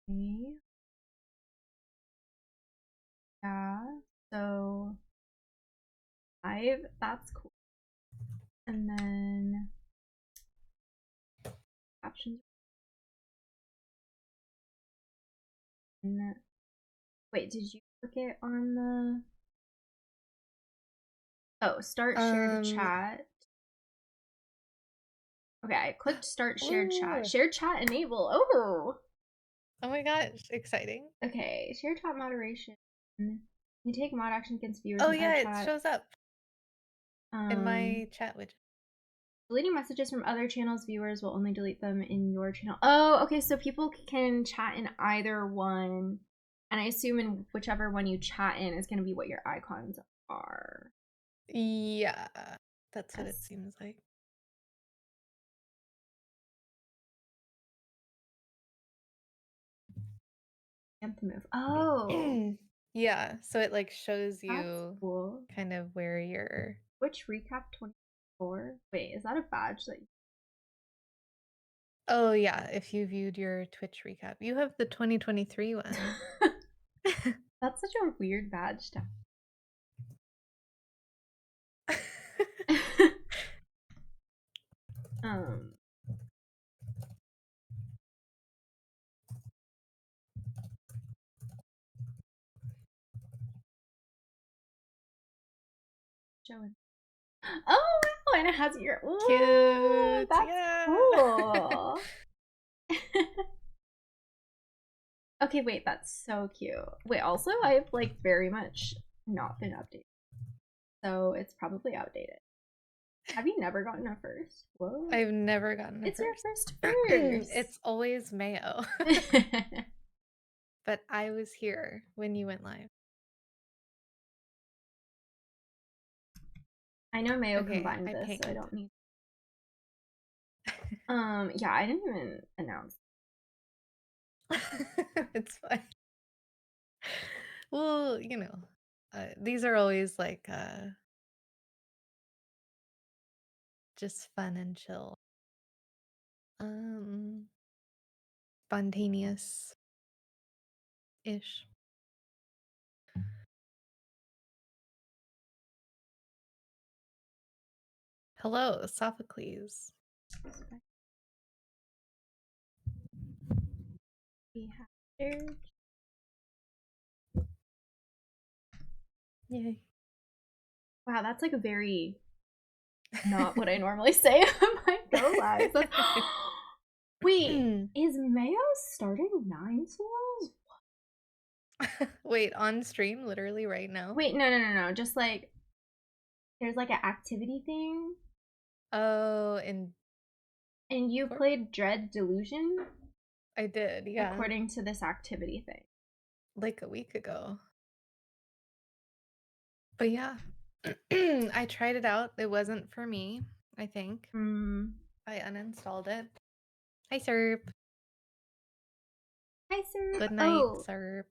Okay. Yeah, so that's cool. And then options. Wait, did you click it on the? Oh, start shared chat. Okay, I clicked start shared chat. Ooh. Shared chat enable. Oh. Oh my gosh, exciting. Okay, shared chat moderation. You take mod action against viewers Oh in our yeah, it chat. shows up in my chat widget. Deleting messages from other channels' viewers will only delete them in your channel. Oh, okay, so people can chat in either one. And I assume in whichever one you chat in is going to be what your icons are. Yeah, that's what it Yes. seems like. Amp move. Oh, Yeah, so it like shows that's you cool. kind of where you're. Which recap 24? Wait, is that a badge that you... Oh yeah, if you viewed your Twitch recap, you have the 2023 one. That's such a weird badge to um showing. Oh wow, and it has your... Ooh, Cute, that's yeah. cool. Okay, wait, that's so cute. Wait, also I've like very much not been updated. So it's probably outdated. Have you never gotten a first? Whoa. I've never gotten a It's your first. first It's always Mayo. first. But I was here when you went live. I know Mayo Okay, combined I this, so I pinged. don't need... Yeah, I didn't even announce. It's fine. Well, these are always like just fun and chill. Spontaneous ish. Hello, Sophocles. We have shared. Yay. Wow, that's like a very not what I normally say on my go live. Wait, is Mayo starting 9 souls? Wait, on stream literally right now? Wait, no. Just like there's like an activity thing. Oh, in And you Corp? played Dread Delusion I did, yeah. according to this activity thing. Like a week ago. But yeah. I tried it out. It wasn't for me, I think. I uninstalled it. Hi, Serp. Hi, sir. Good night, Oh, Serp.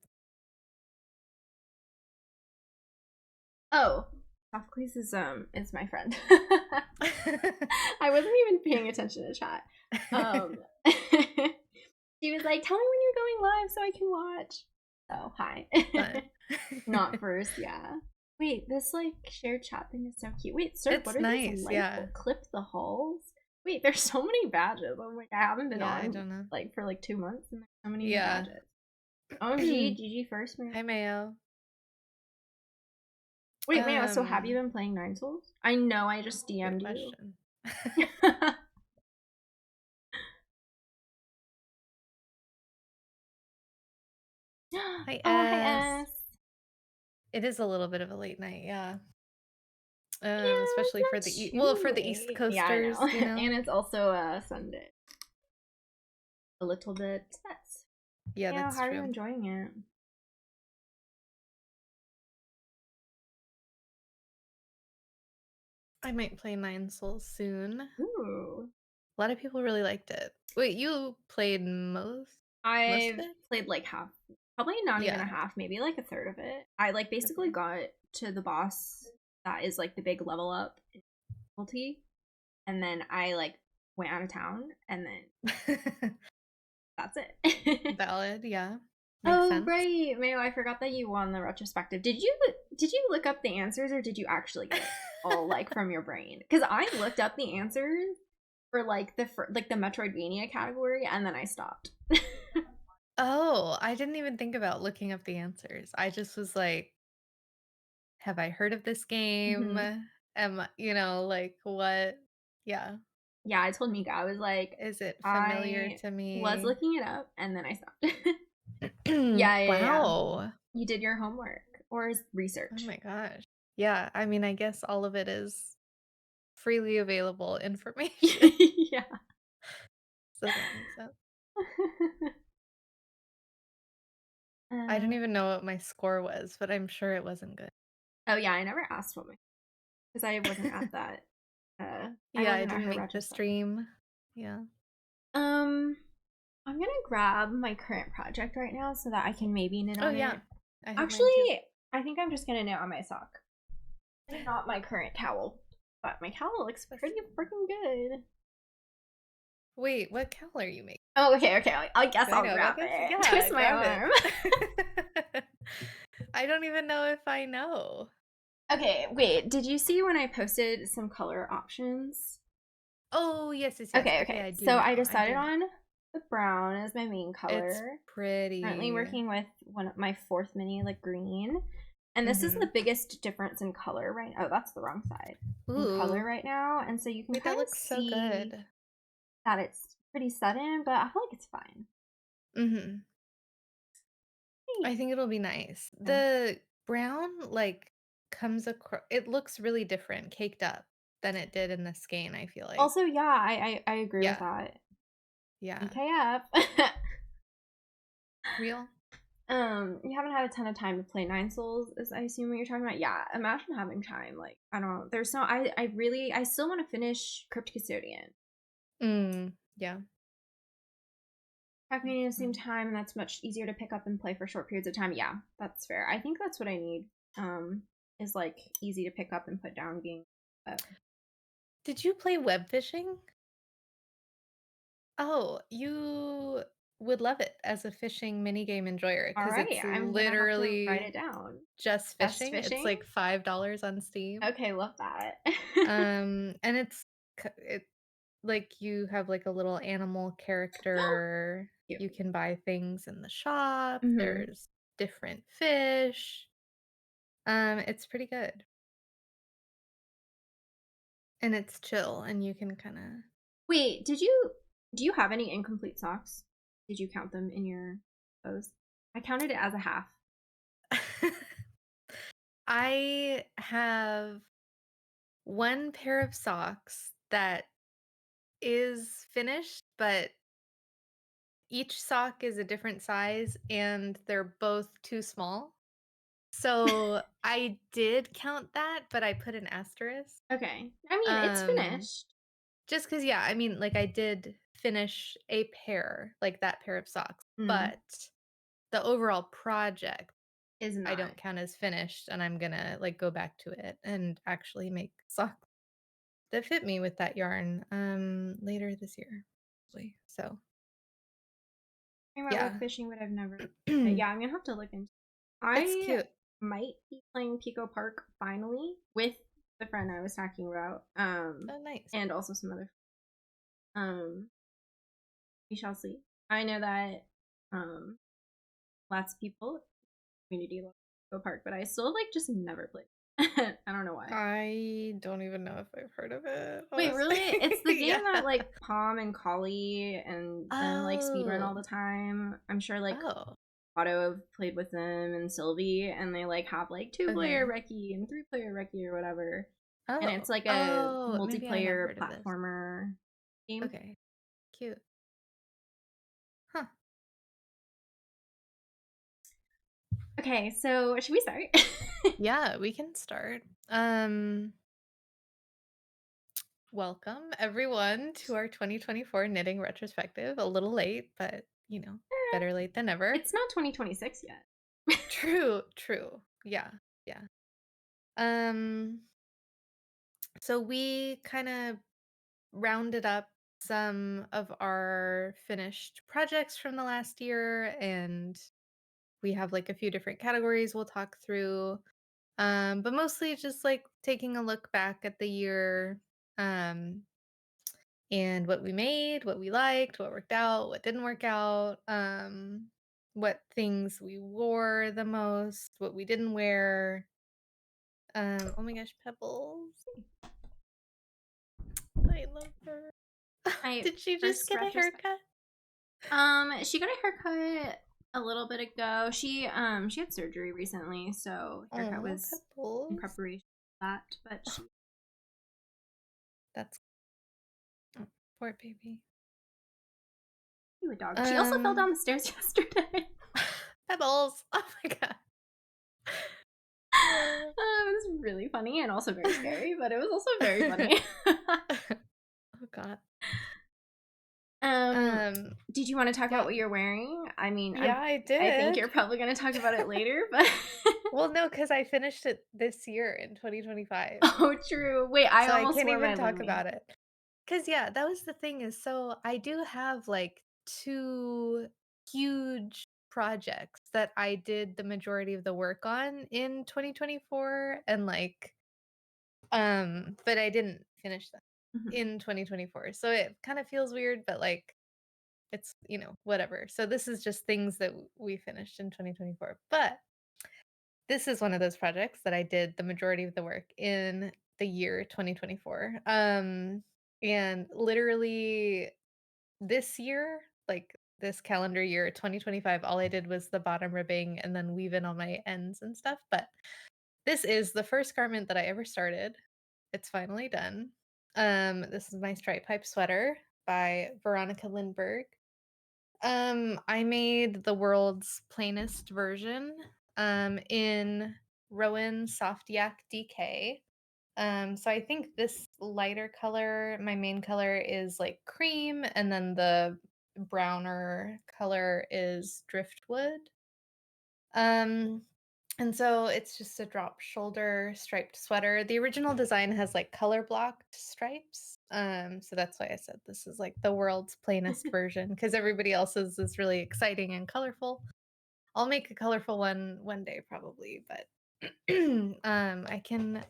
oh. Sophocles is my friend. I wasn't even paying attention to chat. She was like, "Tell me when you're going live so I can watch." So hi. Not first, yeah. Wait, this like shared chat thing is so cute. Wait, sir, what It's are these nice, light yeah. clip the halls? Wait, there's so many badges. I'm like, I haven't been Yeah, I on don't know. like for like 2 months, and there's so many new Yeah. badges. OMG, GG first, man. Hi, Mayo. Wait, Mayo, so have you been playing Nine Souls? I know I just Good DM'd you. question. Hi, Oh, hi S. S. It is a little bit of a late night, yeah. Yeah, Especially for it's the not too for the East late. Yeah, I Coasters, know. you know. And it's also a Sunday. A little bit. That's... Yeah, Yeah, that's how are you true. enjoying it? I might play Nine Souls soon. Ooh. A lot of people really liked it. Wait, you played most of I've it? played like half, probably not even a Yeah. half, maybe like a third of it. I like basically Okay. got to the boss that is like the big level up in difficulty, and then I like went out of town, and then that's it. valid. Yeah. Makes Oh, sense. right. Mayo, I forgot that you won the retrospective. Did you look up the answers or did you actually get it all like from your brain? Because I looked up the answers for like the Metroidvania category and then I stopped. Oh, I didn't even think about looking up the answers. I just was like, have I heard of this game? Hmm. Like what? Yeah. Yeah, I told Mika, I was like, Is it familiar I to was me? looking it up and then I stopped. Yeah. Wow. You did your homework or Oh research. my gosh. Yeah, I mean, I guess all of it is freely available information. Yeah. So that makes sense. I don't Um, even know what my score was, but I'm sure it wasn't good. oh yeah, I never asked what my because I wasn't at that. I Yeah, I wasn't at didn't her make the retrospective. stream. Yeah. Um, I'm gonna grab my current project right now so that I can maybe knit Oh on yeah. it. I have mine too. Actually, I think I'm just gonna knit on my sock, not my current cowl. But my cowl looks That's pretty freaking good. Wait, what cowl are you making? Oh, okay, okay. I guess I I'll know grab about this. it. Yeah, Twist my grab arm. it. I don't even know if I know. Okay, wait. Did you see when I posted some color options? Oh, yes, yes, yes. Okay, Okay, okay. I do So I now. I decided do now. on the brown as my main It's color. Currently pretty. working with one of my fourth mini, like green. And this is Mm-hmm. the biggest difference in color right now. Oh, that's the wrong side. In color Ooh. right now. And so you can Wait, that kind of looks so see good. that it's pretty sudden, but I feel like it's fine. Mm-hmm. I Hey. think it'll be nice. Yeah. The brown, like, comes across, it looks really different, caked up than it did in the skein, I feel like. Also, yeah, I agree with Yeah. that. Yeah. EKF. Real? You haven't had a ton of time to play Nine Souls, as I assume what you're talking about. Yeah, imagine having time. Like, I don't know. There's no I still want to finish Crypt Custodian. Yeah. Happening at the same Mm. time, and that's much easier to pick up and play for short periods of time. Yeah, that's fair. I think that's what I need. Is like easy to pick up and put down game. Did you play web fishing? Oh, you would love it as a fishing minigame enjoyer All because right, it's I'm gonna have to write literally it down. just Best fishing. It's fishing. like $5 on Steam. Okay, love that. And it like you have like a little animal character. Cute. You can buy things in the shop. Hmm. There's different fish. It's pretty good. And it's chill and you can kind Wait, do you have any incomplete socks? Did you count them in your pose? I counted it as a half. of I have one pair of socks that is finished, but each sock is a different size and they're both too small. So I did count that, but I put an asterisk. Okay. I mean, it's Um, finished. just because, yeah, I mean, like I did finish a pair, like that pair of socks, Mm, but the overall project is I not. don't count as finished, and I'm gonna like go back to it and actually make socks that fit me with that yarn later this year. Actually. So Talking about web yeah. fishing, but I've never. Yeah, I'm gonna have to look into. It's I cute. might be playing Pico Park finally with the friend I was talking about. Oh nice. And also some other. Um, we shall see. I know that um, lots of people community love Pico Park, but I still like just never played. I don't know why. I don't even know if I've heard of it, Wait, really? honestly. It's the game Yeah. that like Palm and Collie and them like speedrun all Oh. the time. I'm sure like Oh. Otto have played with them and Sylvie, and they like have like two-player Okay. Reki and three-player Reki or whatever. And Oh. it's like a Oh, maybe I have multiplayer heard of this. platformer game. Okay. Cute. Huh. Okay, so should we start? Yeah, we can start. Welcome everyone to our 2024 knitting retrospective. A little late, but better late than never. It's not 2026 yet. True, true. Yeah, yeah. Um, so we kind of rounded up some of our finished projects from the last year, and we have like a few different categories we'll talk through. But mostly just like taking a look back at the year, um, and what we made, what we liked, what worked out, what didn't work out, what things we wore the most, what we didn't wear. Oh my gosh, Pebbles. I love her. My Did she just first get a retrospective. haircut? She got a haircut a little bit ago. She had surgery recently, so haircut Oh, was in Pebbles. preparation for that. But she That's oh, poor baby. a dog. She also fell Um, down the stairs yesterday. Pebbles. Oh my god. Uh, It was really funny and also very scary, but it was also very funny. oh god. um, Um, did you want to talk about yeah, what you're wearing? I mean, yeah, I I think did. you're probably going to talk about it later, but Well, no, because I finished it this year in 2025. oh, true. Wait, I So I almost can't wore even my talk Lumi. about it. Cause yeah, that was the thing is so I do have like two huge projects that I did the majority of the work on in 2024 and like but I didn't finish them Mhm. in 2024. So it kind of feels weird, but like it's, whatever. So this is just things that we finished in 2024. But this is one of those projects that I did the majority of the work in the year 2024. And literally this year, like this calendar year, 2025, all I did was the bottom ribbing and then weave in all my ends and stuff. But this is the first garment that I ever started. It's finally done. This is my stripe pipe sweater by Veronica Lindbergh. I made the world's plainest version in Rowan Soft Yak DK. So I think this lighter color, my main color is like cream, and then the browner color is driftwood. Um, and so it's just a drop shoulder striped sweater. The original design has like color blocked stripes. So that's why I said this is like the world's plainest version because everybody else's is really exciting and colorful. I'll make a colorful one day probably, but I can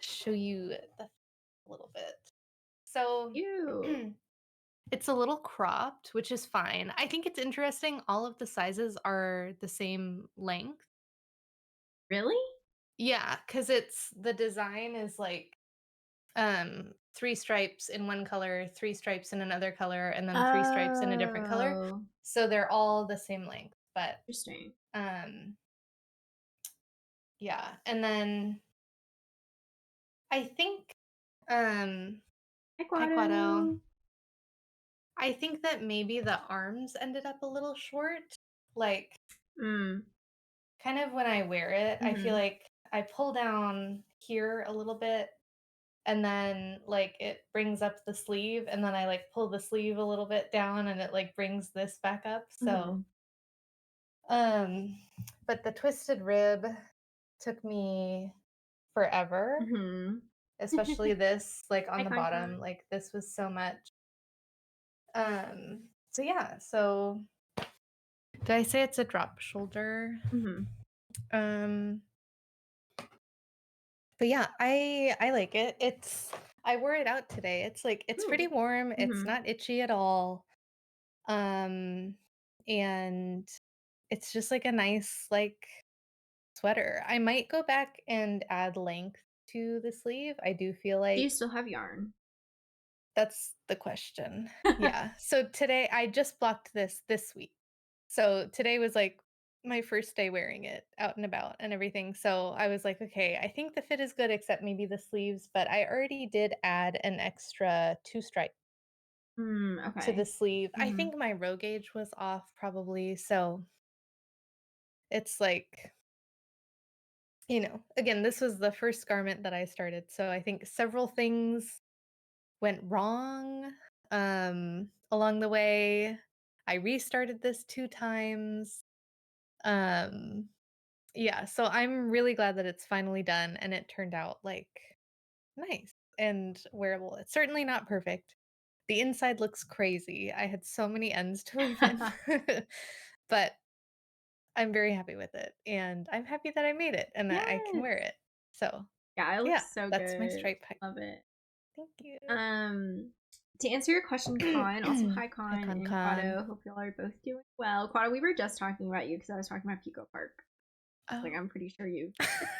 show you the a little bit. So Ew. it's a little cropped, which is fine. I think it's interesting. All of the sizes are the same length. Really? Yeah, because it's the design is like three stripes in one color, three stripes in another color, and then three stripes in a different color. Oh, So they're all the same length. But interesting. um yeah. And then I think Hi, hi Quado. Quado. I think that maybe the arms ended up a little short. Like Mm. kind of when I wear it, I feel Mm-hmm. like I pull down here a little bit and then like it brings up the sleeve and then I like pull the sleeve a little bit down and it like brings this back up. Mm-hmm. So um but the twisted rib took me forever, Mm-hmm. especially this like on Hi, the Concord. bottom. Like this was so much. So yeah, so did I say it's a drop shoulder? Mm-hmm. Um But yeah, I like it. I wore it out today. It's like it's pretty Ooh. warm. It's Mm-hmm. not itchy at all. Um and it's just like a nice like sweater. I might go back and add length to the sleeve. I do feel Do you like still have yarn? that's the question. Yeah. So today I just blocked this week. So today was like my first day wearing it out and about and everything. So I was like, okay, I think the fit is good except maybe the sleeves, but I already did add an extra two stripe to the Okay. sleeve. I Mm-hmm. think my row gauge was off probably. So it's like, again, this was the first garment that I started. So I think several things went wrong along the way. I restarted this two times. Um yeah, so I'm really glad that it's finally done and it turned out like nice and wearable. It's certainly not perfect. The inside looks crazy. I had so many ends to weave in. But I'm very happy with it, and I'm happy that I made it and that I can wear Yes. it. So, Yeah, it yeah, looks so that's my good. stripe pipe. Love it. Thank you. To answer your question, Con, also hi Hi, Con Con and Con. Quado. Hope y'all are both doing well. Quado, we were just talking about you because I was talking about Pico Park. Like, Oh. I'm pretty sure you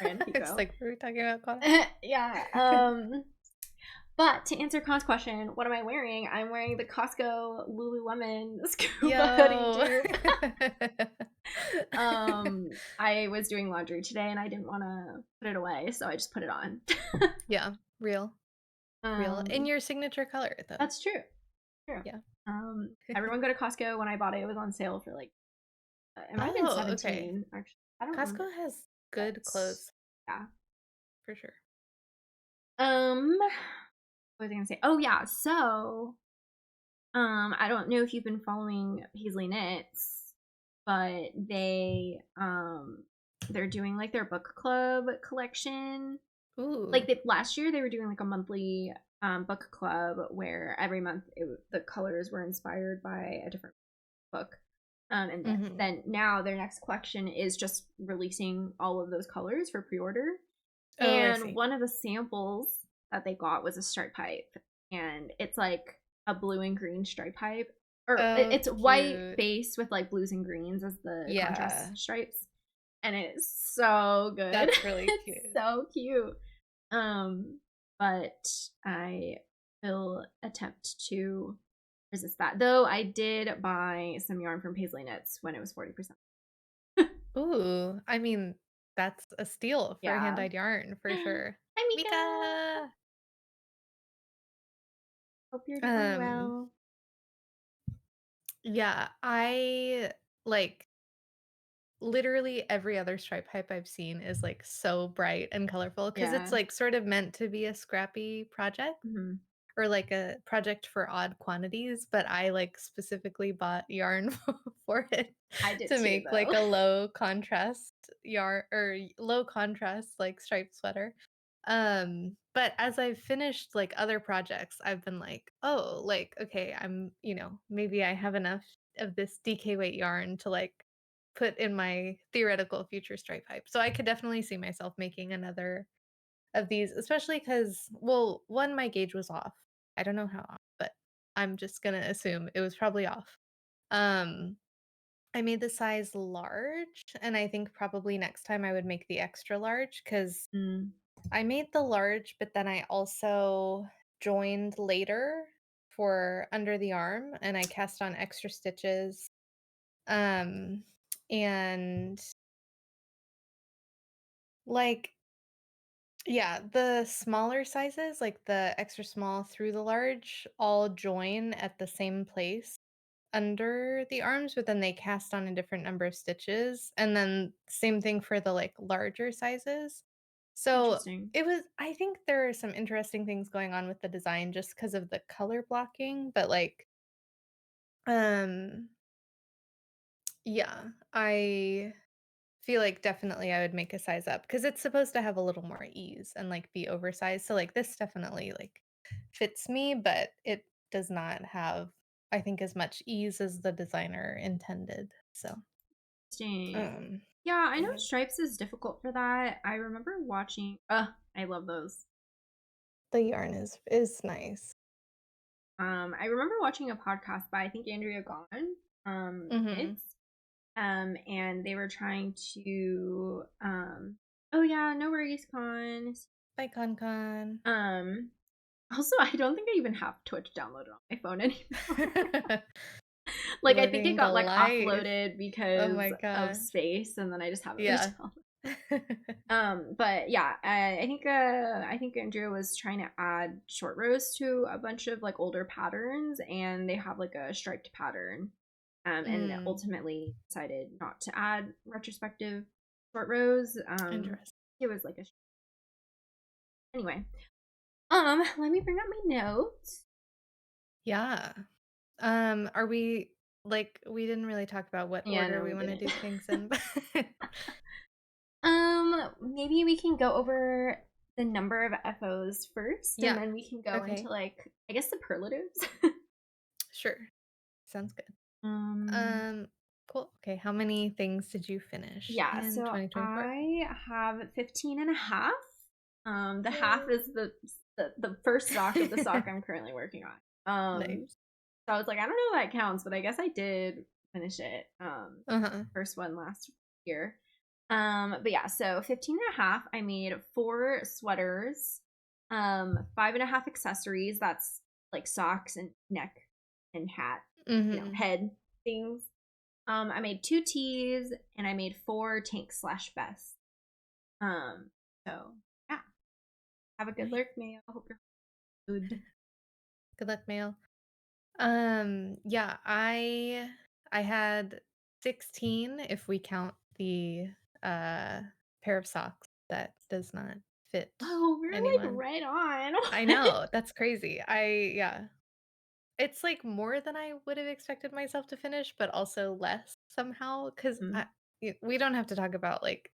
ran It's Pico. like, were we talking about Con? Yeah. But to answer Con's question, what am I wearing? I'm wearing the Costco Lululemon scuba hoodie Yo. dupe. I was doing laundry today and I didn't want to put it away, so I just put it on. Yeah, real. Real. In um, your signature color, though. that's true. True. Yeah. Everyone go to Costco. When I bought it, it was on sale for like it might have been Oh, okay. 17 actually. I don't remember. Costco has But good clothes yeah. for sure. What was I gonna say? Oh yeah, so I don't know if you've been following Paisley Knits, but they're doing like their book club collection. Like Ooh. last year they were doing like a monthly book club where every month the colors were inspired by a different book. And Mhm. then now their next collection is just releasing all of those colors for pre-order. Oh, I And see. one of the samples that they got was a stripe pipe, and it's like a blue and green stripe pipe, or Oh, it's white cute. base with like blues and greens as the Yeah. contrast stripes, and it's so good. That's really It's cute. so cute. Um, but I will attempt to resist that. Though I did buy some yarn from Paisley Knits when it was 40%. Ooh, I mean, that's a steal for Yeah. hand-dyed yarn for sure. Hi, Mika. Mika! Hope you're doing Um, well. yeah, I like literally every other stripe pipe I've seen is like so bright and colorful because it's Yeah. like sort of meant to be a scrappy project. Hmm. Or like a project for odd quantities, but I like specifically bought yarn for it I did to too, make like though. a low contrast yarn or low contrast like striped sweater. But as I've finished like other projects, I've been like, oh, like okay, maybe I have enough of this DK weight yarn to like put in my theoretical future stripe pipe. So I could definitely see myself making another of these, especially because, well, one, my gauge was off. I don't know how off, but I'm just gonna assume it was probably off. Um, I made the size large, and I think probably next time I would make the extra large because Mm, I made the large, but then I also joined later for under the arm, and I cast on extra stitches. Um, and like yeah, the smaller sizes, like the extra small through the large, all join at the same place under the arms, but then they cast on a different number of stitches. And then same thing for the like larger sizes. So interesting. I think there are some interesting things going on with the design just because of the color blocking, but like, um, yeah, I feel like definitely I would make a size up because it's supposed to have a little more ease and like be oversized. So like this definitely like fits me, but it does not have I think as much ease as the designer intended. So Interesting. um Yeah, I know yeah. Stripes is difficult for that. I remember watching. I love those. The yarn is nice. I remember watching a podcast by I think Andrea Gahn, Mhm. Knits, and they were trying to, oh yeah, no worries, Con. Bye Con Con. Um, Also, I don't think I even have Twitch downloaded on my phone anymore. Like, I think it Living the got like life. offloaded Oh because my of gosh. space, and then I just haven't Yeah. redownloaded. But yeah, I think Andrea was trying to add short rows to a bunch of like older patterns, and they have like a striped pattern. And Mm, ultimately decided not to add retrospective short rows. interesting. It was like a anyway. Let me bring up my notes. Yeah. Are we like we didn't really talk about what Yeah, order no, we we want to didn't. do things in. Maybe we can go over the number of FOs first, and Yeah. then we can go into Okay. like I guess superlatives. Sure. Sounds good. Um, Um, cool. Okay, how many things did you finish yeah, in so 2024? I have 15 and a half. The half Yay. is the first sock of the sock I'm currently working on. Nice. So I was like, I don't know if that counts, but I guess I did finish it. Uh-huh. First one last year. But yeah, so 15 and a half. I made 4 sweaters, 5.5 accessories. That's like socks and neck and hat, Mhm. head things. I made 2 tees and I made 4 tanks/vests. Um, so yeah, have a good Nice. lurk, Mayo. Hope you're good. Good luck, mail. Yeah, I had 16 if we count the uh pair of socks that does not fit Oh, we're like anyone. right on. I know, that's crazy. Yeah. It's like more than I would have expected myself to finish, but also less somehow cuz Mm, we don't have to talk about like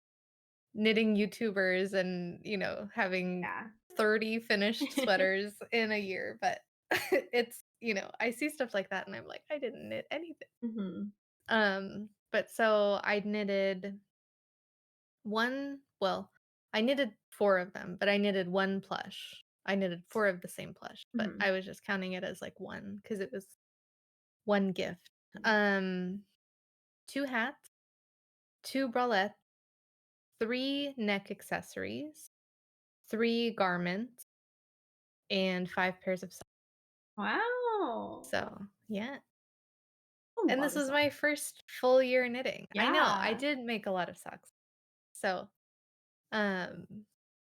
knitting YouTubers and, having yeah. 30 finished sweaters in a year, but I see stuff like that and I'm like, I didn't knit anything. hmm But so I knitted I knitted 4 of them, but I knitted 1 plush. I knitted 4 of the same plush, but hmm I was just counting it as like 1 because it was 1 gift. Um, 2 hats, 2 bralettes, 3 neck accessories, 3 garments, and 5 pairs of socks. Wow. So, yeah. A And lot this of was socks. my first full year knitting. I know, I Yeah. did make a lot of socks. So, um,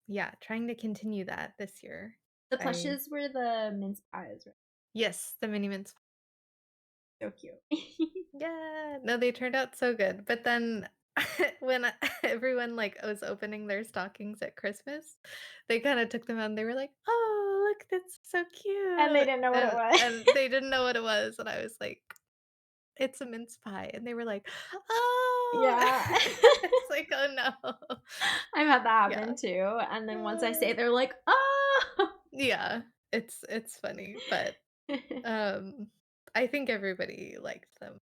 yeah, trying to continue that this year. The I plushes were the mince pies, right? Yes, the mini mints. So cute. Yeah, no, they turned out so good. But then when everyone like was opening their stockings at Christmas, they kind of took them out and they were like, "Oh, look, that's so And they cute." didn't know what it And was. and they didn't know what it was, and I was like, "It's a mince pie." And they were like, "Oh." Yeah. It's like, "Oh no." I've had that Yeah. happen too. And then once I say Uh, it, they're like, oh. yeah. It's funny, but I think everybody liked them.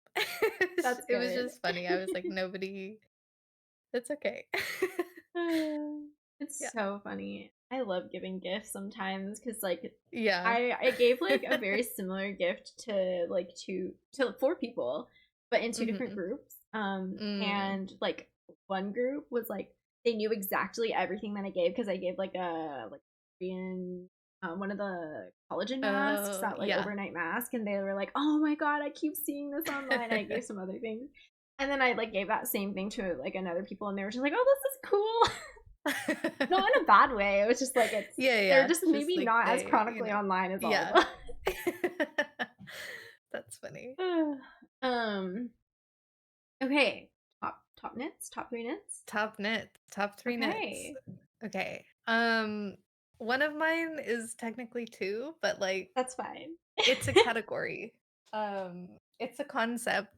That's It was good. just funny. I was like, "Nobody it's okay." It's Yeah. so funny. I love giving gifts sometimes because like Yeah. I gave like a very similar gift to like 4 people, but in 2 different Mhm. groups. Mm. And like one group was like they knew exactly everything that I gave because I gave like a like Korean one of the collagen masks, Oh, that like yeah. overnight mask, and they were like, "Oh my god, I keep seeing this online." I gave some other things, and then I like gave that same thing to like another people, and they were just like, "Oh, this is cool." Not in a bad way. It was just like Yeah, they're yeah. just Just maybe like not as they, chronically online as all of yeah. us. That's funny. um. Okay. Top knits. Top 3 knits. Top knit, top 3 knits. Okay, Okay. One of mine is technically 2, but like that's fine. it's a category. It's a concept.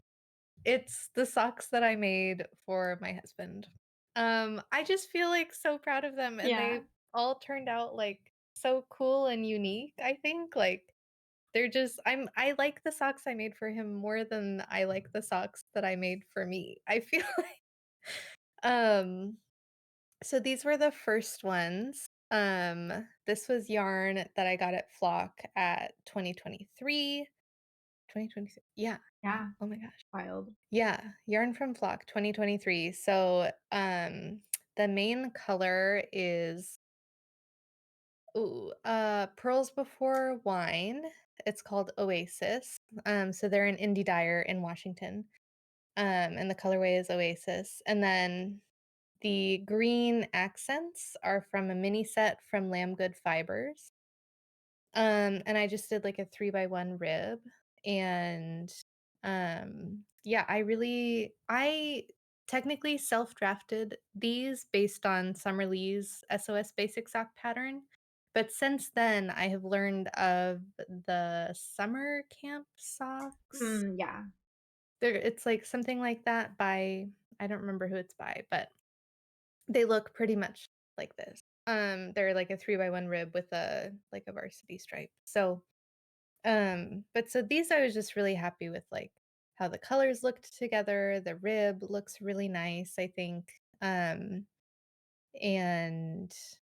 It's the socks that I made for my husband. I just feel like so proud of them and Yeah. they all turned out like so cool and unique, I think. Like I like the socks I made for him more than I like the socks that I made for me. I feel um so these were the first ones. This was yarn that I got at Flock at 2023. 2023. Yeah. Wow. Yeah. Oh my gosh. Wild. Yeah, yarn from Flock 2023. So, the main color is Pearls Before Wine. It's called Oasis. So they're an indie dyer in Washington. And the colorway is Oasis. And then the green accents are from a mini set from Lamb Good Fibers. And I just did like a 3 by 1 rib and yeah, I technically self-drafted these based on Summer Lee's SOS Basic Sock pattern. But since then I have learned of the summer camp socks. Yeah. It's like something like that by I don't remember who it's by, but they look pretty much like this. They're like a 3 by 1 rib with a like a varsity stripe. So But so these I was just really happy with, like, how the colors looked together. The rib looks really nice, I think. And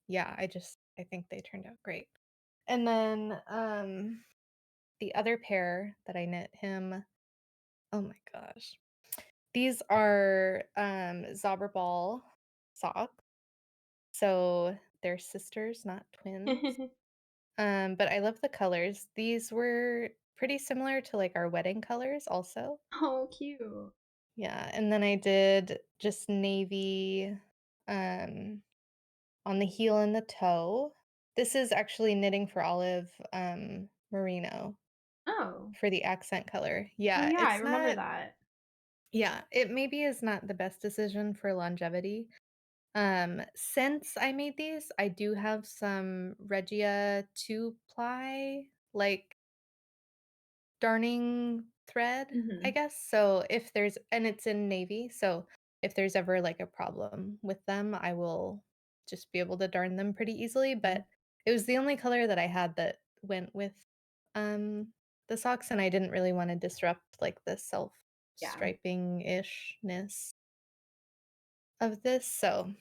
yeah, I think they turned out great. And then the other pair that I knit him, oh my gosh. These are Zauberball socks. So they're sisters, not twins. But I love the colors. These were pretty similar to like our wedding colors also. Oh, cute. Yeah, and then I did just navy um on the heel and the toe. This is actually knitting for Olive merino Oh. for the accent color. Oh, Yeah, yeah, I it's remember not that. yeah, it maybe is not the best decision for longevity. Since I made these, I do have some Regia 2 ply like darning thread, I Mhm. guess. So if there's and it's in navy, so if there's ever like a problem with them, I will just be able to darn them pretty easily, Mhm. but it was the only color that I had that went with the socks and I didn't really want to disrupt like the self Yeah. striping-ishness of this. So,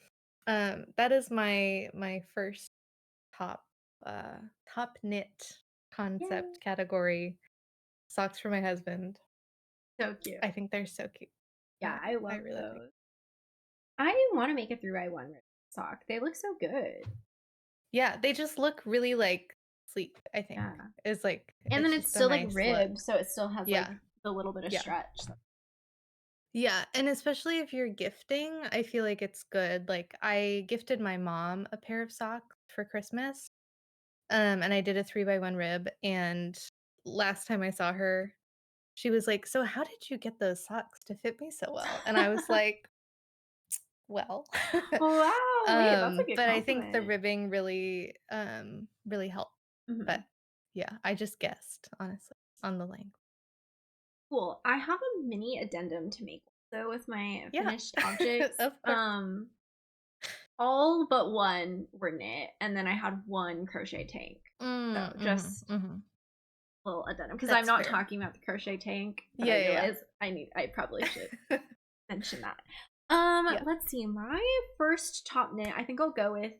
that is my first top top knit Yay. concept category socks for my husband. So cute. I think they're so cute. Yeah, I I love really like. those. I wanna make a 3x1 sock. They look so good. Yeah, they just look really like sleek, I think. Yeah. It's like And then it's it's just a still, like, nice look. ribbed, so it still has, like, Yeah. the little bit of Yeah. stretch. Yeah, and especially if you're gifting, I feel like it's good. Like I gifted my mom a pair of socks for Christmas. And I did a 3x1 rib and last time I saw her, she was like, "So how did you get those socks to fit me so well?" And I was like, well. Wow, wait, that's a good But I think the compliment. ribbing really, really helped. But Mhm. yeah, I just guessed, honestly, on the length. Cool. I have a mini addendum to make also with my Yeah. finished objects. Of course. All but one were knit, and then I had one crochet tank. So Mm, mhm, just mhm. a little addendum because I'm That's not fair. talking about the crochet tank, but I Yeah, yeah, realize I probably should yeah. mention that. Yeah. Let's see. My first top knit, I think I'll go with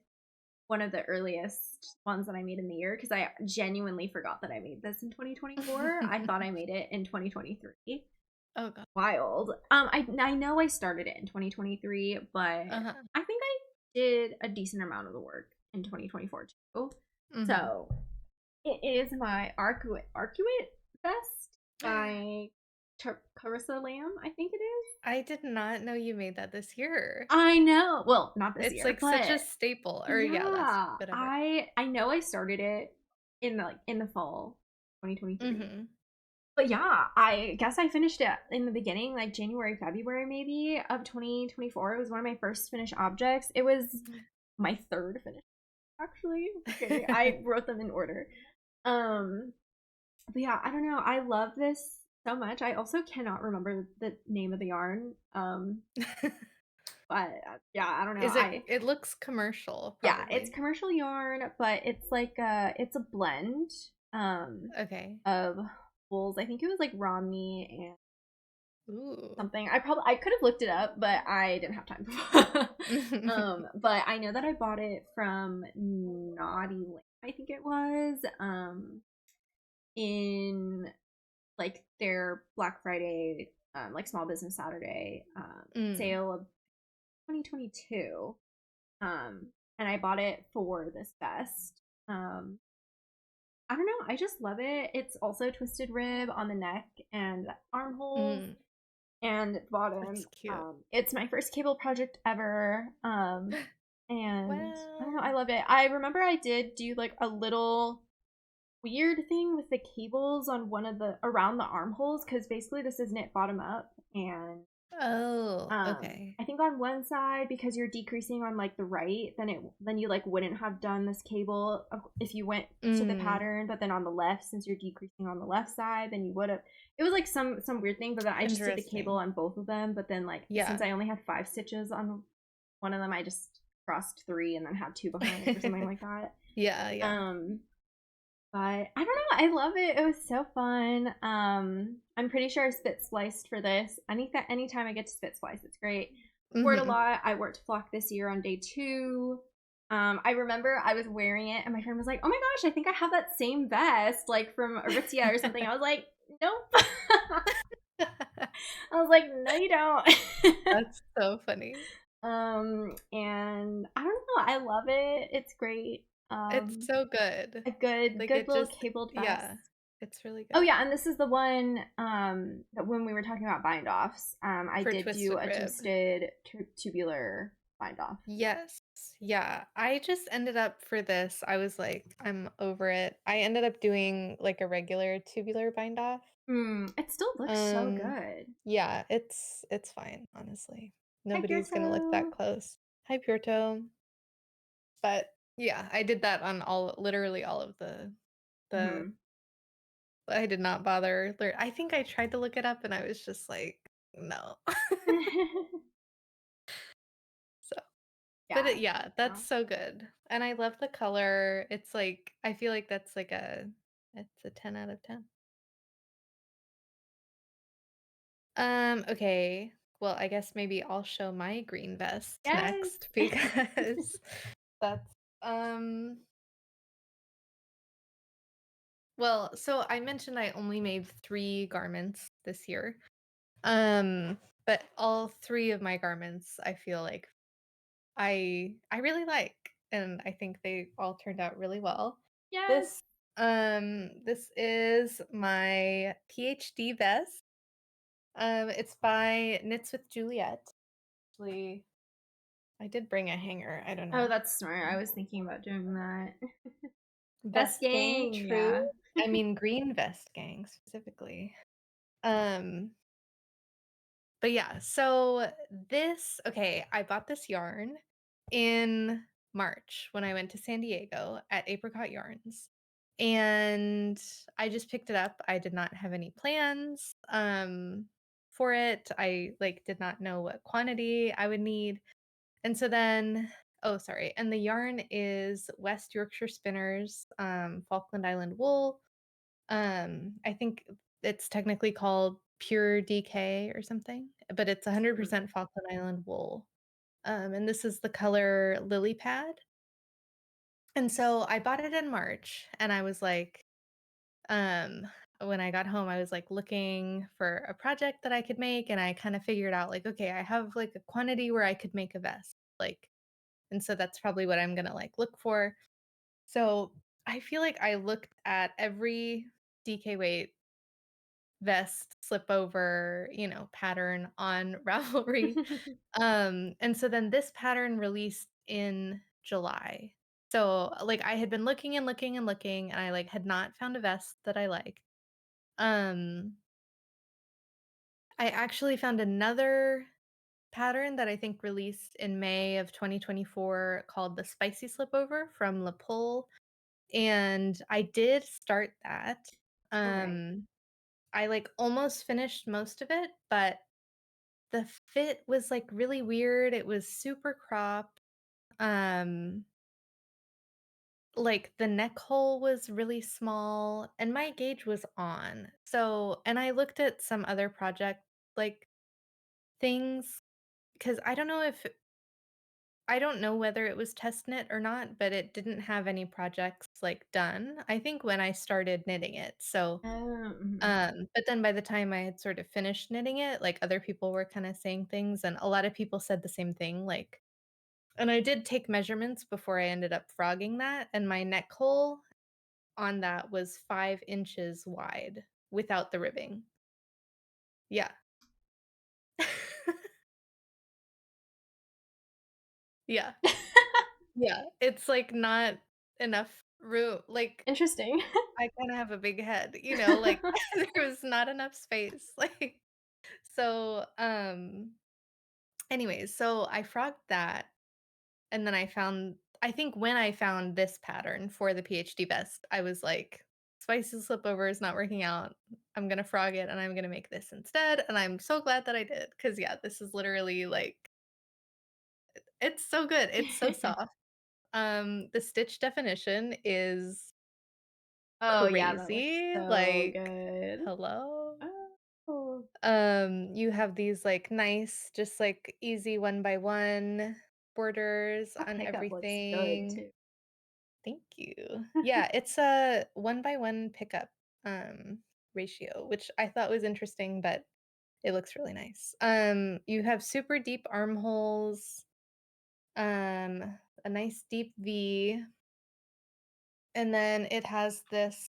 one of the earliest ones that I made in the year because I genuinely forgot that I made this in 2024. I thought I made it in 2023. Oh god. Wild. I know I started it in 2023, but Uh-huh. I think I did a decent amount of the work in 2024 too. Mhm. So it is my Arcuate vest by Carissa Lamb, I think it is. I did not know you made that this year. I know. Well, not this It's year, like such a but staple. Or yeah, last yeah, whatever. I know I started it in the fall 2023. Mhm. But yeah, I guess I finished it in the beginning, like January, February maybe of 2024. It was one of my first finished objects. It was my third finished actually. Okay, I wrote them in order. Um, but yeah, I don't know. I love this so much. I also cannot remember the name of the yarn. But yeah, I don't know. Is it looks commercial Yeah, it's probably. commercial yarn, but it's like it's a blend Okay. of wools. I think it was like Romney and Ooh. something. I could have looked it up, but I didn't have time. But I know that I bought it from Naughty Land, I think it was, in like their Black Friday, like Small Business Saturday, Mm. sale of 2022. And I bought it for this vest. I don't know. I just love it. It's also twisted rib on the neck and armholes Mm. and bottom. That's cute. It's my first cable project ever. And I don't know. I Wow. love it. I remember I did do like a little weird thing with the cables on one of the around the armholes because basically this is knit bottom up and Oh, okay. I think on one side because you're decreasing on like the right, then you like wouldn't have done this cable if you went to the Mm. pattern, but then on the left, since you're decreasing on the left side, then you would have. It was like some weird thing, but then I just did the cable Interesting. on both of them. But then like since Yeah. I only had 5 stitches on one of them, I just crossed three and then had two behind or something like that. Yeah, yeah. Um, But I don't know. I love it. It was so fun. I'm pretty sure I spit spliced for this. Anytime I get to spit splice, it's great. Wore it a Mhm. lot. I worked flock this year on day 2. I remember I was wearing it, and my friend was like, "Oh my gosh, I think I have that same vest, like from Aritzia or something." I was like, "Nope." I was like, "No, you don't." That's so funny. And I don't know. I love it. It's great. It's so good. A good Like, good it little just cabled vest. yeah, it's really Oh good. yeah, and this is the one that when we were talking about bind offs, I For did do twisted a rib. twisted tubular bind off. Yes. Yeah, I just ended up for this, I was like, "I'm over it." I ended up doing, like, a regular tubular bind off. It still looks so Um, good. yeah, it's fine, honestly. Hi, Nobody's gonna look that Purto. close. Hi, Purto. But, yeah, I did that on all literally all of the Hmm. I did not bother I think I tried to look it up and I was just like, "No." So but Yeah. yeah, that's No. so good, and I love the color, it's like I feel like that's like a it's a 10 out of 10. Okay, well, I guess maybe I'll show my green vest Yes. next because that's, um well, so I mentioned I only made 3 garments this year, but all 3 of my garments, I feel like I really like, and I think they all turned out really well. Yes. This is my PhD vest. It's by Knits with Juliet. Actually, I did bring a hanger. I don't Oh, know. that's smart. I was thinking about doing that. Best Vest gang, gang. true. Yeah. I mean green vest gang specifically. Um, but yeah, so this okay, I bought this yarn in March when I went to San Diego at Apricot Yarns. And I just picked it up. I did not have any plans for it. I like did not know what quantity I would need. And so then oh sorry, and the yarn is West Yorkshire Spinners Falkland Island wool. I think it's technically called Pure DK or something, but it's Mhm. 100% Falkland Island wool. And this is the color Lily Pad. And so I bought it in March and I was like, um, when I got home, I was like looking for a project that I could make. And I kind of figured out like, okay, I have like a quantity where I could make a vest. Like, and so that's probably what I'm gonna like look for. So I feel like I looked at every DK weight vest slip over, pattern on Ravelry. And so then this pattern released in July. So like I had been looking and looking and looking and I like had not found a vest that I liked. Um I actually found another pattern that I think released in May of 2024 called the Spicy Slipover from La Pull, and I did start that. Okay. Um I like almost finished most of it, but the fit was, like, really weird, it was super cropped, um, like, the neck hole was really small, and my gauge was on. So and I looked at some other project, like, things because I don't know whether it was test knit or not, but it didn't have any projects, like, done, I think when I started knitting it, so, Mhm. but then by the time I had sort of finished knitting it, like, other people were kinda saying things, and a lot of people said the same thing, like and I did take measurements before I ended up frogging that, and my neck hole on that was 5 inches wide without the ribbing. Yeah. Yeah. Yeah. It's, like, not enough room like, Interesting. I kinda have a big head, like, there was not enough space, like so, anyways, so I frogged that. And then I think when I found this pattern for the PhD vest, I was like, "Spicy slipover is not working out. I'm gonna frog it and I'm gonna make this instead." And I'm so glad that I did because yeah, this is literally like it's so good. It's so soft. The stitch definition is Oh, yeah, that looks crazy. so Like, good. hello? Oh, You have these like nice, just like easy one by one borders that on pickup looks good everything. too. Thank you. Yeah, it's a one by one pickup um ratio, which I thought was interesting, but it looks really nice. You have super deep armholes, a nice deep V, and then it has this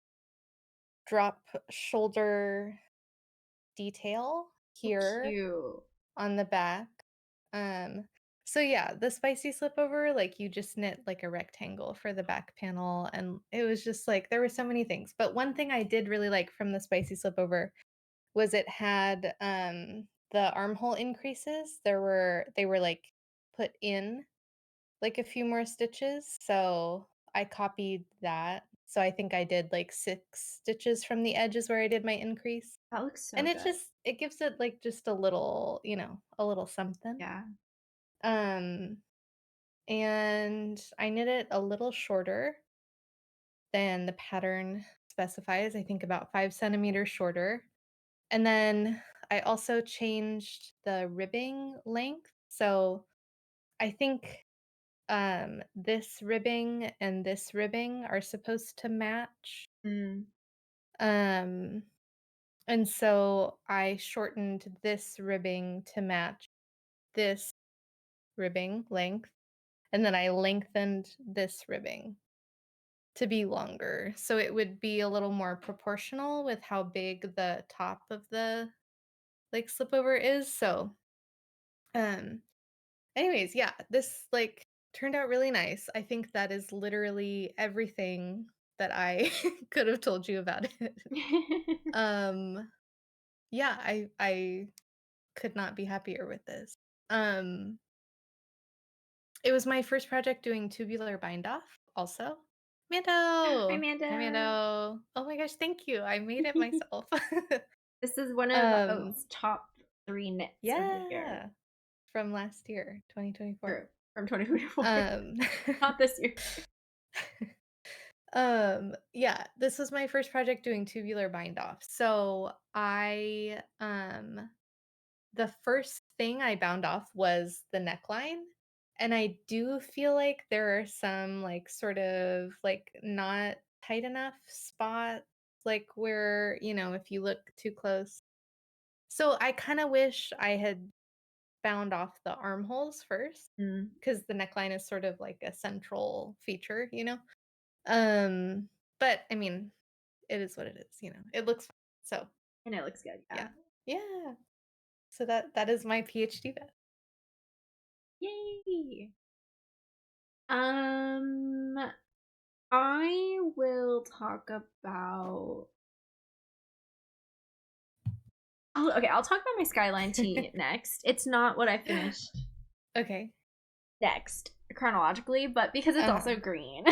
drop shoulder detail So here cute. on the back. Um, so yeah, the spicy slipover, like you just knit like a rectangle for the back panel, and it was just like there were so many things. But one thing I did really like from the spicy slipover was it had the armhole increases. They were like put in like a few more stitches. So I copied that. So I think I did like 6 stitches from the edges where I did my increase. That looks so And good. it gives it like just a little, a little something. Yeah. Um and I knit it a little shorter than the pattern specifies, I think about 5 centimeters shorter. And then I also changed the ribbing length. So I think this ribbing and this ribbing are supposed to match. Mm, Um and so I shortened this ribbing to match this ribbing length, and then I lengthened this ribbing to be longer. So it would be a little more proportional with how big the top of the like slipover is. So um anyways, yeah, this like turned out really nice. I think that is literally everything that I could have told you about it. Um yeah, I could not be happier with this. Um It was my first project doing tubular bind off also. Hi, Mando! Hi, Amanda. Mando. Oh my gosh, thank you. I made it myself. This is one of um, Oat's top 3 knits of the year. yeah, from last year, 2024. Or from 2024. Um, Not this year. yeah, this was my first project doing tubular bind off. So the first thing I bound off was the neckline. And I do feel like there are some like sort of like not tight enough spots, like where, if you look too close. So I kind of wish I had bound off the armholes first Mm, because the neckline is sort of like a central feature. Um, but I mean, it is what it is. It looks fine. So and it looks good, yeah. yeah. Yeah. So that is my PhD bed. Yay! Um, I will talk about. I'll talk about my Skyline tee next. It's not what I finished Okay. next chronologically, but because it's also Uh-huh. green,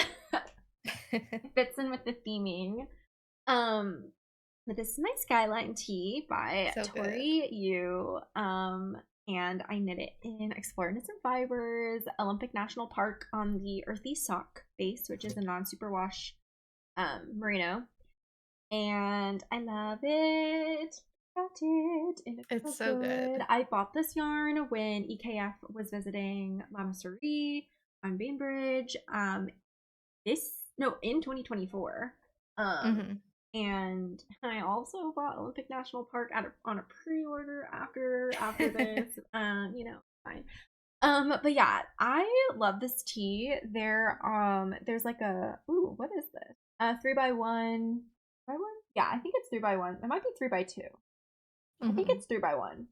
it fits in with the theming. Um, but this is my Skyline tee by So good. Tori Yu. And I knit it in Explore Innocent Fibers, Olympic National Park on the Earthy Sock base, which is a non-superwash merino. And I love it. Got it. It looks It's so so good. good. I bought this yarn when EKF was visiting La Masserie on Bainbridge. This no in 2024. Mhm. And I also bought Olympic National Park on a pre-order after this. Fine. But yeah, I love this tee. There's like what is this? 3x1 by one? Yeah, I think it's 3x1. It might be 3x2. I think Mhm. it's 3x1.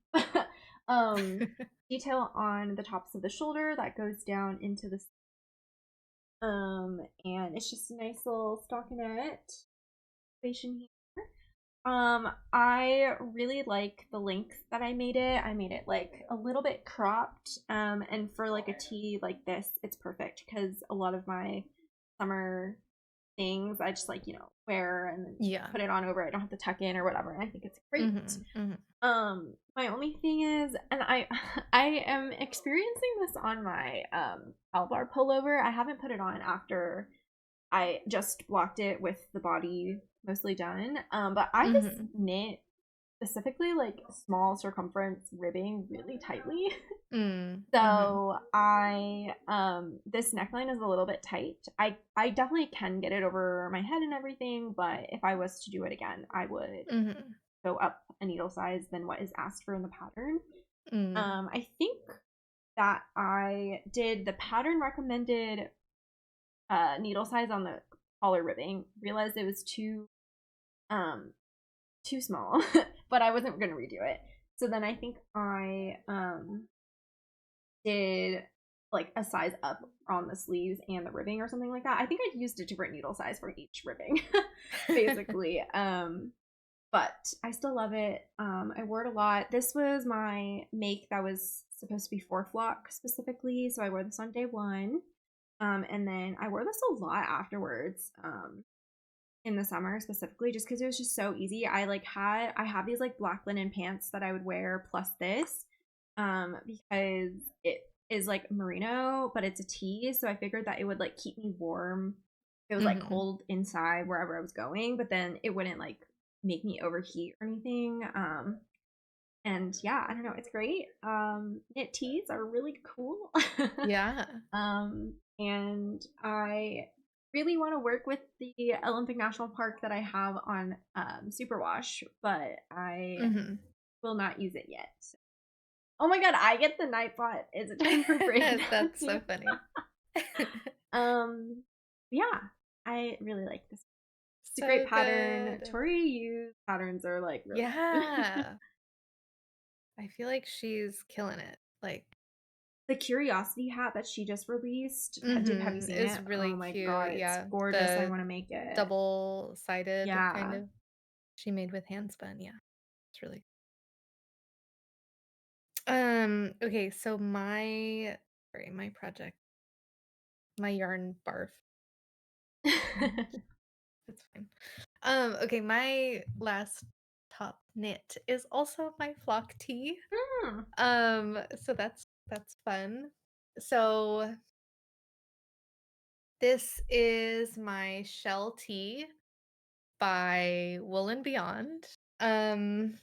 um, detail on the tops of the shoulder that goes down into the and it's just a nice little stockinette situation here. I really like the length that I made it. I made it like a little bit cropped. And for like a tee like this, it's perfect because a lot of my summer things I just like, wear and then Yeah. put it on over. I don't have to tuck in or whatever. And I think it's great. Mhm. Mhm. My only thing is, and I I am experiencing this on my Alvar pullover. I haven't put it on I just blocked it with the body mostly done. But I just Mhm. knit specifically like small circumference ribbing really tightly. Mm. Mhm. So I this neckline is a little bit tight. I definitely can get it over my head and everything, but if I was to do it again, I would Mhm. go up a needle size than what is asked for in the pattern. Mm. I think that I did the pattern recommended needle size on the collar ribbing. Realized it was um too small, but I wasn't gonna redo it. So then I think I did like a size up on the sleeves and the ribbing or something like that. I think I used a different needle size for each ribbing, basically. But I still love it. I wore it a lot. This was my make that was supposed to be 4 flock specifically, so I wore this on day one. And then I wore this a lot afterwards. In the summer specifically, just because it was just so easy. I have these like black linen pants that I would wear plus this, because it is like merino, but it's a tee, so I figured that it would like keep me warm. It was like Mhm. cold inside wherever I was going, but then it wouldn't like make me overheat or anything. And yeah, I don't know, it's great. Knit tees are really cool. Yeah. And I really want to work with the Olympic National Park that I have on Superwash, but I Mhm. will not use it yet. Oh my god, I get the Nightbot. Is it time for break now That's so too? funny. Yeah, I really like this. It's a great So pattern. good. Tori Yu's patterns are like really good. Yeah. I feel like she's killing it. Like, The Curiosity hat that she just released. Have you seen is it? really Oh my cute. god, it's Yeah. gorgeous. I The want to make it. double-sided kind Yeah. of she made with hand spun. Yeah. It's really okay, so my project, my yarn barf. Um, it's fine. Okay, my last top knit is also my flock tee. Hmm. So that's fun. So this is my shell tee by Wool and Beyond. Um,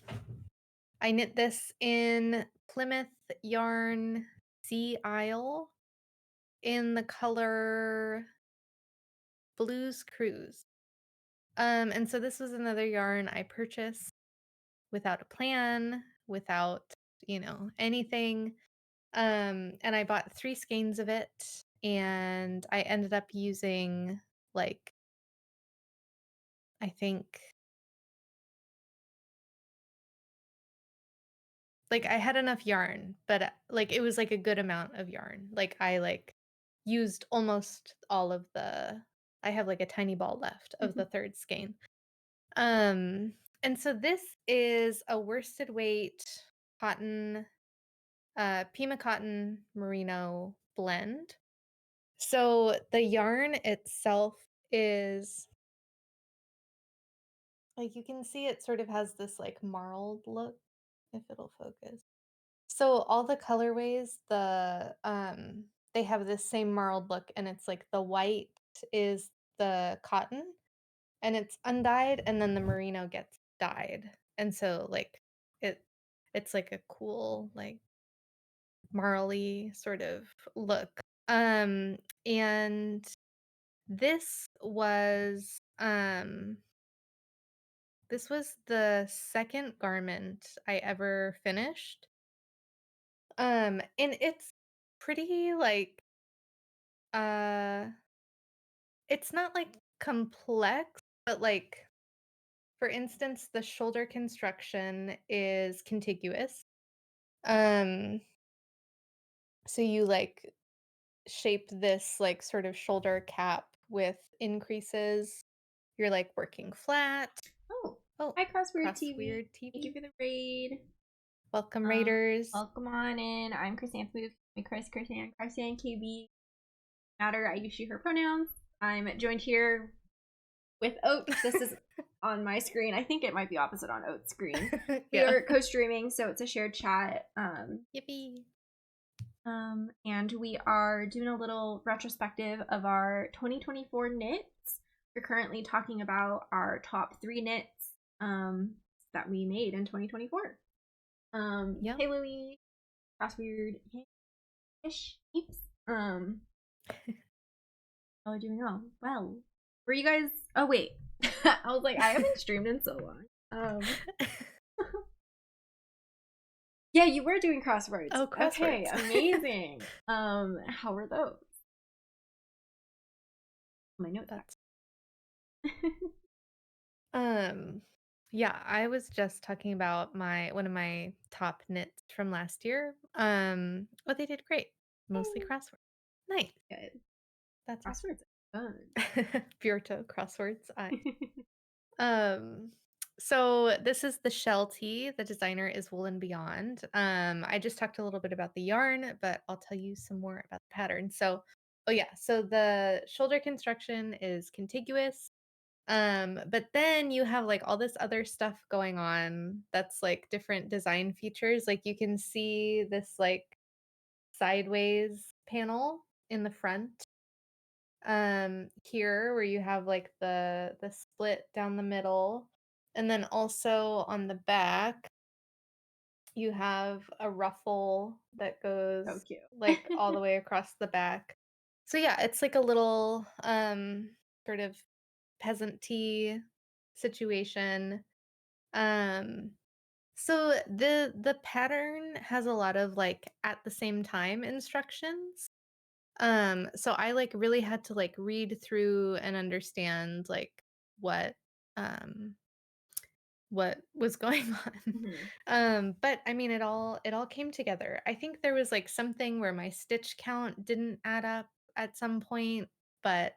I knit this in Plymouth yarn Sea Isle in the color Blues Cruise. And so this was another yarn I purchased without a plan, without, anything. And I bought 3 skeins of it, and I ended up using, like, I think like, I had enough yarn, but, like, it was, like, a good amount of yarn. Like, I, used almost all of the I have, like, a tiny ball left of the 3rd skein. Um, and so this is a worsted weight cotton, Pima cotton merino blend. So the yarn itself is like, you can see it sort of has this like marled look, if it'll focus. So all the colorways, they have this same marled look, and it's like the white is the cotton and it's undyed, and then the merino gets dyed. And so like it it's like a cool, like marly sort of look. And this was um this was the second garment I ever finished. And it's pretty like uh it's not like complex, but like for instance, the shoulder construction is contiguous. Um so you like shape this like sort of shoulder cap with increases. You're like working flat. Oh, Oh, hi Crossword TV. Crossweird Thank you TV. for the raid. Welcome Raiders. Welcome on in. I'm Chrysanthemum. My Chrysan KB. Matter. I use she her pronouns. I'm joined here with Oats. This is on my screen. I think it might be opposite on Oats' screen. We Yeah. are co-streaming, so it's a shared chat. Yippee. And we are doing a little retrospective of our 2024 knits. We're currently talking about our top 3 knits that we made in 2024. Yep. Hey Louie, crossword ish peeps. How are you doing? Well, were you guys? Oh wait, I was like, I haven't streamed in so long. Yeah, you were doing crosswords. Oh, Okay, crosswords. amazing. How were those? My notes That's back. um yeah, I was just talking about my one of my top knits from last year. Oh, they did great. Mostly crossword. Nice. Good. That's awesome. Crosswords are Bjorto crosswords. I fun. um so this is the shell tee. The designer is Wool and Beyond. I just talked a little bit about the yarn, but I'll tell you some more about the pattern. So, oh yeah, so the shoulder construction is contiguous. But then you have like all this other stuff going on that's like different design features. Like you can see this like sideways panel in the front here where you have like the split down the middle, and then also on the back you have a ruffle that So goes cute. like all the way across the back. So yeah, it's like a little sort of peasant tea situation. um so the pattern has a lot of like at the same time instructions. So I like really had to like read through and understand like what um what was going on. Mhm. But I mean it all came together. I think there was like something where my stitch count didn't add up at some point, but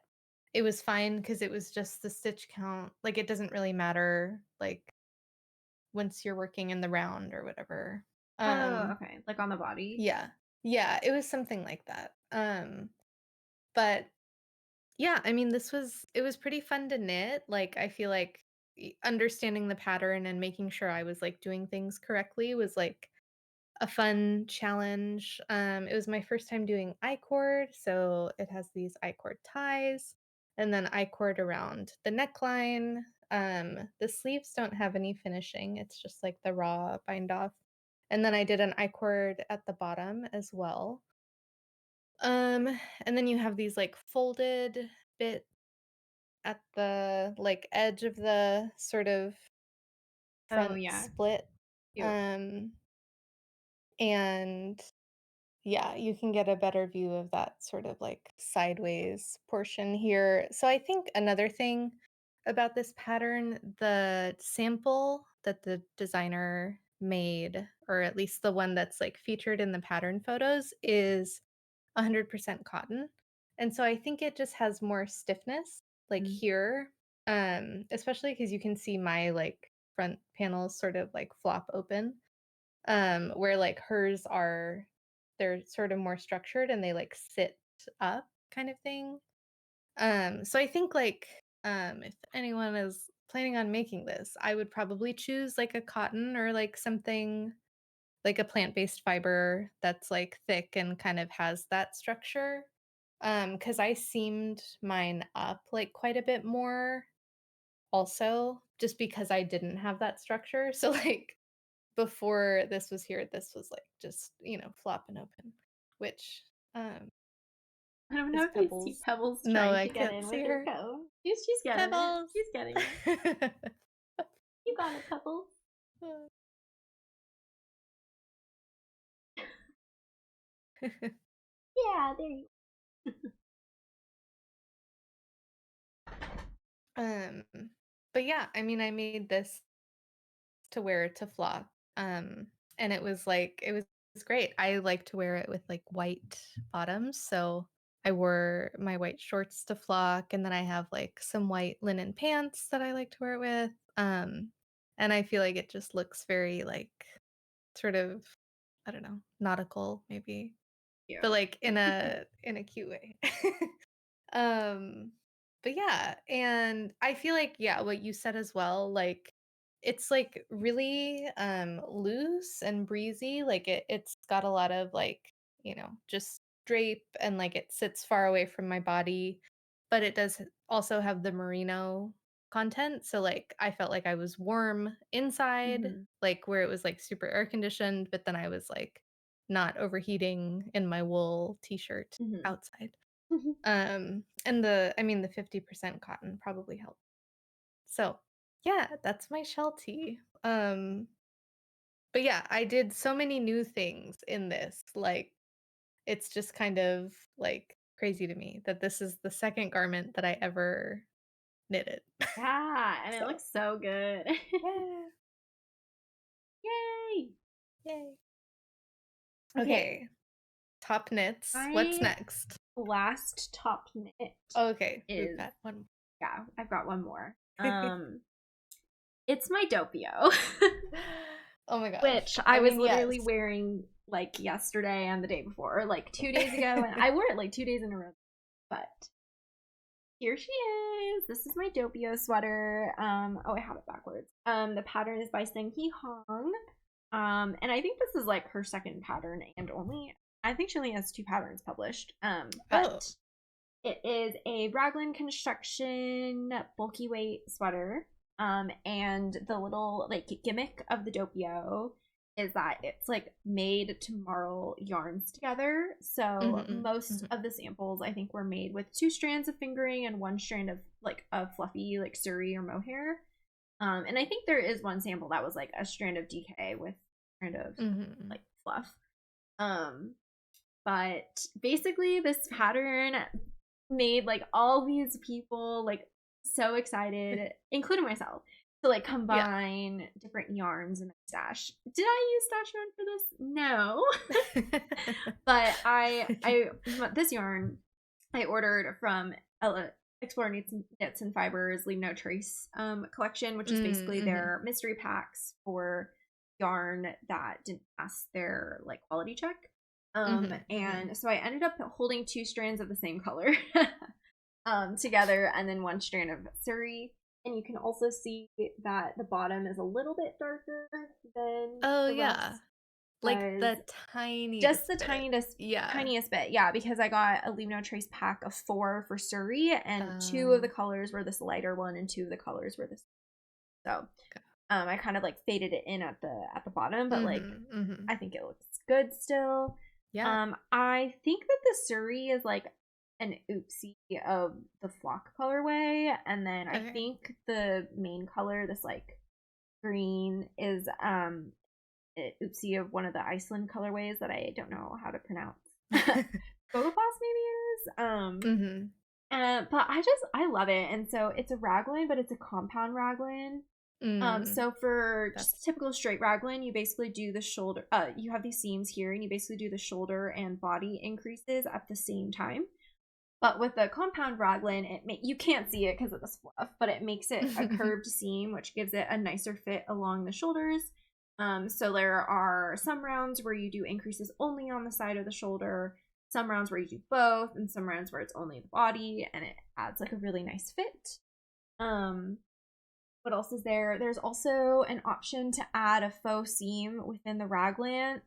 it was fine because it was just the stitch count. Like it doesn't really matter like once you're working in the round or whatever. Oh, Um okay. Like on the body. yeah. Yeah, it was something like that. But yeah, I mean, it was pretty fun to knit. Like, I feel like understanding the pattern and making sure I was like doing things correctly was like a fun challenge. It was my first time doing I-cord, so it has these I-cord ties and then I-cord around the neckline. The sleeves don't have any finishing. It's just like the raw bind off. And then I did an I-cord at the bottom as well. Um, and then you have these like folded bits at the like edge of the sort of Oh front yeah, split. cute. Um, and yeah, you can get a better view of that sort of like sideways portion here. So I think another thing about this pattern, the sample that the designer made, or at least the one that's like featured in the pattern photos, is 100% cotton. And so I think it just has more stiffness like Mm. here, especially because you can see my like front panels sort of like flop open, where like hers are, they're sort of more structured and they like sit up kind of thing. So I think like if anyone is planning on making this, I would probably choose like a cotton or like something like a plant-based fiber that's like thick and kind of has that structure. Because I seamed mine up like quite a bit more also, just because I didn't have that structure. So like before this was here, this was like just, flopping open, which I don't know is if you see Pebbles. Pebbles No, trying I to get can't in see with her her. comb. She's getting it. Pebbles. She's getting it. You got it, Pebbles. Yeah, there you. um, but yeah, I mean, I made this to wear to flock. And it was great. I like to wear it with like white bottoms, so I wore my white shorts to flock, and then I have like some white linen pants that I like to wear it with. And I feel like it just looks very like sort of, I don't know, nautical maybe, but Cute. like in a cute way. Um, but yeah, and I feel like yeah, what you said as well, like it's like really loose and breezy. Like it's got a lot of like just drape and like it sits far away from my body, but it does also have the merino content. So like I felt like I was warm inside, Mhm. like where it was like super air conditioned, but then I was like not overheating in my wool t-shirt Mhm. outside. And the 50% cotton probably helped. So, yeah, that's my shell tea. But yeah, I did so many new things in this. Like, it's just kind of like crazy to me that this is the second garment that I ever knitted. Yeah, and it So, looks so good. yeah, Yay! yay. Okay, Okay, top knits. What's my next? last top knit Okay, we've is, got one. yeah, I've got one more. It's my Doppio, Oh my gosh. which I I was mean, literally yes. wearing like yesterday and the day before, or like 2 days ago, and I wore it like 2 days in a row. But here she is. This is my Doppio sweater. Oh, I have it backwards. The pattern is by Seng Hee Hong. And I think this is like her second pattern and only. I think she only has 2 patterns published. Oh. But it is a raglan construction bulky weight sweater. And the little like gimmick of the Doppio is that it's like made to marl yarns together. So Mhm, most mhm. of the samples I think were made with 2 strands of fingering and 1 strand of like a fluffy like suri or mohair. And I think there is one sample that was like a strand of DK with a strand of Mhm. like fluff. Um, but basically this pattern made like all these people like so excited, including myself, to like Yeah. combine different yarns in my stash. Did I use stash yarn for this? No. But this yarn I ordered from Explore Knits and Fibers Leave No Trace collection, which is basically Mhm. their mystery packs for yarn that didn't pass their like quality check. Mhm, mhm. And so I ended up holding 2 strands of the same color together, and then 1 strand of suri. And you can also see that the bottom is a little bit darker than Oh, the yeah. rest Like because the just tiniest the bit. tiniest Yeah. tiniest bit, yeah, because I got a Leave No Trace pack of 4 for suri, and 2 of the Oh. colors were this lighter one, and 2 of the colors were this. So Okay. I kind of like faded it in at the bottom, but like Mhm, mhm. I think it looks good still. Yeah. I think that the suri is like an oopsie of the flock colorway, and then I Okay. think the main color, this like green, is oopsie of one of the Iceland colorways that I don't know how to pronounce. Gogoposs maybe it is. Mhm. But I love it, and so it's a raglan, but it's a compound raglan. Mm. So for just That's typical straight raglan, you basically do the shoulder. You have these seams here, and you basically do the shoulder and body increases at the same time. But with the compound raglan, you can't see it because of this fluff, but it makes it a curved seam, which gives it a nicer fit along the shoulders. So there are some rounds where you do increases only on the side of the shoulder, some rounds where you do both, and some rounds where it's only the body, and it adds like a really nice fit. Um, what else is there? There's also an option to add a faux seam within the raglan,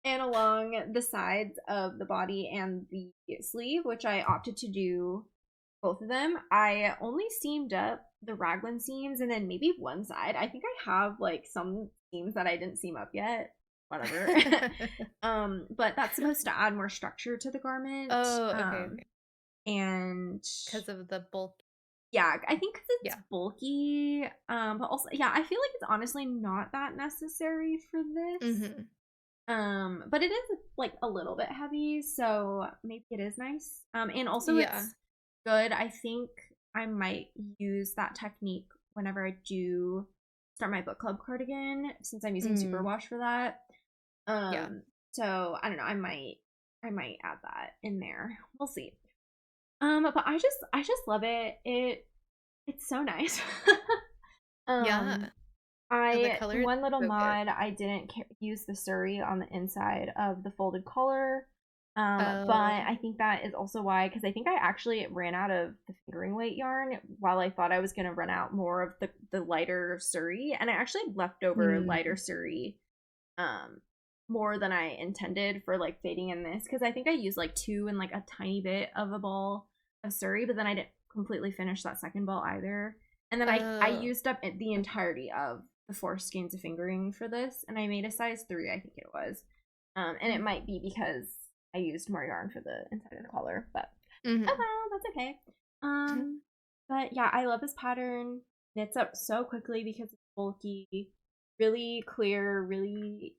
and along the sides of the body and the sleeve, which I opted to do both of them. I only seamed up the raglan seams and then maybe one side. I think I have like some seams that I didn't seam up yet. Whatever. But that's supposed to add more structure to the garment. Oh, okay, okay. And Because of the bulk. yeah, I think because it's Yeah. bulky. But also, yeah, I feel like it's honestly not that necessary for this. Mhm. But it is like a little bit heavy, so maybe it is nice. And also Yeah. it's good. I think I might use that technique whenever I do start my book club cardigan, since I'm using Mm. superwash for that. Yeah. So I don't know. I might add that in there. We'll see. But I just love it. It's so nice. um, Yeah. The color is one little so good. mod, I didn't use the suri on the inside of the folded collar. But Oh. I think that is also why, because I think I actually ran out of the fingering weight yarn while I thought I was gonna run out more of the lighter suri, and I actually left over lighter Mm. suri more than I intended for like fading in this because I think I used like two and like a tiny bit of a ball of Surrey, but then I didn't completely finish that second ball either. And then I Oh. used up the entirety of the four skeins of fingering for this, and I made a size 3, I think it was. And it might be because I used more yarn for the inside of the collar, but oh Mm-hmm. well, that's okay. Um, but yeah, I love this pattern. Knits up so quickly because it's bulky, really clear, really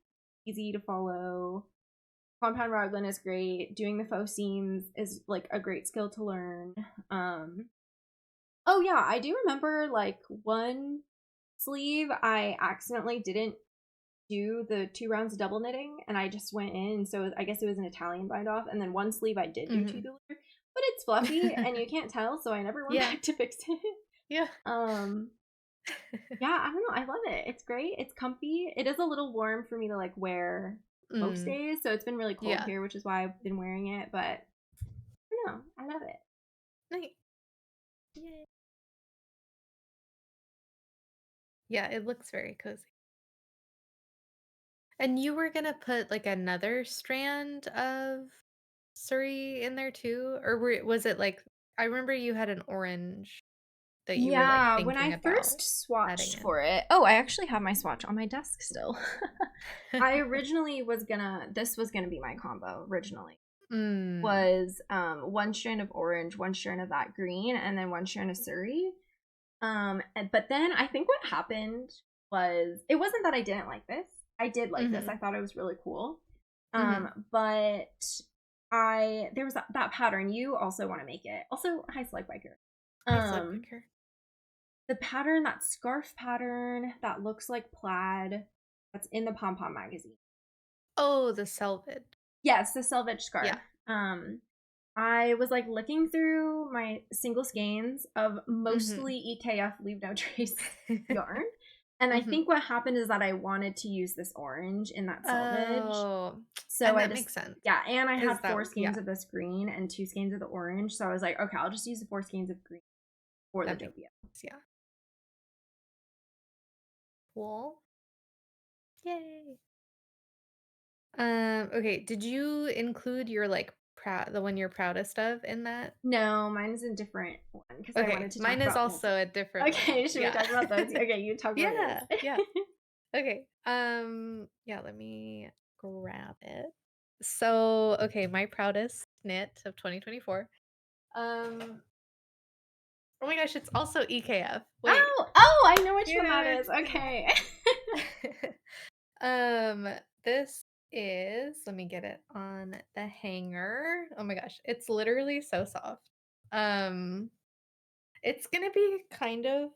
easy to follow. Compound raglan is great. Doing the faux seams is like a great skill to learn. Um, oh yeah, I do remember like one sleeve I accidentally didn't do the 2 rounds of double knitting and I just went in, so I guess it was an Italian bind off, and then one sleeve I did do Mm-hmm. 2 color, but it's fluffy and you can't tell, so I never went Yeah. back to fix it. Yeah. um yeah, I don't know, I love it. It's great, it's comfy. It is a little warm for me to like wear most Mm. days, so it's been really cold Yeah. here, which is why I've been wearing it, but I don't know, I love it. Nice. Yay. Yeah, it looks very cozy. And you were gonna put like another strand of Surrey in there too? Or was it like I remember you had an orange that you were like Yeah, when thinking I about first adding swatched in. for it, oh, I actually have my swatch on my desk still. I originally this was gonna be my combo originally. Mm. Was one strand of orange, one strand of that green, and then one strand of Surrey. But then I think what happened was it wasn't that I didn't like this. I did like this. Mhm. I thought it was really cool. Mhm. But there was that pattern. You also want to make it. Also, hi Slug Biker. Hey, slug Um, picker. the pattern, that scarf pattern that looks like plaid, that's in the Pom Pom magazine. Oh, the selvage. Yes, the selvage Yeah. scarf. I was like looking through my single skeins of Mhm. mostly EKF Leave No Trace yarn. And I Mhm. think what happened is that I wanted to use this orange in that selvage. Oh, So and I that just, makes sense yeah, and I because had 4 skeins of this green and 2 skeins of the orange. So I was like, okay, I'll just use the 4 skeins of green for the that makes Dopia. sense, yeah. Cool. Yay. Okay, did you include your like the one you're proudest of in that? No, mine is a different one because I Okay, wanted to talk mine is about multiple. also a different one. Okay, should we Yeah. talk about those? Okay, you talk about yours. Yeah, yeah. Okay. Yeah, let me grab it. So, okay, my proudest knit of 2024. Um, oh my gosh, it's also EKF. Wait. Oh, I know which one that Yeah. is. Okay. Um, this is, let me get it on the hanger. Oh my gosh, it's literally so soft. Um, it's gonna be kind of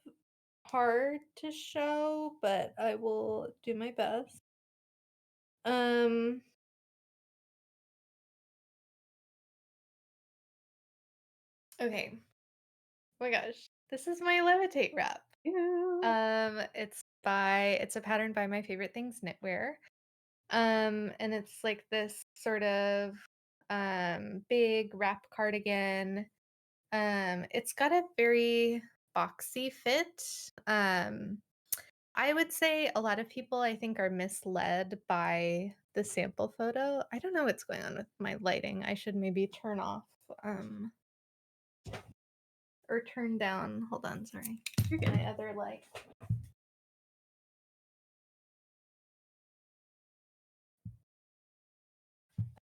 hard to show, but I will do my best. Um, okay. Oh my gosh. This is my levitate wrap. Ew. It's a pattern by My Favorite Things Knitwear. And it's like this sort of big wrap cardigan. It's got a very boxy fit. Um, I would say a lot of people I think are misled by the sample photo. I don't know what's going on with my lighting. I should maybe turn off or turn down. Hold on, sorry. You're good. My other light.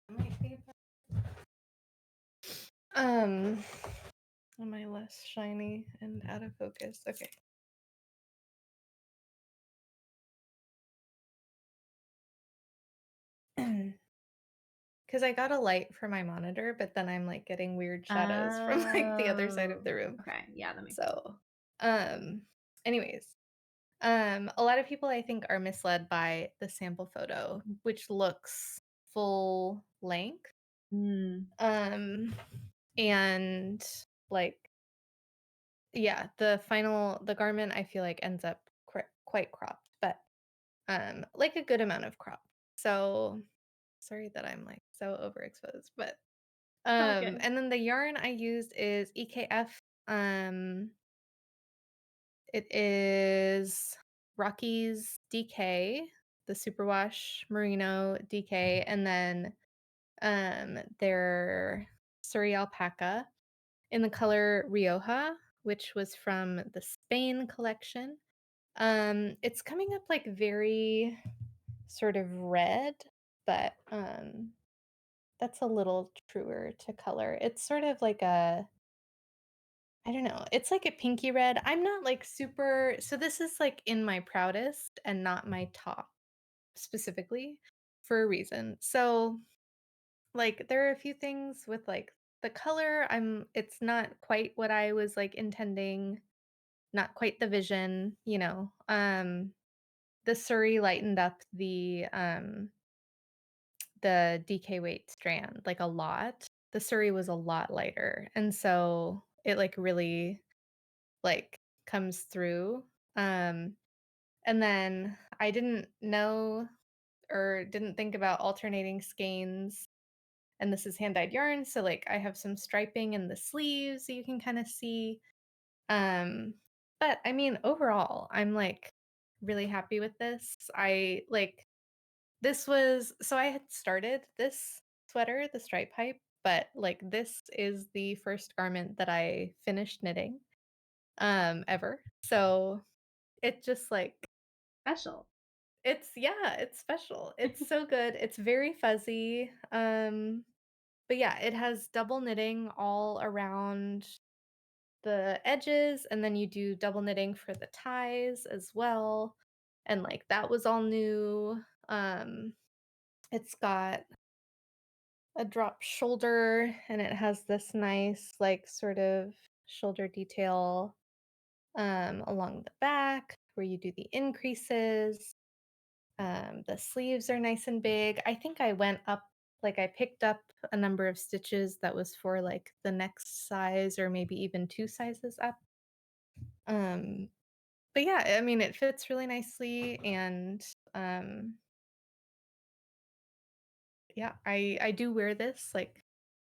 That might be um am I less shiny and out of focus? Okay. Because I got a light for my monitor, but then I'm like getting weird shadows from like the other side of Oh. the room. Okay. Yeah, that makes sense. So, um, anyways, a lot of people I think are misled by the sample photo, which looks full length. Mm. Um, and like, yeah, the garment I feel like ends up quite cropped, but like a good amount of crop. So sorry that I'm like so overexposed, but All good. and then the yarn I used is EKF. Um it is Rocky's DK, the superwash merino DK, and then their Surrey alpaca in the color Rioja, which was from the Spain collection. It's coming up like very sort of red, but that's a little truer to color. It's sort of like a, I don't know, it's like a pinky red. I'm not like super, so this is like in my proudest and not my top specifically for a reason. So like there are a few things with like the color, it's not quite what I was like intending, not quite the vision, you know. The Surrey lightened up the DK weight strand like a lot. The Surrey was a lot lighter. And so it like really like comes through. And then I didn't know or didn't think about alternating skeins. And this is hand dyed yarn, so like I have some striping in the sleeves that you can kind of see. Um, but I mean, overall, I'm like really happy with this. I like this was so I had started this sweater, the stripe hype, but like this is the first garment that I finished knitting ever. So it just like Special. it's special. It's so good. It's very fuzzy. But yeah, it has double knitting all around the edges, and then you do double knitting for the ties as well. And like that was all new. It's got a drop shoulder, and it has this nice like sort of shoulder detail along the back where you do the increases. The sleeves are nice and big. I think I went up, like I picked up a number of stitches that was for like the next size or maybe even 2 sizes up. Um, but yeah, I mean, it fits really nicely, and yeah, I do wear this like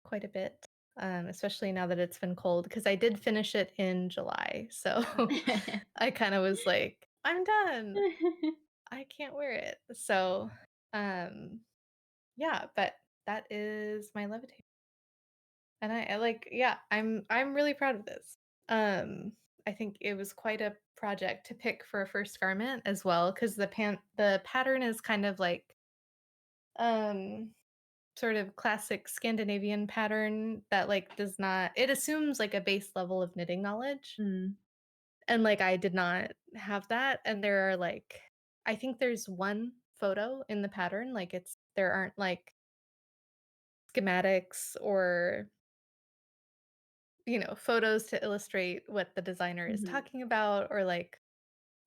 quite a bit, especially now that it's been cold because I did finish it in July. So I kind of was like, I'm done. I can't wear it. So um yeah, but that is my levitate. And I like, yeah, I'm really proud of this. Um, I think it was quite a project to pick for a first garment as well, because the pattern is kind of like um sort of classic Scandinavian pattern that like does not, it assumes like a base level of knitting knowledge. Mm. And like I did not have that. And there are like, I think there's one photo in the pattern, like there aren't like schematics or photos to illustrate what the designer is Mhm. talking about or like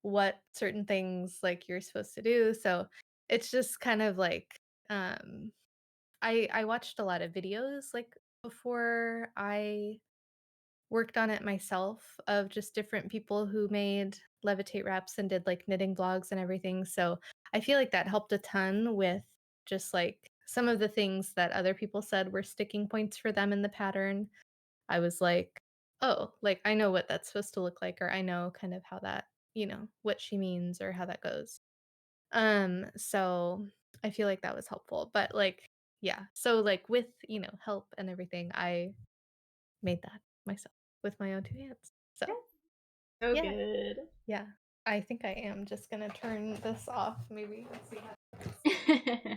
what certain things like you're supposed to do. So it's just kind of like um I watched a lot of videos like before I worked on it myself of just different people who made levitate wraps and did like knitting vlogs and everything. So I feel like that helped a ton with just like some of the things that other people said were sticking points for them in the pattern. I was like, "Oh, like, I know what that's supposed to look like, or I know kind of how that what she means or how that goes." So I feel like that was helpful, but, like, yeah. So, like, with, help and everything, I made that myself with my own 2 hands. So, Yeah. So yeah, good. yeah. I think I am just gonna turn this off maybe. Let's see how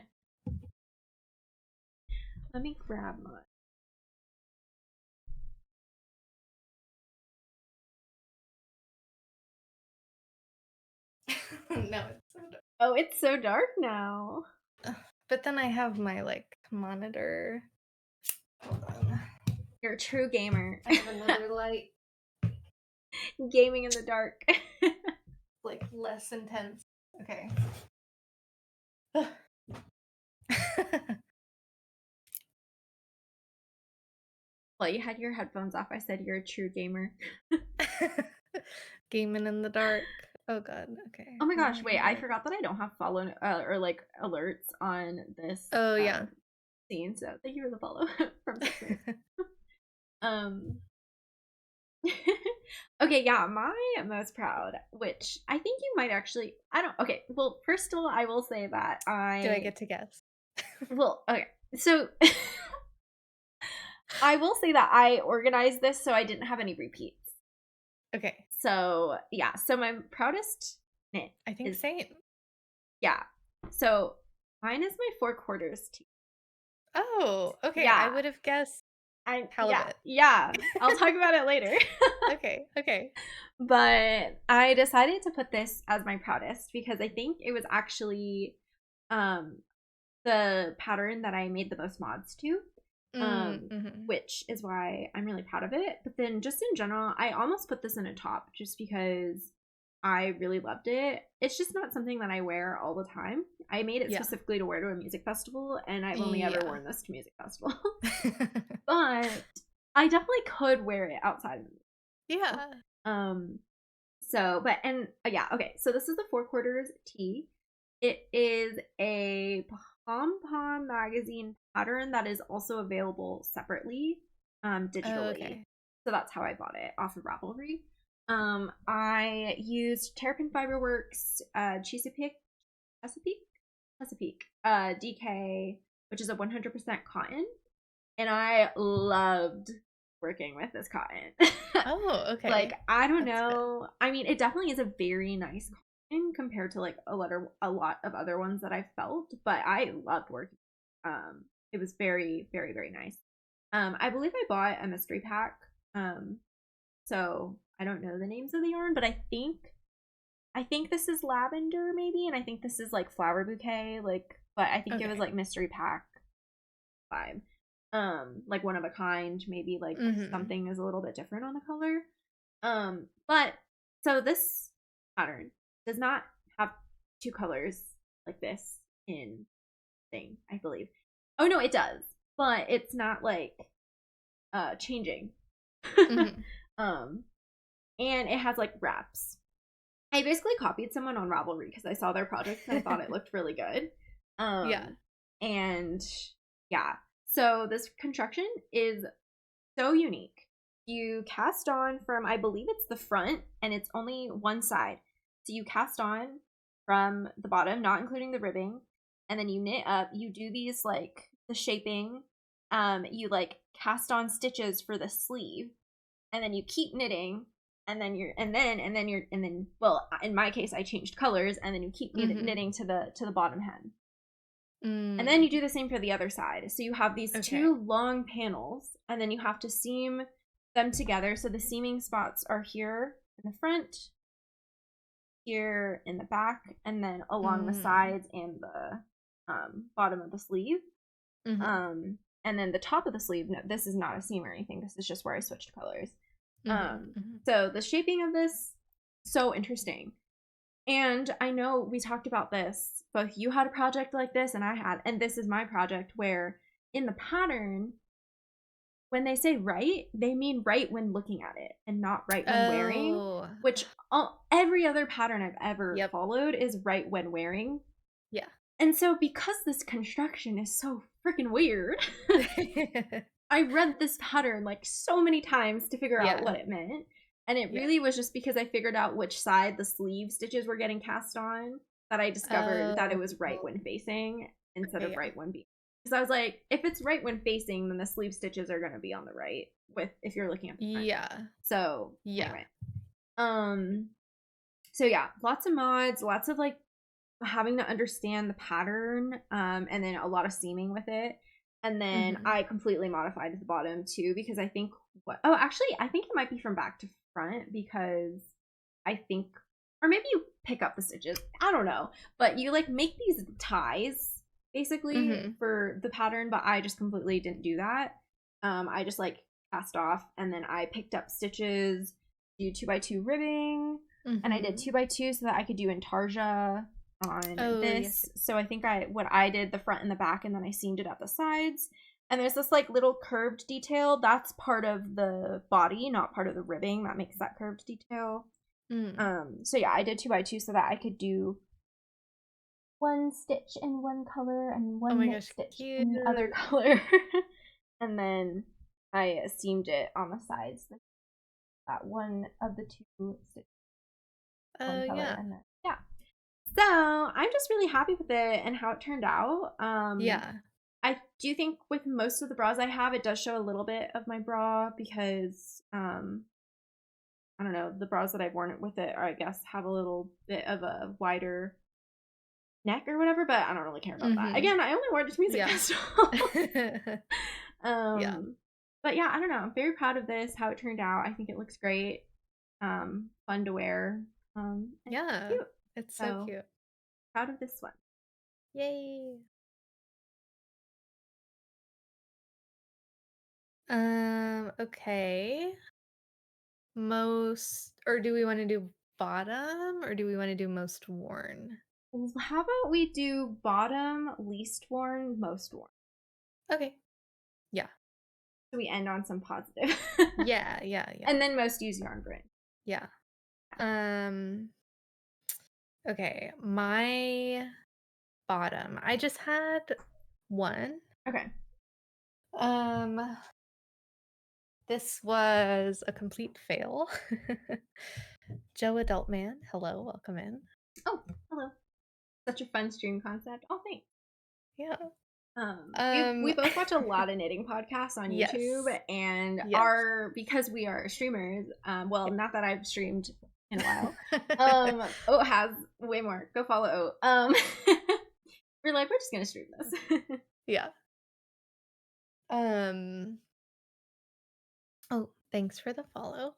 Let me grab mine. No, it's so dark. Oh, it's so dark now. But then I have my, like, monitor. Hold on. You're a true gamer. I have another light. Gaming in the dark. Like less intense. Okay. Well, you had your headphones off. I said you're a true gamer. Gaming in the dark. Oh god. Okay. Oh my Now gosh, I wait, have I my. forgot that I don't have follow or like alerts on this Oh yeah. scene, so thank you for the follow from 6 minutes. Um Okay, yeah, my most proud, which I think you might actually, I don't, okay, well, first of all, I will say that Do I get to guess? well, okay, so I will say that I organized this so I didn't have any repeats. Okay. So, yeah, so my proudest knit I think is, same. yeah, so mine is my 4/4 tee. Oh, okay. I Yeah, would have guessed yeah, halibut. yeah, I'll talk about it later. Okay, okay. But I decided to put this as my proudest because I think it was actually um the pattern that I made the most mods to. Mhm. Which is why I'm really proud of it. But then just in general, I almost put this in a top just because I really loved it. It's just not something that I wear all the time. I made it Yeah. specifically to wear to a music festival, and I've only ever Yeah. worn this to music festivals. But I definitely could wear it outside of the music festival. Yeah. So, but, and yeah, okay. So this is the 4/4 tee. It is a Pom Pom magazine pattern that is also available separately, digitally. Okay. So that's how I bought it off of Ravelry. I used Terrapin Fiberworks, Chesapeake, DK, which is a 100% cotton, and I loved working with this cotton. Oh, Like, okay. I don't That's good. know. I mean, it definitely is a very nice cotton compared to like a lot of other ones that I've felt, but I loved working. It was very, very, very nice. I believe I bought a mystery pack. Um, so I don't know the names of the yarn, but I think this is lavender maybe, and I think this is like flower bouquet, like, but I think it was Okay. like mystery pack vibe. Like one of a kind, maybe like Mhm. something is a little bit different on the color. But so this pattern does not have two colors like this in thing, I believe. Oh no, it does, but it's not like changing. Mhm. um, and it has like wraps. I basically copied someone on Ravelry because I saw their project and I thought it looked really good. Yeah. And yeah, so this construction is so unique. You cast on from, I believe it's the front, and it's only one side. So you cast on from the bottom, not including the ribbing, and then you knit up. You do these like the shaping. You like cast on stitches for the sleeve, and then you keep knitting, and then well, in my case, I changed colors, and then you keep Mhm. knitting to the bottom hem. And then you Mm. do the same for the other side. So you have these Okay. two long panels, and then you have to seam them together. So the seaming spots are here in the front, here in the back, and then along the Mm. sides and the bottom of the sleeve. Mhm. And then the top of the sleeve, no, this is not a seam or anything. This is just where I switched colors. Mhm. Mhm. So the shaping of this, so interesting. And I know we talked about this. Both you had a project like this, and I had, and this is my project where in the pattern, when they say right, they mean right when looking at it and not right when wearing, Oh. which every other pattern I've ever Yep. followed is right when wearing. Yeah. And so, because this construction is so freaking weird, I read this pattern like so many times to figure out Yeah. what it meant. And it Yeah. really was just because I figured out which side the sleeve stitches were getting cast on that I discovered that it Oh. was right when facing instead Okay, of yeah. right when being. Because I was like, if it's right when facing, then the sleeve stitches are going to be on the right with if you're looking at the front. Yeah. So Yeah. anyway, um, so yeah, lots of mods, lots of like having to understand the pattern, and then a lot of seaming with it. And then Mhm. I completely modified the bottom too because I think oh, actually I think it might be from back to front because I think, or maybe you pick up the stitches, I don't know, but you like make these ties basically Mhm. for the pattern, but I just completely didn't do that. I just like cast off and then I picked up stitches, do 2x2 ribbing, and I did Mhm. 2x2 so that I could do intarsia on Oh, yes. this. So I think I did the front and the back, and then I seamed it at the sides. And there's this like little curved detail that's part of the body, not part of the ribbing. That makes that curved detail. Mm. So yeah, I did 2x2 so that I could do one stitch in one color and Oh one my knit gosh, stitch cute. in the other color. And then I seamed it on the sides that one of the two stitches, one Oh, color, yeah. and then yeah. So I'm just really happy with it and how it turned out. Yeah. I do think with most of the bras I have, it does show a little bit of my bra because I don't know, the bras that I've worn it with it, or I guess have a little bit of a wider neck or whatever, but I don't really care about that. Mhm. Again, I only wore it to music Yeah. festival. Yeah. um, but yeah, I don't know. I'm very proud of this, how it turned out. I think it looks great. Fun to wear. And Yeah. cute. It's so So cute. proud of this one. Yay. Okay. Most or do we wanna do bottom or do we wanna do most worn? How about we do bottom, least worn, most worn? Okay. Yeah. So we end on some positive. Yeah, yeah, yeah. And then most use yarn brand. Yeah. Um, okay, my bottom. I just had one. Okay. Um, this was a complete fail. Joe Adult Man, hello, welcome in. Oh, hello. Such a fun stream concept. Oh, thanks. Yeah. We both watch a lot of knitting podcasts on YouTube, Yes. and Yes. our because we are streamers. Well, Yeah. not that I've streamed in a while. Oat has way more. Go follow Oat. We're like, we're just gonna stream this. Yeah. Um, oh, thanks for the follow.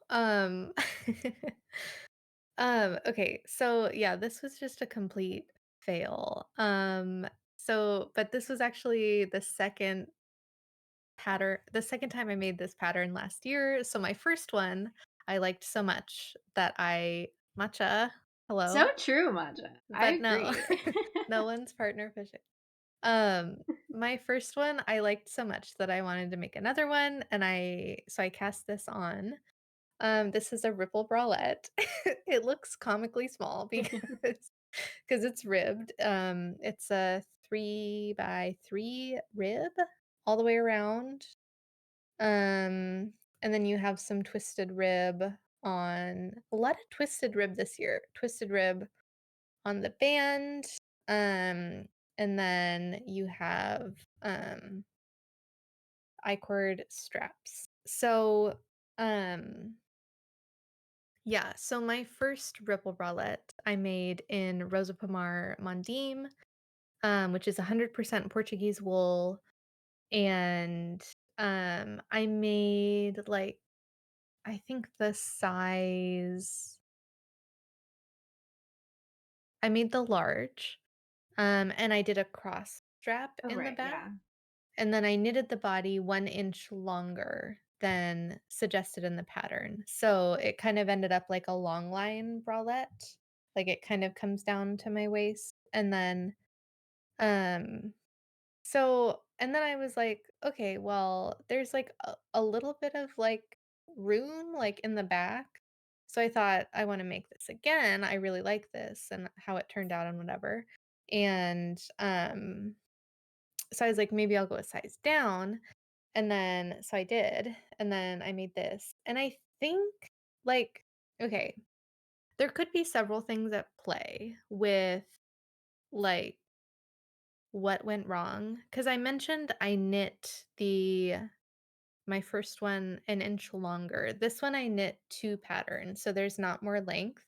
Okay, so yeah, this was just a complete fail. So but this was actually the second time I made this pattern last year. So my first one I liked so much that I matcha, So hello, true, Maja. I but no, agree. no one's partner fishing. Um, my first one I liked so much that I wanted to make another one, and I cast this on. This is a ripple bralette. It looks comically small because it's ribbed. It's a 3 by 3 rib all the way around. And then you have some twisted rib on a lot of twisted rib this year. Twisted rib on the band. Um, and then you have I-cord straps. So yeah, so my first ripple bralette I made in Rosa Pomar Mondim, which is 100% Portuguese wool, and I made like I think the size I made the large, and I did a cross strap Oh, in the right, back, yeah. and then I knitted the body 1 inch longer than suggested in the pattern. So it kind of ended up like a long line bralette. Like it kind of comes down to my waist. And then um and then I was like, okay, well, there's like a little bit of like room like in the back. So I thought I want to make this again. I really like this and how it turned out and whatever. And so I was like, maybe I'll go a size down. And then so I did, and then I made this. And I think like okay, there could be several things at play with like what went wrong cuz I mentioned I knit the my first one 1 inch longer. This one I knit 2 patterns, so there's not more length.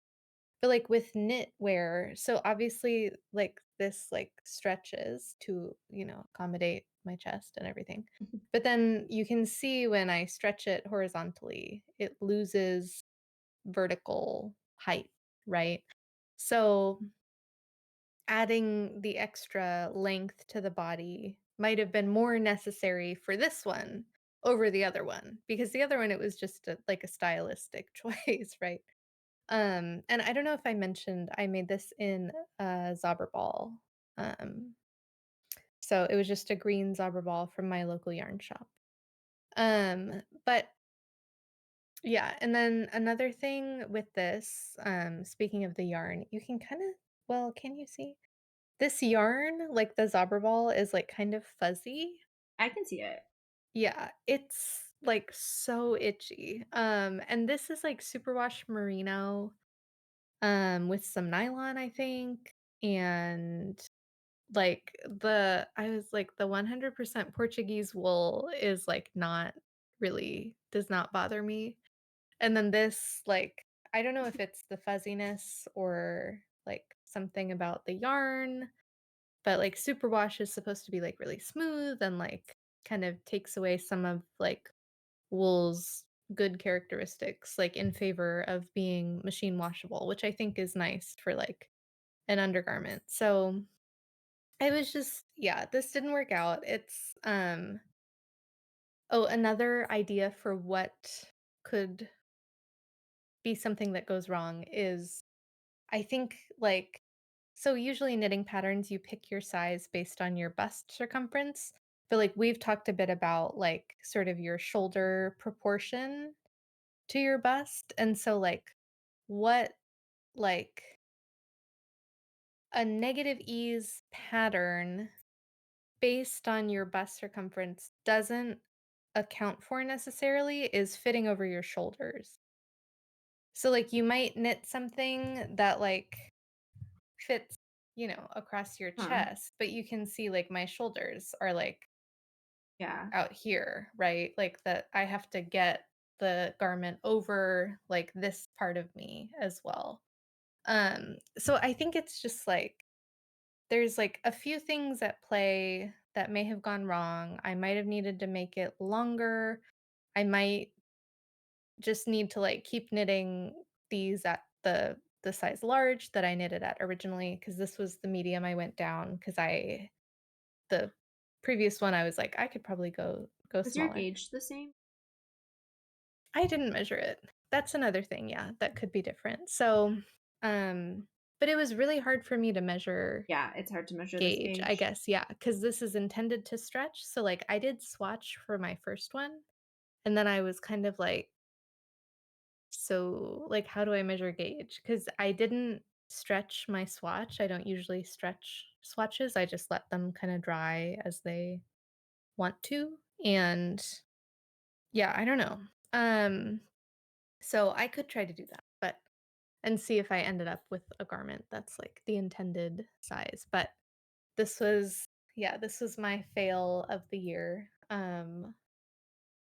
But, like, with knitwear so obviously, like, this, like, stretches to, accommodate my chest and everything. But then you can see when I stretch it horizontally, it loses vertical height, right? So, adding the extra length to the body might have been more necessary for this one over the other one, because the other one, it was just a stylistic choice, right? And I don't know if I mentioned I made this in a Zauberball. Um, so it was just a green Zauberball from my local yarn shop. But yeah, and then another thing with this, speaking of the yarn, you can kind of, well, can you see? This yarn, like the Zauberball, is like kind of fuzzy. I can see it. Yeah, it's like so itchy. And this is like superwash merino with some nylon, I think. And like I was like the 100% Portuguese wool is like not really does not bother me. And then this like I don't know if it's the fuzziness or like something about the yarn, but like superwash is supposed to be like really smooth and like kind of takes away some of like wool's good characteristics like in favor of being machine washable, which I think is nice for like an undergarment. So I was just yeah, this didn't work out. It's oh, another idea for what could be something that goes wrong is I think like so usually knitting patterns you pick your size based on your bust circumference. But like we've talked a bit about like sort of your shoulder proportion to your bust. And so like what like a negative ease pattern based on your bust circumference doesn't account for necessarily is fitting over your shoulders. So like you might knit something that like fits, across your Huh. chest, but you can see like my shoulders are like Yeah. out here, right? Like that I have to get the garment over like this part of me as well. So I think it's just like there's like a few things at play that may have gone wrong. I might have needed to make it longer. I might just need to like keep knitting these at the size large that I knitted at originally because this was the medium I went down because I the previous one I was like I could probably go Was your smaller. gauge the same? I didn't measure it. That's another thing, yeah, that could be different. So, but it was really hard for me to measure Yeah, it's hard to measure this gauge, I gauge. guess, yeah, because this is intended to stretch. So, like, I did swatch for my first one, and then I was kind of like, so, like, how do I measure gauge? Because I didn't stretch my swatch. I don't usually stretch swatches. I just let them kind of dry as they want to. And yeah, I don't know. So I could try to do that, but and see if I ended up with a garment that's like the intended size. But this was yeah, this was my fail of the year.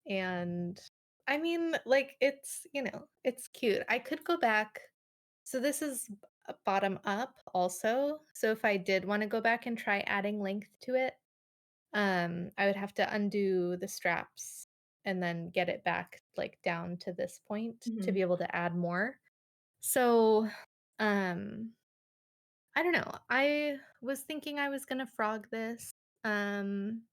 And I mean, like it's cute. I could go back. So this is bottom up also. So if I did want to go back and try adding length to it, I would have to undo the straps and then get it back like down to this point to Mhm. be able to add more. So, um, I don't know. I was thinking I was gonna frog this, um,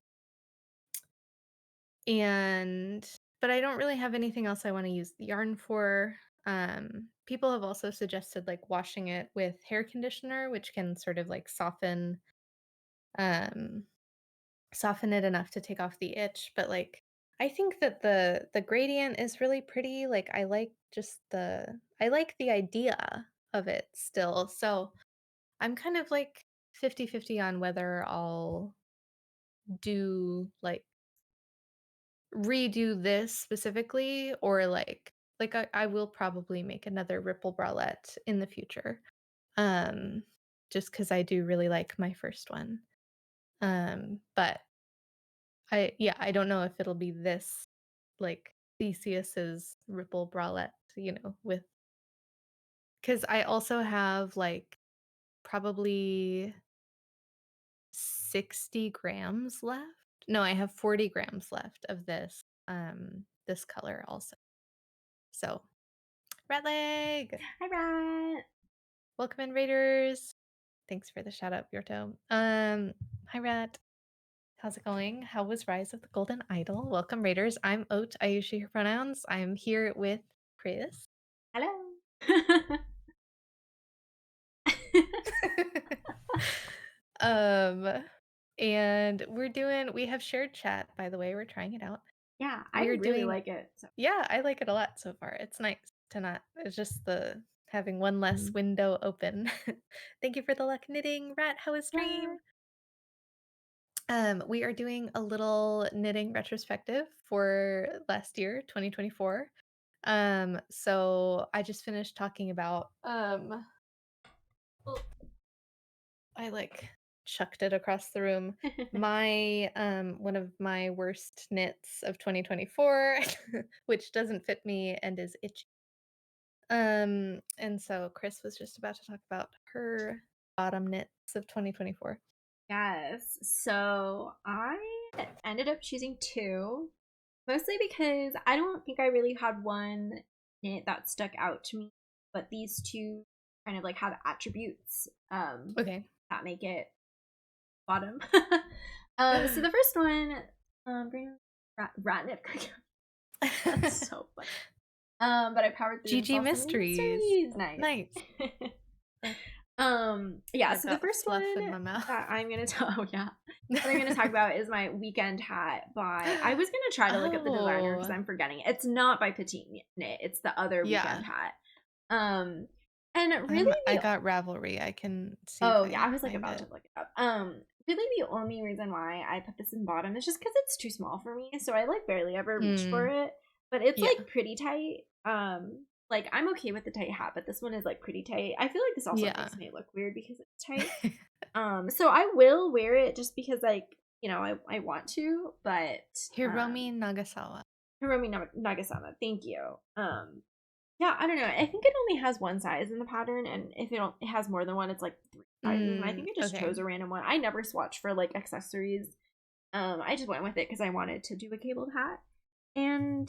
and but I don't really have anything else I want to use the yarn for. People have also suggested like washing it with hair conditioner, which can sort of like um, soften it enough to take off the itch. But like, I think that the gradient is really pretty. Like, I like the idea of it still. So I'm kind of like 50-50 on whether I'll do like redo this specifically or I will probably make another ripple bralette in the future. Um just cuz I do really like my first one. But I don't know if it'll be this like Theseus's ripple bralette, with cuz I also have like probably 60 grams left. No, I have 40 grams left of this color also. So, rat leg! Hi, Rat. Welcome in, Raiders. Thanks for the shout out, Bjorto. Hi, Rat. How's it going? How was Rise of the Golden Idol? Welcome, Raiders. I'm Oat. I use she, her pronouns. I'm here with Chris. Hello. um, and we have shared chat, by the way. We're trying it out. Yeah, I We're really doing, like it. So, yeah, I like it a lot so far. It's nice to not, it's just the having one less mhm. window open. Thank you for the luck knitting. Rat, how was Yeah. stream? We are doing a little knitting retrospective for last year, 2024. So I just finished talking about oh, I like chucked it across the room. My one of my worst knits of 2024, which doesn't fit me and is itchy. And so Chris was just about to talk about her bottom knits of 2024. Yes. So I ended up choosing two, mostly because I don't think I really had one knit that stuck out to me, but these two kind of like have attributes Okay. that make it bottom. So the first one, rat knit. That's so funny. But I powered through GG Mysteries. Nice. Nice. Yeah, I've so the got first fluff one in my mouth. that I'm gonna talk what I'm gonna talk about is my weekend hat by I was gonna try to look up the designer because I'm forgetting it. It's not by Petite Knit, it's the other Yeah. weekend hat. And really I got Ravelry. I can see oh if yeah, I I was like find about it. to look it up. Really the only reason why I put this in bottom is just because it's too small for me, so I like barely ever reach for it. But it's Yeah. like pretty tight. Like I'm okay with the tight hat, but this one is like pretty tight. I feel like this also Yeah. makes me look weird because it's tight. So I will wear it just because like, I want to, but Hiromi Nagasawa. Hiromi Nagasama, thank you. Yeah, I don't know. I think it only has one size in the pattern, and if it has more than one, it's like three sizes. And I think I just chose a random one. I never swatched for like accessories. I just went with it because I wanted to do a cabled hat, and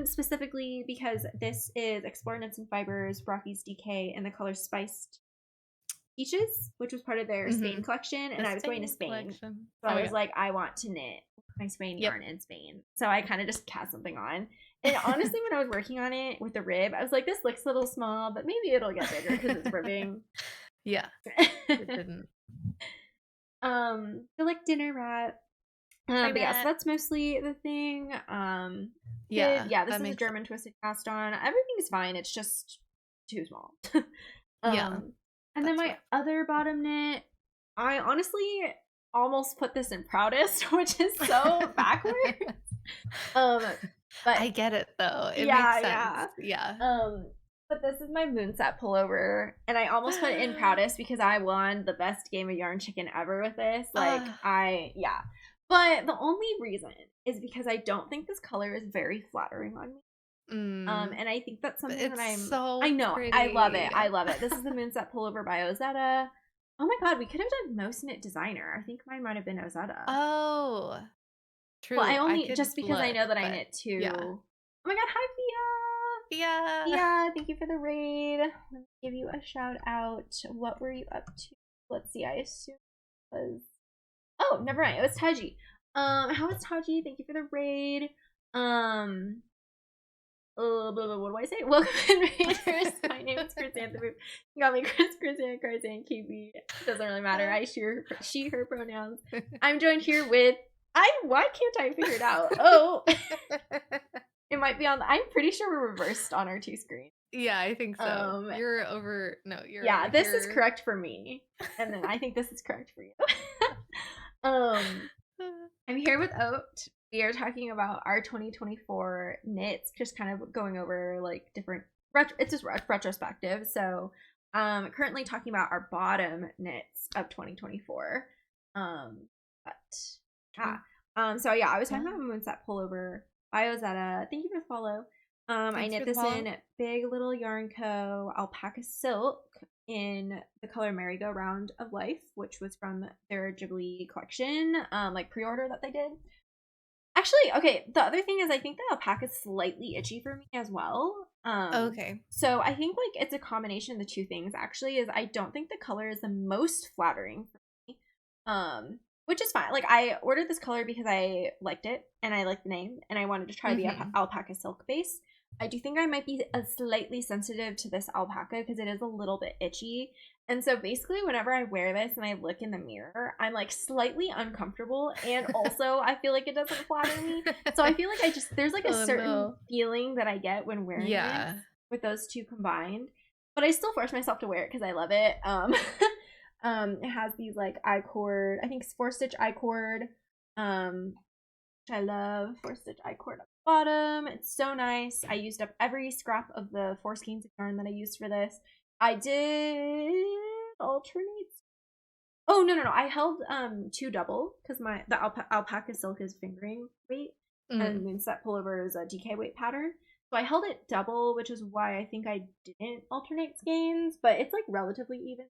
specifically because this is Explore Nuts and Fibers, Brocky's DK, and the color Spiced Peaches, which was part of their Spain collection, and I was going to Spain, so I was like, I want to knit my Spain yarn in Spain. So I kind of just cast something on. And honestly, when I was working on it with the rib, I was like, this looks a little small, but maybe it'll get bigger because it's ribbing. Yeah, it didn't. So like dinner wrap. But yeah, so that's mostly the thing. Yeah, this is a German twisted cast on. Everything's fine. It's just too small. Yeah. And then my other bottom knit, I honestly almost put this in proudest, which is so backwards. But I get it though. It makes sense. Yeah. But this is my moonset pullover, and I almost put it in proudest because I won the best game of yarn chicken ever with this. Like but the only reason is because I don't think this color is very flattering on me. And I think that's something that I know. Pretty. I love it. I love it. This is the moonset pullover by Ozetta. Oh my god, we could have done most knit designer. I think mine might have been Ozetta. Oh, true. Well, I only just because I know that I knit too. Yeah. Oh my god, hi Fia. Yeah, thank you for the raid. Let me give you a shout out. What were you up to? Let's see. I assume it was. Oh, never mind. It was Taji. How is Taji? Thank you for the raid. What do I say? Welcome in Raiders. My name is Chrysanthemum. You got me Chrysanthemum, Kiwi. Doesn't really matter. I she, her pronouns. I'm joined here with why can't I figure it out? Oh. It might be on I'm pretty sure we're reversed on our two screens. Yeah, I think so. You're over this is correct for me. And then I think this is correct for you. I'm here with Oat. We are talking about our 2024 knits, just kind of going over like different it's just retrospective. So currently talking about our bottom knits of 2024. So yeah, I was talking about Moonset pullover by Ozetta. Thank you for the follow. I knit this in Big Little Yarn Co. alpaca silk in the color Merry-Go-Round of Life, which was from their Ghibli collection, like pre-order that they did. Actually, okay, the other thing is I think the alpaca is slightly itchy for me as well. Okay. So I think like it's a combination of the two things actually is I don't think the color is the most flattering for me. Which is fine. Like I ordered this color because I liked it and I liked the name and I wanted to try the alpaca silk base. I do think I might be slightly sensitive to this alpaca because it is a little bit itchy. And so basically whenever I wear this and I look in the mirror, I'm like slightly uncomfortable and also I feel like it doesn't flatter me. So I feel like there's like a certain feeling that I get when wearing it with those two combined. But I still force myself to wear it because I love it. It has these like I-cord, I think it's 4-stitch I-cord, which I love. 4-stitch I-cord at the bottom. It's so nice. I used up every scrap of the 4 skeins of yarn that I used for this. I did alternate. Oh no, I held 2 double because the alpaca silk is fingering weight and Mm. moonset pullover is a DK weight pattern. So I held it double, which is why I think I didn't alternate skeins, but it's like relatively even.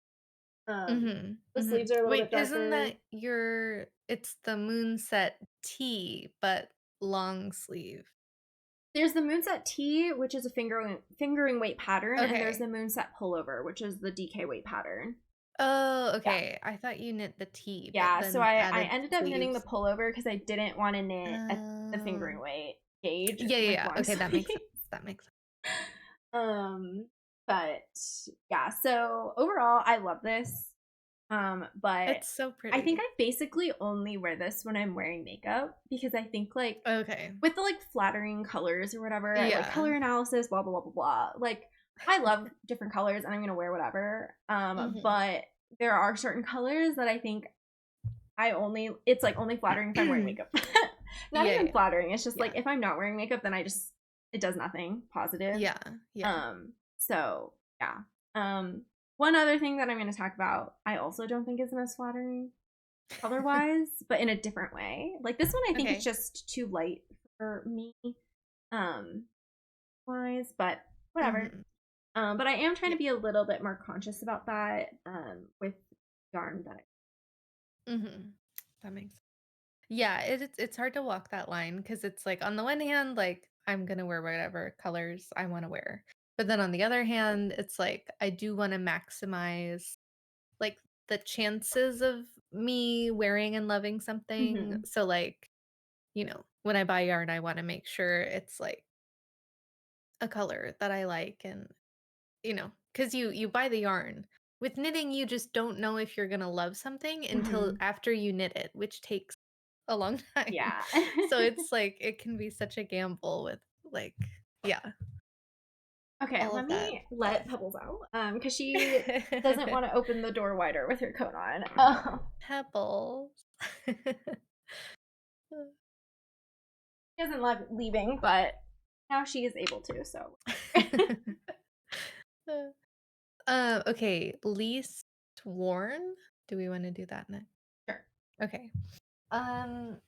Mhm. The Mhm. sleeves are a little Wait, bit isn't darker. that your it's the moonset tee, but long sleeve? There's the moonset tee, which is a fingering weight pattern, and there's the Okay. moonset pullover, which is the DK weight pattern. Oh, Yeah. okay. I thought you knit the tee, but Yeah, so then I added ended up knitting the sleeves. pullover because I didn't want to knit at the Oh. fingering weight gauge Yeah, yeah, with yeah. long Okay, that sleeves. makes sense. That makes sense. um, but yeah, so overall, I love this. But It's so I think pretty. I basically only wear this when I'm wearing makeup because I think like Okay. with the like flattering colors or whatever, like Yeah. color analysis, blah blah blah blah blah. Like I love different colors and I'm gonna wear whatever. Mhm. But there are certain colors that I think it's like only flattering if I'm wearing Yeah, makeup. Not even yeah. flattering. It's just like Yeah. if I'm not wearing makeup, then it does nothing positive. Yeah. Yeah. So yeah. One other thing that I'm gonna talk about, I also don't think is the most flattering color wise, but in a different way. Like this one I think is Okay. just too light for me. Um wise, but whatever. Mhm. But I am trying to Yeah. be a little bit more conscious about that with yarn that Mhm. That makes sense. Yeah, it's hard to walk that line because it's like on the one hand, like I'm gonna wear whatever colors I want to wear, but then on the other hand, it's like I do want to maximize like the chances of me wearing and loving I. something. So like when I buy yarn, I want to make sure it's like a color that I like and because you buy the yarn. With knitting, you just don't know if you're gonna love something until Mhm. after you knit it, which takes a long time. Yeah. So it's like it can be such a gamble with like yeah, Okay, all let of that me let stuff. Pebbles out because she doesn't want to open the door wider with her coat on. Pebbles. She doesn't love leaving, but now she is able to. So Okay, least worn. Do we want to do that next? sure. Okay. Um,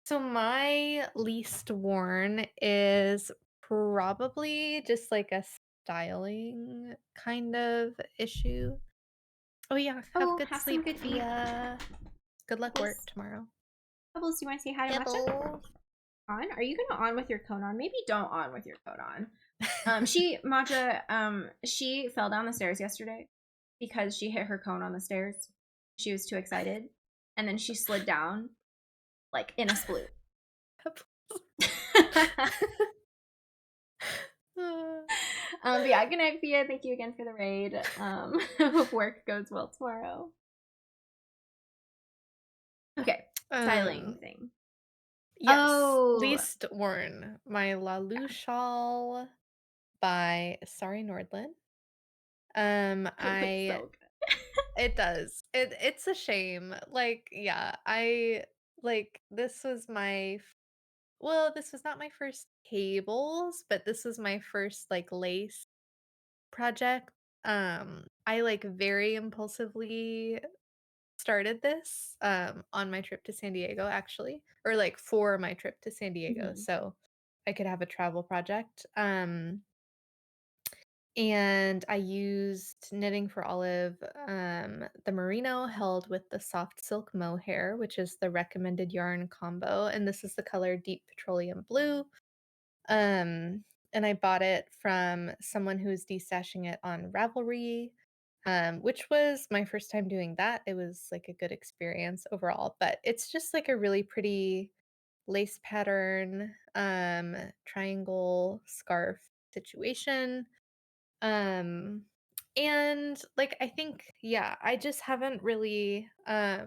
so my least worn is probably just like a styling kind of issue. Oh yeah, have Oh, good have some sleep, good eat. Fia. Good luck work Pebbles, tomorrow. Pebbles, do you want to say hi to Matcha? Pebbles. On? Are you gonna on with your coat on? Maybe don't on with your coat on. She Matcha, she fell down the stairs yesterday because she hit her cone on the stairs. She was too excited, and then she slid down like in a sploot. But yeah, good night, Fia. Thank you again for the raid. Hope work goes well tomorrow. Okay, styling um, thing. yes, Oh, least worn. My Lalu shawl by Sari Nordlund. it looks I so It does. It's a shame. Like, yeah, I like this was this was not my first cables, but this was my first like lace project. I like very impulsively started this on my trip to San Diego actually, or like for my trip to San good. Diego, so I could have a travel project. And I used Knitting for Olive, the merino held with the soft silk mohair, which is the recommended yarn combo. And this is the color Deep Petroleum Blue. And I bought it from someone who's destashing it on Ravelry, which was my first time doing that. It was like a good experience overall, but it's just like a really pretty lace pattern, triangle scarf situation. um, and like I think, yeah, I just haven't really I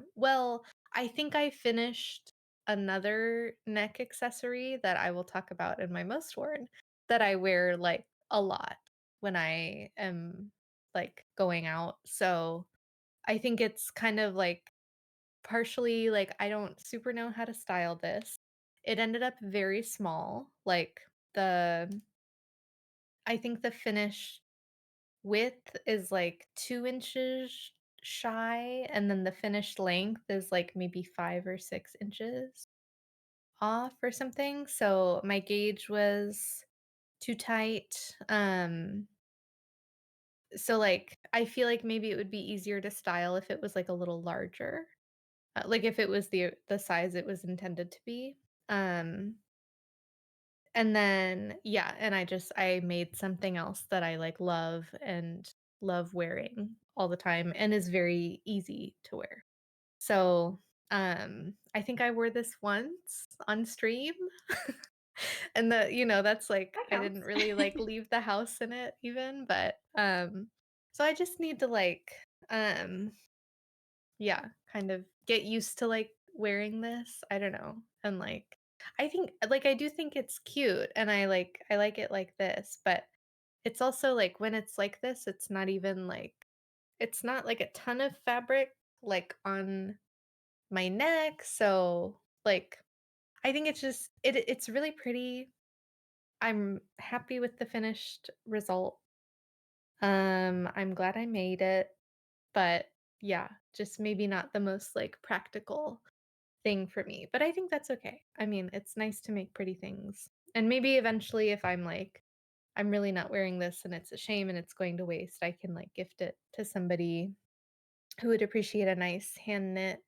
think I finished another neck accessory that I will talk about in my most worn that I wear like a lot when I am like going out. So I think it's kind of like partially like I don't super know how to style this. It ended up very small. Like the I think the finish width is like 2 inches shy, and then the finished length is like maybe 5 or 6 inches off or something. So my gauge was too tight. So like I feel like maybe it would be easier to style if it was like a little larger. Like if it was the size it was intended to be. Um and then yeah, and I made something else that I like love and love wearing all the time and is very easy to wear. So, I think I wore this once on stream. And that's like That I didn't counts. really like leave the house in it even, but so I just need to like um yeah, kind of get used to like wearing this. I don't know. And like I think like I do think it's cute and I like it like this, but it's also like when it's like this, it's not even like it's not like a ton of fabric like on my neck. So like I think it's really pretty. I'm happy with the finished result. I'm glad I made it, but yeah, just maybe not the most like practical thing for me. But I think that's okay. I mean, it's nice to make pretty things. And maybe eventually if I'm like I'm really not wearing this and it's a shame and it's going to waste, I can like gift it to somebody who would appreciate a nice hand knit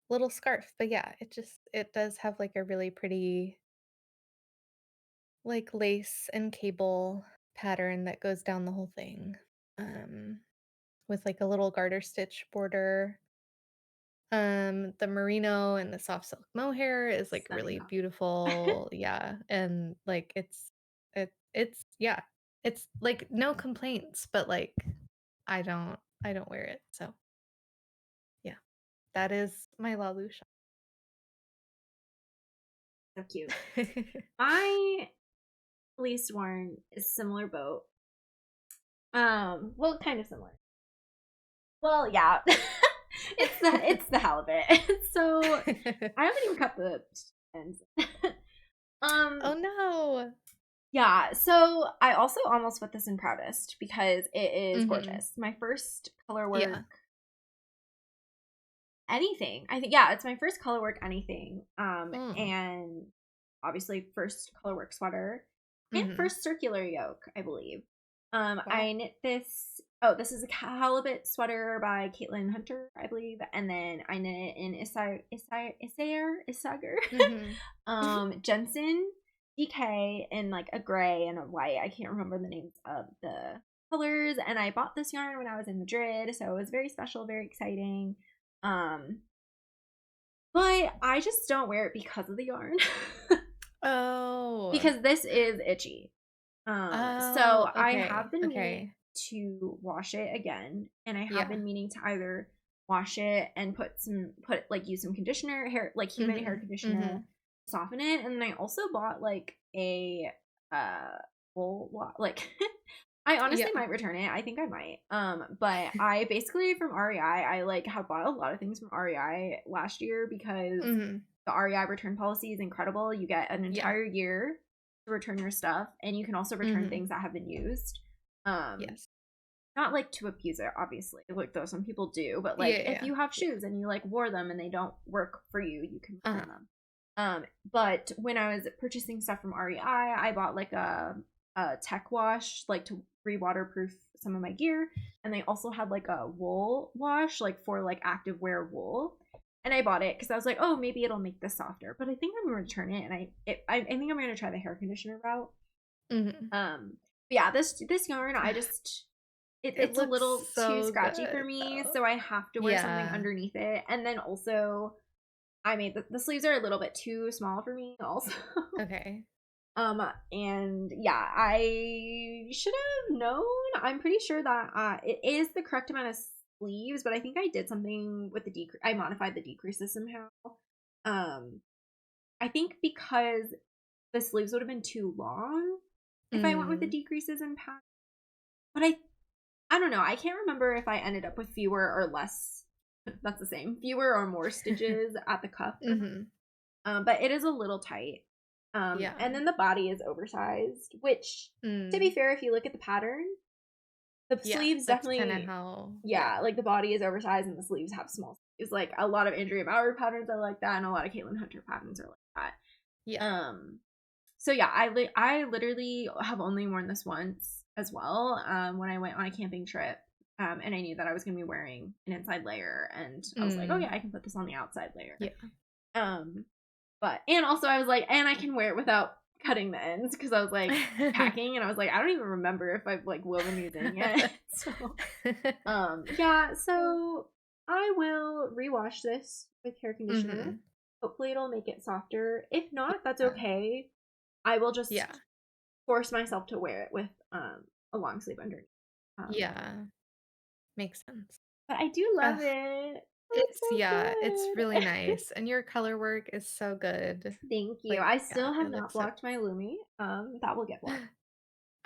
little scarf. But yeah, it does have like a really pretty like lace and cable pattern that goes down the whole thing. Um with like a little garter stitch border. The merino and the soft silk mohair is like Stunning really though. beautiful. Yeah. And like it's yeah. It's like no complaints, but like I don't wear it. So yeah. That is my Lalu shop. So cute. My least worn is similar boat. Well, kind of similar. Well, yeah. it's the halibut. So I haven't even cut the ends. Oh um, no. yeah. So I also almost put this in proudest because it is Mhm. gorgeous. My first color work Yeah. anything. I think yeah, it's my first color work anything. Mm. And obviously first color work sweater and Mhm. first circular yoke, I believe. Wow. I knit this. Oh, this is a halibut sweater by Caitlin Hunter, I believe, and then I knit it in Isager, Mhm. Jensen, DK, in like a gray and a white. I can't remember the names of the colors, and I bought this yarn when I was in Madrid, so it was very special, very exciting. Um, but I just don't wear it because of the yarn. Oh. Because this is itchy. So Oh, I have okay. been meaning Okay. to wash it again, and I have Yeah. been meaning to either wash it and put like use some conditioner, hair like human hair Mhm. conditioner, Mhm. soften it, and then I also bought like a like I honestly Yeah. might return it. I think I might. But I basically from REI, I like have bought a lot of things from REI last year because Mhm. the REI return policy is incredible. You get an Yeah. entire year to return your stuff, and you can also return Mhm. things that have been used. Um, Yes. not like to abuse it, obviously. Like though some people do, but Yeah, like yeah, if yeah. you have Yeah. shoes and you like wore them and they don't work for you, you can Uh-huh. return them. But when I was purchasing stuff from REI, I bought like a tech wash, like to re-waterproof some of my gear, and they also had like a wool wash, like for like active wear wool. And I bought it because I was like, oh, maybe it'll make this softer. But I think I'm gonna return it, and I think I'm gonna try the hair conditioner route. Mhm. But yeah, this yarn, I just It it's a looks little too so scratchy for good me, though. so I have to wear something Yeah. underneath it. And then also, I made the sleeves are a little bit too small for me, also. Okay. And yeah, I should have known. I'm pretty sure that it is the correct amount of sleeves, but I think I did something with the decrease. I modified the decreases somehow. Um, I think because the sleeves would have been too long if I went with the Mm. decreases and pat. But I I don't know. I can't remember if I ended up with fewer or less. That's the same. Fewer or more stitches at the cuff or not. Mhm. But it is a little tight. Yeah. And then the body is oversized, which, to be Mm. fair, if you look at the pattern, the Yeah, sleeves that's kinda definitely, how yeah, yeah. like the body is oversized and the sleeves have small sleeves. Like a lot of Andrea Bauer patterns are like that, and a lot of Caitlin Hunter patterns are like that. Yeah. So yeah, I literally have only worn this once as well. When I went on a camping trip. And I knew that I was gonna be wearing an inside layer, and I was like, oh yeah, Mm. I can put this on the outside layer. Yeah. Um, but and also I was like, and I can wear it without cutting the ends because I was like packing, and I was like, I don't even remember if I've like woven these in yet. So yeah, so I will rewash this with hair conditioner. Mhm. Hopefully it'll make it softer. If not, that's Yeah. okay. I will Yeah. just force myself to wear it with a long sleeve underneath. Um Yeah. Makes sense. but I do love Ugh, it. Oh, it's it's yeah, it's really so good. nice, and your color work is so good. Thank you. Like, I yeah, still have it not looks so blocked my Lumi. That will get blocked.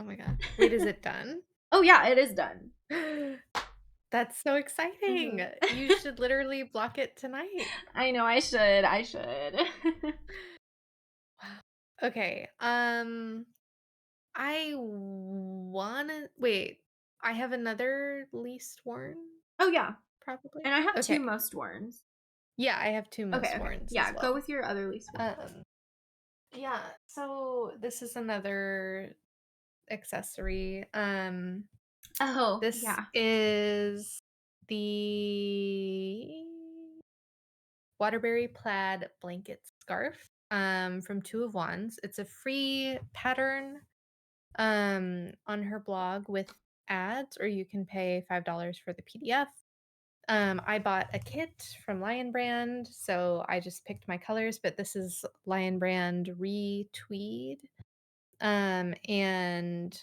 Oh my god. Wait, is it done? Oh yeah, it is done. That's so exciting. Mhm. You should literally block it tonight. I know I should. I should. Wow. Okay, I wanna wait, I have another least worn, Oh yeah, probably? and I have two Okay. most worns. Yeah, I have 2 Okay, most okay. worns as Yeah, go well. with your other least one. Um, yeah, so this is another accessory. Oh This yeah. is the Waterbury plaid blanket scarf from Two of Wands. It's a free pattern on her blog with ads, or you can pay $5 for the PDF. I bought a kit from Lion Brand, so I just picked my colors, but this is Lion Brand Retweed. And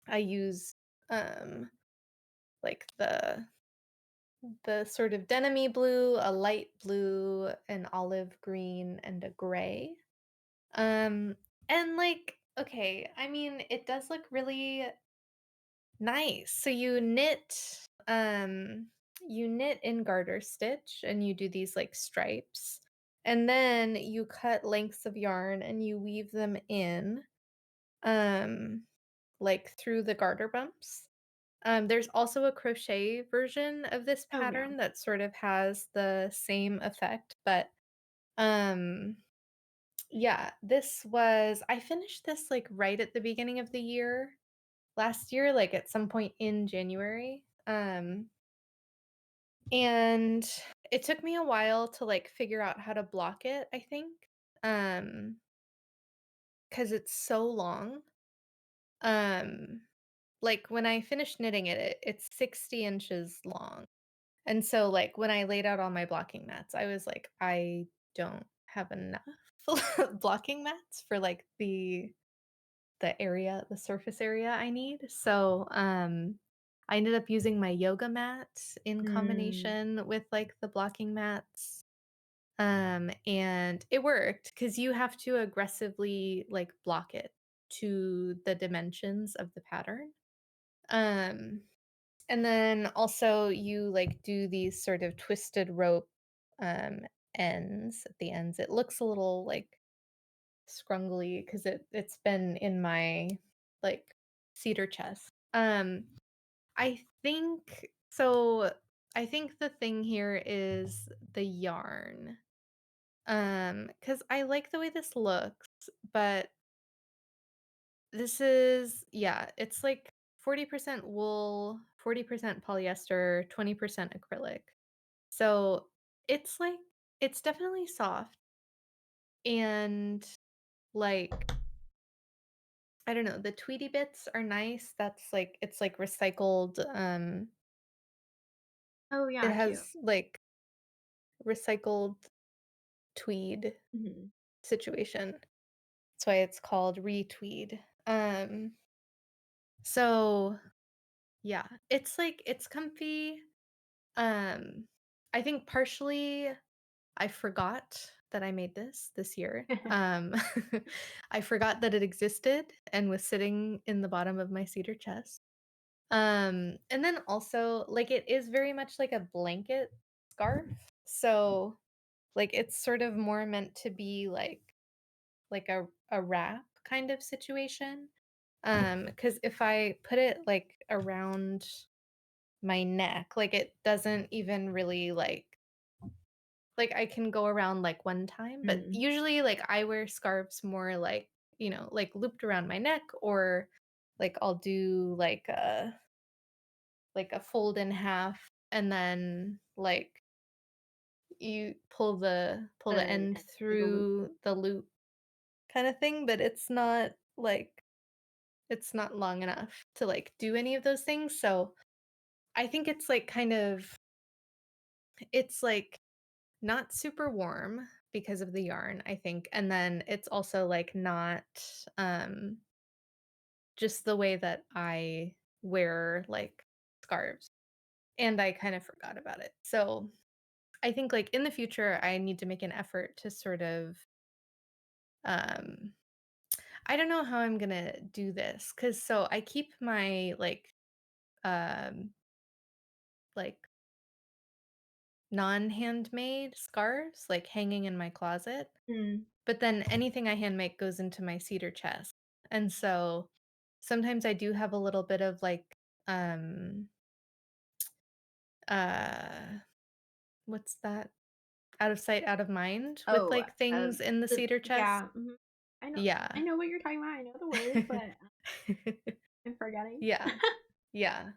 I use um like the sort of denim blue, a light blue, an olive green, and a gray. Um, and like, okay, I mean, it does look really nice. So you knit in garter stitch and you do these like stripes. And then you cut lengths of yarn and you weave them in um like through the garter bumps. There's also a crochet version of this Oh yeah. pattern that sort of has the same effect, but um yeah, I finished this like right at the beginning of the year last year, like at some point in January. And it took me a while to like figure out how to block it, I think. Um cuz it's so long. Um like when I finished knitting it's 60 inches long. And so, like, when I laid out all my blocking mats, I was like, "I don't have enough blocking mats for, like, the surface area I need." So, I ended up using my yoga mat in Mm, combination with, like, the blocking mats, and it worked because you have to aggressively, like, block it to the dimensions of the pattern. Um and then also you like do these sort of twisted rope um ends at the ends. It looks a little like scrungly because it's been in my like cedar chest. I think so I think the thing here is the yarn. Because I like the way this looks, but this is yeah, it's like 40% wool, 40% polyester, 20% acrylic. So, it's like it's definitely soft and like I don't know, the tweedy bits are nice. That's like it's like recycled oh it yeah, cute. has like recycled tweed Mhm. situation. That's why it's called retweed. So yeah, it's like it's comfy. Um, I think partially I forgot that I made this year. I forgot that it existed and was sitting in the bottom of my cedar chest. And then also, like, it is very much like a blanket scarf. So, like, it's sort of more meant to be like a wrap kind of situation. Because if I put it like around my neck, like it doesn't even really like I can go around like one time, but Mm. usually like I wear scarves more like, like looped around my neck, or like I'll do like a fold in half, and then like you pull the The end like a loop. through the loop kind of thing, but it's not long enough to like do any of those things. So I think it's like it's like not super warm because of the yarn, I think. And then it's also like not um just the way that I wear like scarves. And I kind of forgot about it. So I think like in the future I need to make an effort to sort of um I don't know how I'm gonna do this, cause so I keep my um like non-handmade scarves like hanging in my closet, Mm. but then anything I hand make goes into my cedar chest. And so sometimes I do have a little bit of like um uh what's that? Out of sight, out of mind with Oh, like things in the the cedar chest. yeah. Mhm. I know. I Yeah. know what you're talking about. I know the word, but I'm forgetting. Yeah. Yeah.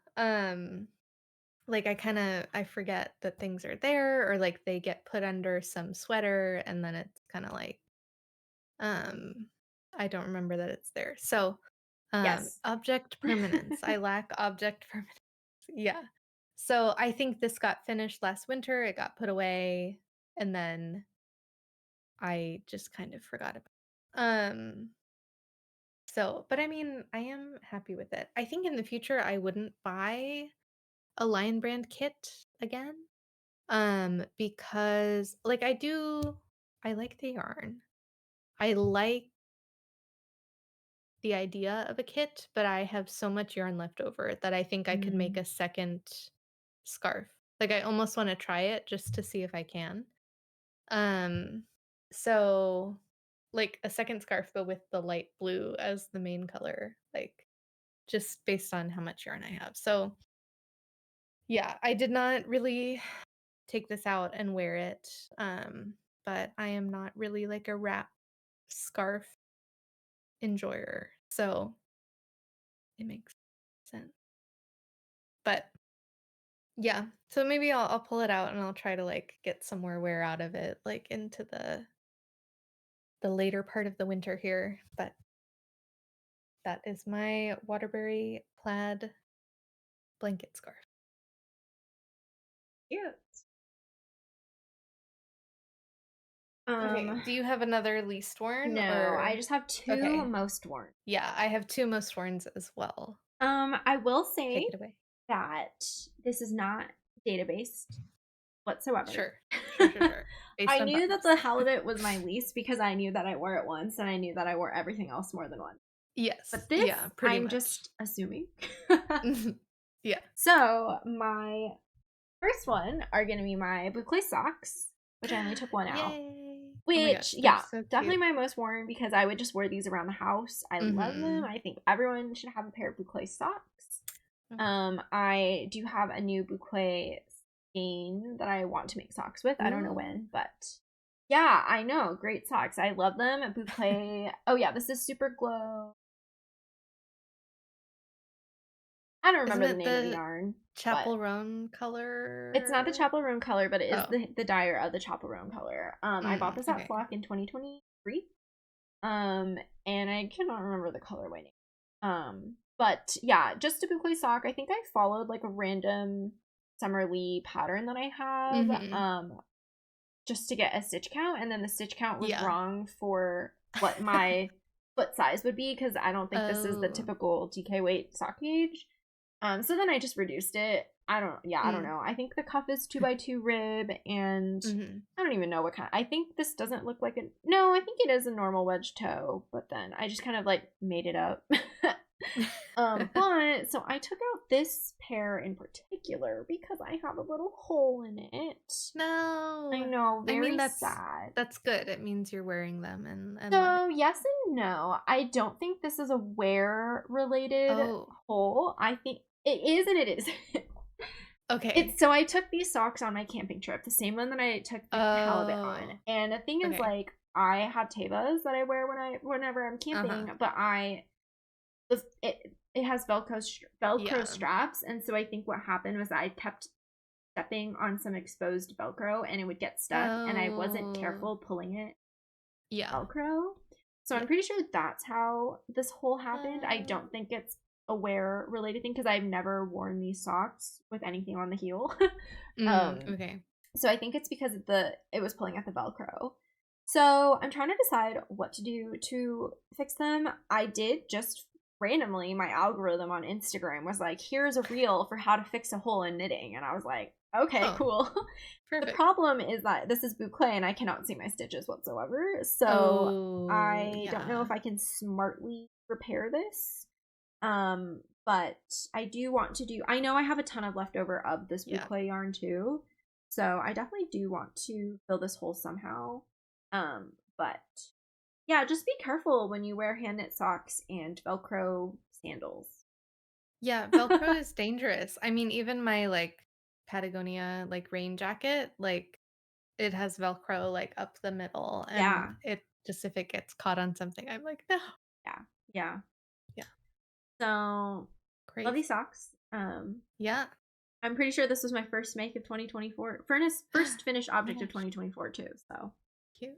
Like I forget that things are there, or like they get put under some sweater and then it's kind of like um I don't remember that it's there. So Yes. object permanence. I lack object permanence. Yeah. So I think this got finished last winter. It got put away, and then I just kind of forgot about it. So, but I mean, I am happy with it. I think in the future I wouldn't buy a Lion Brand kit again. Because like I like the yarn. I like the idea of a kit, but I have so much yarn left over that I think I could make Mm. a second scarf. Like I almost want to try it just to see if I can. Um so like a second scarf but with the light blue as the main color, like just based on how much yarn I have. So, yeah, I did not really take this out and wear it. But I am not really like a wrap scarf enjoyer. So, it makes sense. But yeah, so maybe I'll pull it out and I'll try to like get some more wear out of it like into the later part of the winter here. But that is my Waterbury plaid blanket scarf. Cute. Okay, do you have another least worn No, I or just have two okay. most worn. Yeah, I have two most worns as well. I will say Take it away. that this is not data-based whatsoever. Sure. Sure, sure, sure. I Based on knew that bottoms. the halibut was my least because I knew that I wore it once and I knew that I wore everything else more than once. Yes. But this, Yeah, pretty I'm much. just assuming. Mhm. Yeah. So, my first one are going to be my boucle socks, which I only took one out. Yay. Oh my Which, gosh, they're yeah, so definitely cute. my most worn because I would just wear these around the house. I love them. Mhm. I think everyone should have a pair of boucle socks. Mm. I do have a new boucle skein that I want to make socks with. I don't know Ooh. when, but yeah, I know. Great socks. I love them. Boucle. Oh yeah, this is Super Glow. I don't Isn't remember the it name of the the yarn, but Chapel Roan it's not the color? Chapel Roan color, but it is Oh. the dyer of the Chapel Roan color. I bought this at Okay. Flock in 2023. Um, and I cannot remember the colorway name. But yeah, just a boucle sock. I think I followed like a random Summerly pattern that I have. Mhm. Just to get a stitch count, and then the stitch count was Yeah. wrong for what my foot size would be because I don't think this is the Oh. typical DK weight sock gauge. So then I just reduced it. I don't Mm. know. I think the cuff is 2x2 rib, and Mhm. I don't even know what kind. I think this doesn't look like no, I think it is a normal wedge toe, but then I just kind of like made it up. But so I took out this pair in particular because I have a little hole in it. I No. know, I mean, very sad. that's good. It means you're wearing them and loving. So, yes and no. I don't think this is a wear related Oh, hole. I think it is and it is. okay. It's so I took these socks on my camping trip, the same one that I took the halibut on. Oh, And the thing is, okay. like, I have tevas that I wear whenever I'm Uh-huh. camping, but it has Velcro Yeah. straps, and so I think what happened was I kept stepping on some exposed Velcro and it would get stuck, and I wasn't Oh, careful pulling it yeah. Velcro. So I'm Yeah. pretty sure that's how this whole happened. I Uh, don't think it's a wear related thing because I've never worn these socks with anything on the heel. um, okay. so I think it's because it was pulling at the Velcro. So I'm trying to decide what to do to fix them. I did just randomly, my algorithm on Instagram was like, here's a reel for how to fix a hole in knitting. And I was like, okay, Oh, cool. The perfect. problem is that this is boucle and I cannot see my stitches whatsoever. So Oh, I don't know yeah. if I can smartly repair this. But I do want to do, I know I have a ton of leftover of this Yeah. boucle yarn too. So I definitely do want to fill this hole somehow. But yeah, just be careful when you wear hand knit socks and Velcro sandals. Yeah, Velcro is dangerous. I mean, even my like Patagonia like rain jacket, like it has Velcro like up the middle and Yeah, it just if it gets caught on something, I'm like, no. yeah, yeah. Yeah, So love these crazy. socks. Yeah. I'm pretty sure this was my first make of 2024. First finished Oh my object of gosh, 2024 too. So cute.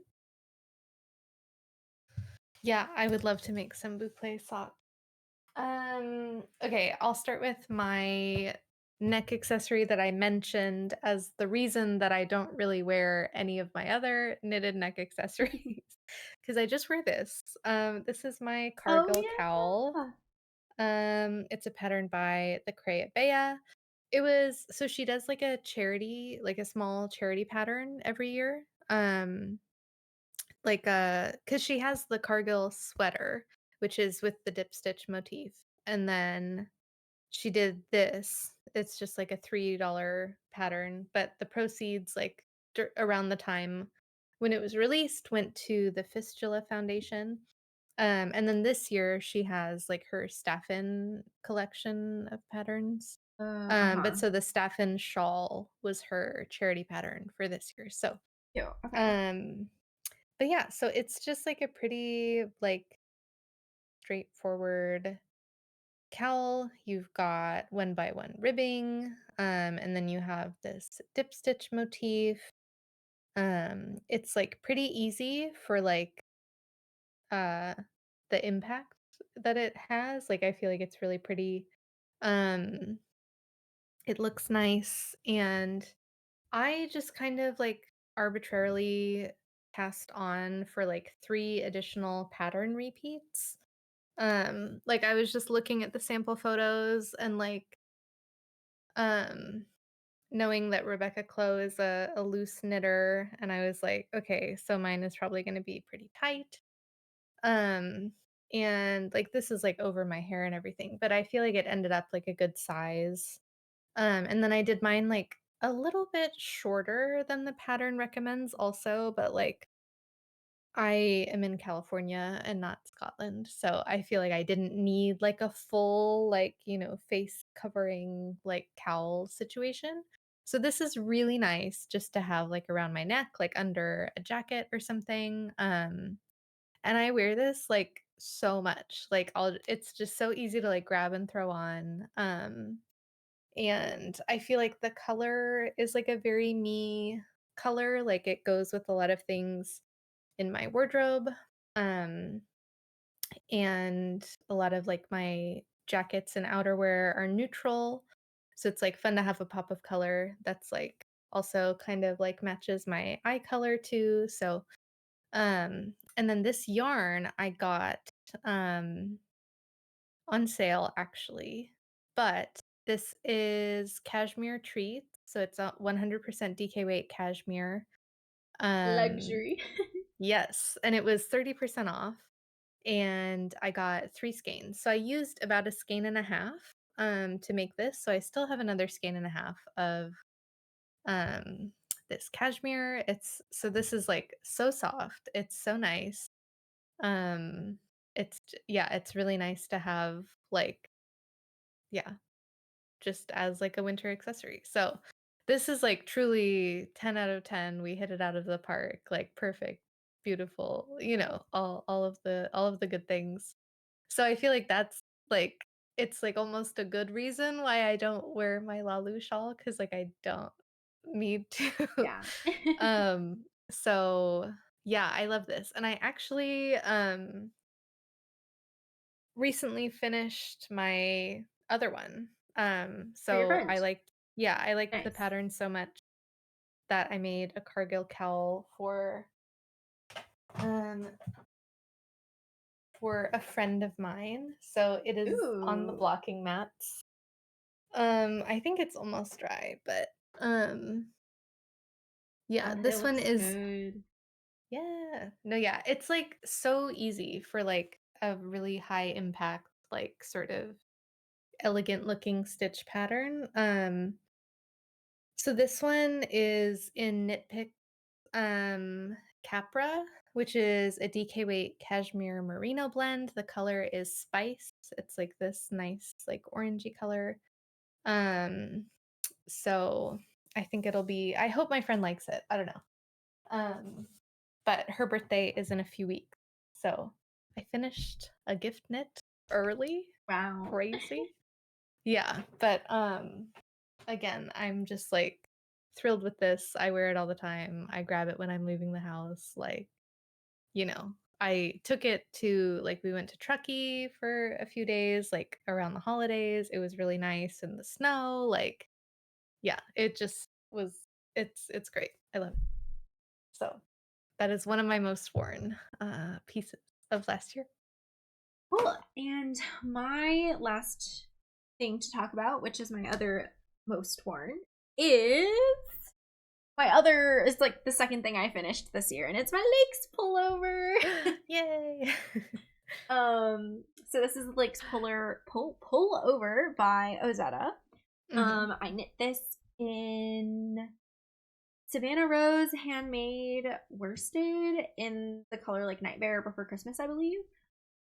Yeah, I would love to make some boucle socks. Okay, I'll start with my neck accessory that I mentioned as the reason that I don't really wear any of my other knitted neck accessories because I just wear this. This is my oh Cargill cowl. yeah. It's a pattern by the Kroat. It was so she does like a charity, like a small charity pattern every year. Like, cause she has the Cargill sweater, which is with the dip stitch motif, and then she did this. It's just like a $3 pattern, but the proceeds, like, around the time when it was released, went to the Fistula Foundation. And then this year she has, like, her Staffen collection of patterns. But Uh-huh. so the Staffen shawl was her charity pattern for this year, so, Cute. Okay. um but yeah, so it's just like a pretty, like, straightforward cowl. You've got one by one ribbing, and then you have this dip stitch motif. It's like pretty easy for like uh the impact that it has. Like I feel like it's really pretty. Um, it looks nice, and I just kind of like arbitrarily cast on for like 3 additional pattern repeats. Like I was just looking at the sample photos and like um knowing that Rebecca Clow is a loose knitter, and I was like, okay, so mine is probably going to be pretty tight. Um and like this is like over my hair and everything, but I feel like it ended up like a good size. And then I did mine like a little bit shorter than the pattern recommends also, but like I am in California and not Scotland, so I feel like I didn't need like a full like, face covering like cowl situation. So this is really nice just to have like around my neck, like under a jacket or something. And I wear this like so much. Like it's just so easy to like grab and throw on. And I feel like the color is like a very me color, like it goes with a lot of things in my wardrobe. Um, and a lot of like my jackets and outerwear are neutral. So it's like fun to have a pop of color that's like also kind of like matches my eye color too. So and then this yarn I got um on sale actually. But this is cashmere treats. So it's a 100% DK weight cashmere. Um Luxury. yes, and it was 30% off. and I got 3 skeins. So I used about a skein and a half to make this. So I still have another skein and a half of um this cashmere. This is like so soft. It's so nice. Um yeah, it's really nice to have like yeah, just as like a winter accessory. So this is like truly 10 out of 10. We hit it out of the park. Like perfect, beautiful, all of the good things. So I feel like that's like it's like almost a good reason why I don't wear my Lalu shawl cuz like I don't need to. Yeah. So yeah, I love this. And I actually recently finished my other one. For your So friend. I liked the Nice. pattern so much that I made a Cargill cowl um for a friend of mine. So it is on the Ooh. blocking mats. I think it's almost dry, but um Oh, yeah, it this one looks is good. yeah. No, yeah, it's like so easy for like a really high impact like sort of elegant looking stitch pattern. So this one is in Knit Pick Capra, which is a DK weight cashmere merino blend. The color is spice. It's like this nice like orangey color. Um so I think I hope my friend likes it. I don't know. Um but her birthday is in a few weeks. So I finished a gift knit early. Wow. Crazy. Yeah, but again, I'm just like thrilled with this. I wear it all the time. I grab it when I'm leaving the house. Like, I took it to like we went to Truckee for a few days, like around the holidays. It was really nice in the snow. Like, yeah, it just was it's great. I love it. So that is one of my most worn pieces of last year. Cool. And my last thing to talk about, which is my other most worn, is is like the second thing I finished this year, and it's my Lakes pullover. Yay. So this is Lakes pullover by Ozetta. Hmm. I knit this in Savannah Rose handmade worsted in the color like Nightmare Before Christmas, I believe.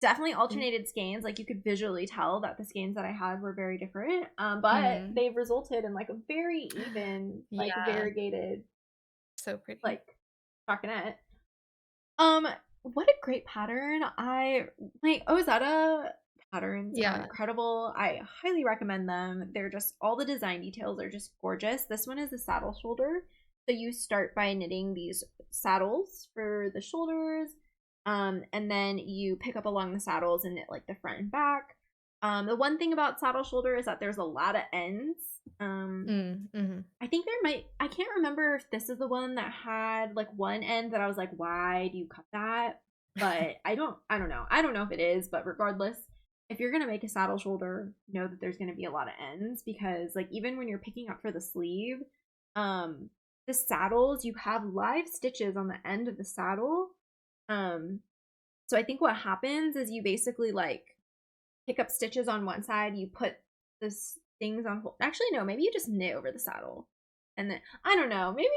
Definitely alternated skeins. Like you could visually tell that the skeins that I had were very different. But Mm. they've resulted in like a very even, like Yeah, variegated, so pretty. like stockinette. Um, what a great pattern. I like Ozetta patterns are Yeah. incredible. I highly recommend them. They're just all the design details are just gorgeous. This one is a saddle shoulder. So you start by knitting these saddles for the shoulders. And then you pick up along the saddles and knit like the front and back. The one thing about saddle shoulder is that there's a lot of ends. Mm, mhm. I think I can't remember if this is the one that had like one end that I was like, why do you cut that? But I don't know. I don't know if it is, but regardless, if you're gonna make a saddle shoulder, know that there's gonna be a lot of ends because like even when you're picking up for the sleeve, um, the saddles, you have live stitches on the end of the saddle. Um, so I think what happens is you basically like pick up stitches on one side, you put this things on hold. Actually, no, maybe you just knit over the saddle. And then I don't know, maybe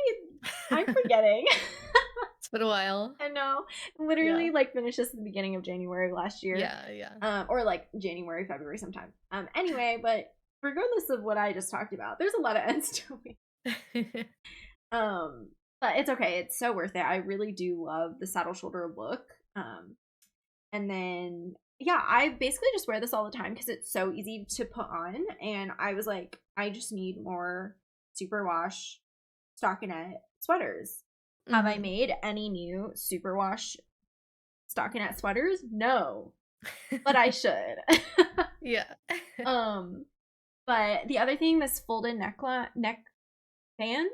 I'm forgetting. It's been a while. I know. Yeah. Literally like finished this at the beginning of January last year. Yeah, yeah. Or like January, February sometime. Anyway, but regardless of what I just talked about, there's a lot of ends to it. Um, but it's okay. It's so worth it. I really do love the saddle shoulder look. And then yeah, I basically just wear this all the time because it's so easy to put on. And I was like, I just need more superwash stockinette sweaters. Have I Mhm. made any new superwash stockinette sweaters? No, but I should. Yeah. um, but the other thing, this folded neck band.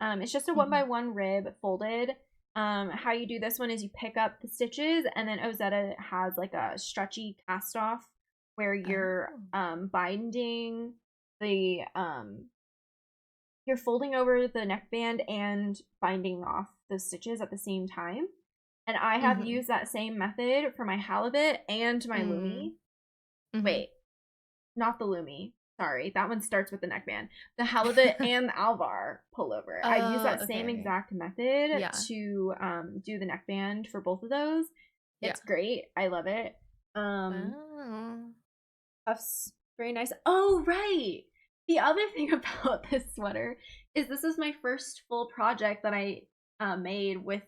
It's just a one by Mhm. one rib folded. How you do this one is you pick up the stitches, and then Ozetta has like a stretchy cast off where you're Oh. binding the you're folding over the neckband and binding off the stitches at the same time. And I have Mhm. used that same method for my halibut and my lumi. Mm. Mhm. Wait, not the lumi. Sorry, that one starts with the neckband. The halibut and the alvar pullover. I've used Oh, that okay, same okay. exact method Yeah. to do the neckband for both of those. Yeah. It's great. I love it. Um, Oh. Puffs, very nice. Oh, right. The other thing about this sweater is this is my first full project that I made with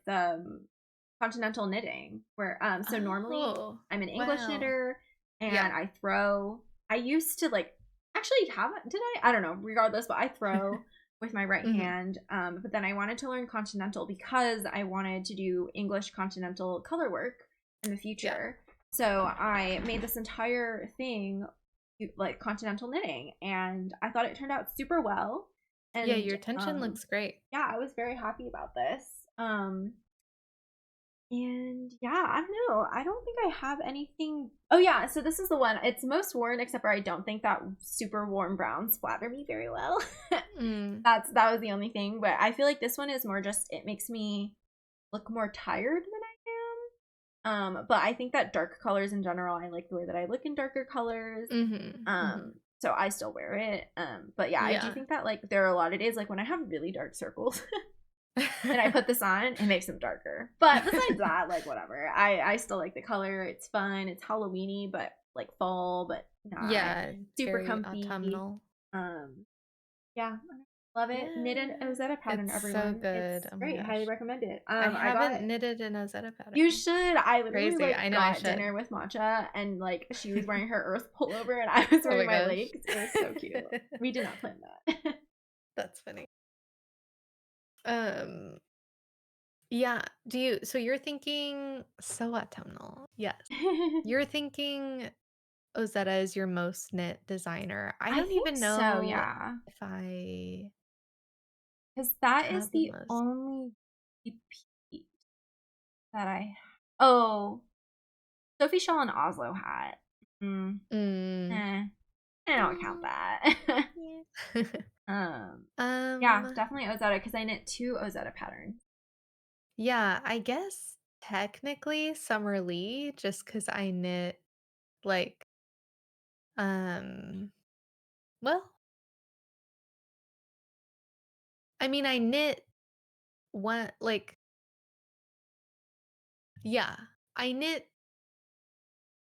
continental knitting. Where so normally Oh, I'm an English wow. knitter and Yeah. I throw. I used to like actually have did I? I don't know. Regardless, but I throw with my right Mhm. hand. But then I wanted to learn continental because I wanted to do English continental color work in the Yeah. future. So I made this entire thing like continental knitting, and I thought it turned out super well. Yeah, And your tension looks great. yeah, I was very happy about this. And yeah, I don't know. I don't think I have anything. Oh yeah, so this is the one. It's most worn, except for I don't think that super warm browns flatter me very well. Mm. That was the only thing. But I feel like this one is more just it makes me look more tired than I am. But I think that dark colors in general, I like the way that I look in darker colors. Mhm. Mhm. So I still wear it. But yeah, I do Yeah. think that like there are a lot of days like when I have really dark circles and I put this on, it makes them darker. But besides that, like whatever. I still like the color. It's fun. It's Halloweeny, but like fall, but not Yeah, super very comfy. autumnal. Yeah, love it. Knit an Yeah. Ozetta pattern, It's so everyone. good. It's Oh my great. Highly gosh. recommend it. I I got haven't knitted an Ozetta you pattern. should. I literally Crazy. like I know I got should. dinner with Matcha and like she was wearing her earth pullover and I was Oh wearing my my gosh. lakes. It was so cute. We did not plan that. That's funny. Um, yeah. So you're thinking so autumnal. Yes. You're thinking Ozetta is your most knit designer. I I don't think even so, know yeah. if I Because that is have the the most. only repeat that I. Oh, Sophie Shaw and Oslo hat. Mm, Mm. eh, I don't count Mm, that. yeah. um, yeah, um, definitely Ozetta because I knit two Ozetta patterns. yeah, I guess technically Summer Lee, just because I knit like um well, I mean I knit one like yeah, I knit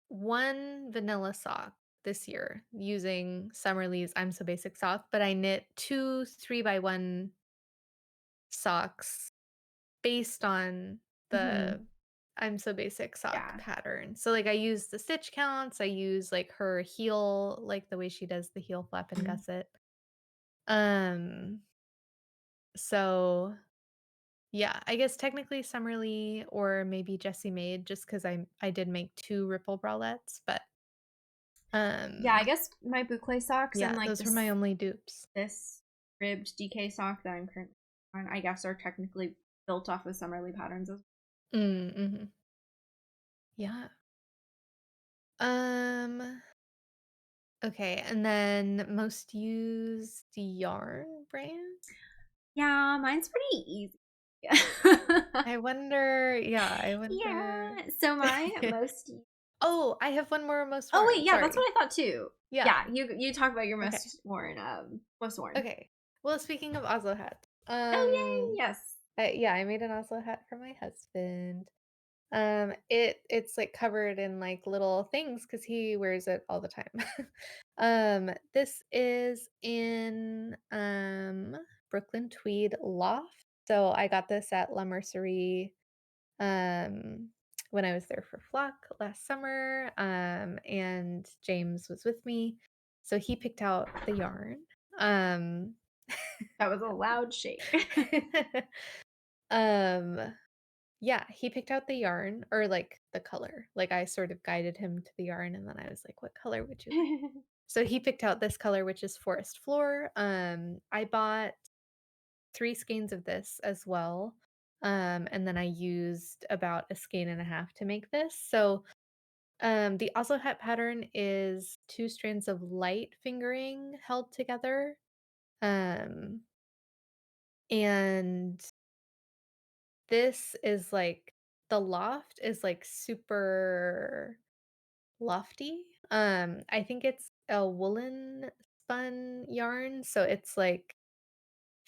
one vanilla sock this year using Summer Lee's I'm So Basic sock, but I knit two 3x1 socks based on Hmm. the I'm So Basic sock Yeah. pattern. So, like, I use the stitch counts, I use, like, her heel, like, the way she does the heel flap and gusset. Um, so, yeah, I guess technically Summerly or maybe Jessie Made just because I did make 2 ripple bralettes, but, Yeah, I um, guess my boucle socks and yeah, like those were my only dupes. this ribbed DK sock that I'm currently on, I guess, are technically built off of Summerly patterns as Mhm. Yeah. Um, okay, and then most used yarn brand? yeah, mine's pretty easy. I wonder. Yeah. So my most Oh, I have one more most oh wait, worn, yeah, that's sorry. what I thought too. Yeah, Yeah, you talk about your okay, most worn. okay. Well, speaking of Oslo hats, Oh yay, yes. yeah, I made an Oslo hat for my husband. It's, like, covered in, like, little things because he wears it all the time. This is in, Brooklyn Tweed Loft, so I got this at La Mercerie um, when I was there for Flock last summer, and James was with me, so he picked out the yarn. Um, That was a loud shake. um, yeah, he picked out the yarn or like the color. Like I sort of guided him to the yarn, and then I was like, "What color would you like?" So he picked out this color, which is forest floor. I bought 3 skeins of this as well. And then I used about a skein and a half to make this. So the Oslo hat pattern is 2 strands of light fingering held together. Um, and this is like the loft is, like, super lofty. I think it's a woolen spun yarn, so it's, like,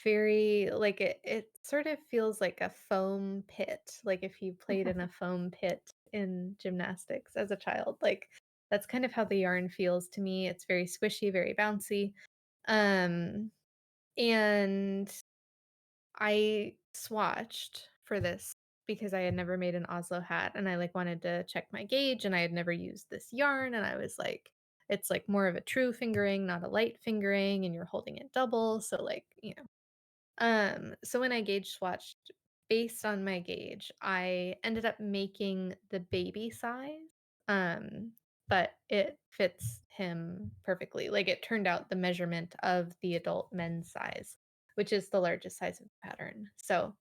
very like, it sort of feels like a foam pit, like, if you played in a foam pit in gymnastics as a child, like, that's kind of how the yarn feels to me. It's very squishy, very bouncy. Um, and I swatched for this because I had never made an Oslo hat, and I, like, wanted to check my gauge, and I had never used this yarn, and I was like, it's, like, more of a true fingering, not a light fingering, and you're holding it double, so, like, so when I gauge swatched based on my gauge, I ended up making the baby size, um, but it fits him perfectly. Like, it turned out the measurement of the adult men's size, which is the largest size of the pattern. So,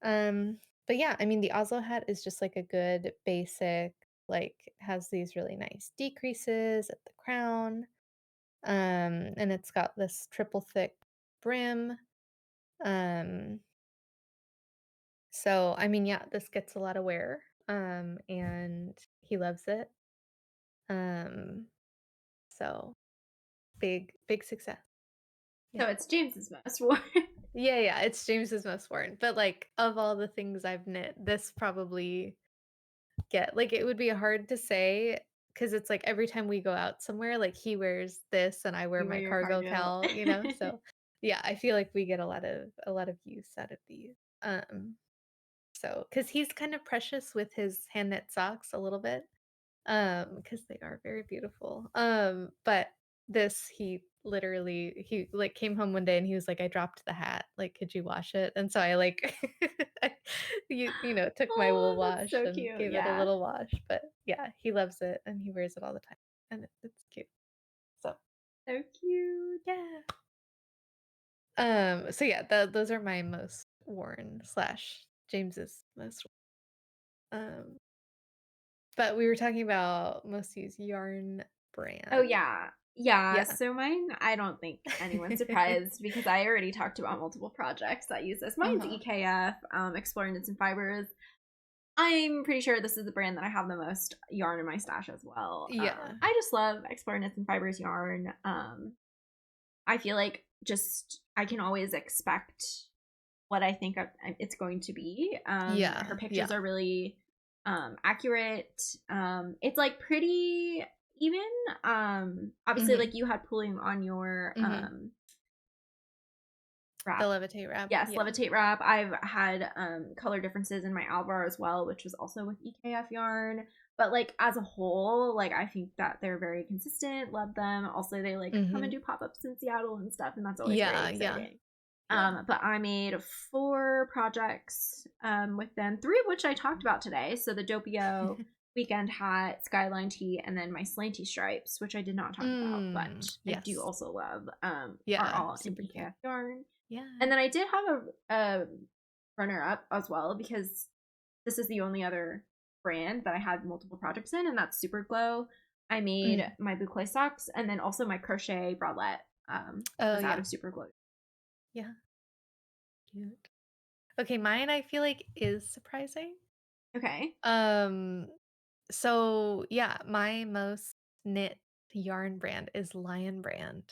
um, but yeah, I mean, the Oslo hat is just like a good basic, like, has these really nice decreases at the crown, and it's got this triple thick brim. Um, so I mean, yeah, this gets a lot of wear, and he loves it. Um, so big success. So Yeah. it's James's most worn. Yeah, yeah, it's James's most worn, but, like, of all the things I've knit, this probably get like, it would be hard to say because it's, like, every time we go out somewhere, like, he wears this and I wear You wear my your cargo cargo. cowl, so, yeah, I feel like we get a lot of use out of these. So, because he's kind of precious with his hand knit socks a little bit, because they are very beautiful. But this, he like came home one day and he was like, "I dropped the hat. Like, could you wash it?" And so I like, I, took my wool Oh, that's wash so and cute. gave it a Yeah. little wash. But yeah, he loves it and he wears it all the time, and it's cute. So So cute. yeah. So yeah, those are my most worn slash James's most. Um, But we were talking about most used yarn Oh, brand. yeah. Yeah, Yeah. so mine, I don't think anyone's surprised because I already talked about multiple projects that use this. Mine's Uh-huh. EKF, Exploring Knits and Fibers. I'm pretty sure this is the brand that I have the most yarn in my stash as well. Yeah. I just love Exploring Knits and Fibers yarn. I feel like just I can always expect what I think it's going to be. Her Yeah. pictures Yeah. are really accurate. It's like pretty even. Obviously, Mhm. like you had pooling on your Mhm. The wrap. levitate wrap. Yes, Yeah. levitate wrap. I've had color differences in my Alvar as well, which was also with EKF yarn. But like as a whole, like I think that they're very consistent. Love them. Also, they like come and Mhm. do pop ups in Seattle and stuff, and that's always very Yeah, yeah. exciting. Yeah. But I made 4 projects with them, 3 of which I talked about today. So the Doppio weekend hat, skyline tee, and then my slanty stripes, which I did not talk about, but I do Yes. also love, are Yeah, all in super cute. EKF yarn. Yeah. And then I did have a runner up as well because this is the only other brand that I had multiple projects in, and that's Super Glow. I made Mm. my boucle socks and then also my crochet bralette Oh, was out yeah. of Super Glow. Yeah. Cute. Okay, mine I feel like is surprising. Okay. Um, so yeah, my most knit yarn brand is Lion Brand,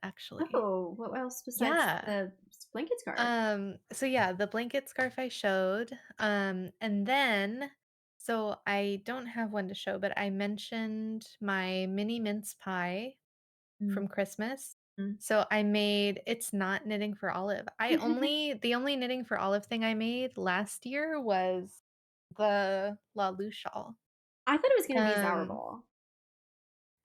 actually. Oh, what else besides Yeah. the blanket scarf? So yeah, the blanket scarf I showed. And then so I don't have one to show, but I mentioned my mini mince pie from Mm. Christmas. Mm. So I made it's not knitting for Olive. The only knitting for Olive thing I made last year was the La Lu shawl. I thought it was going to be Um Zauberball.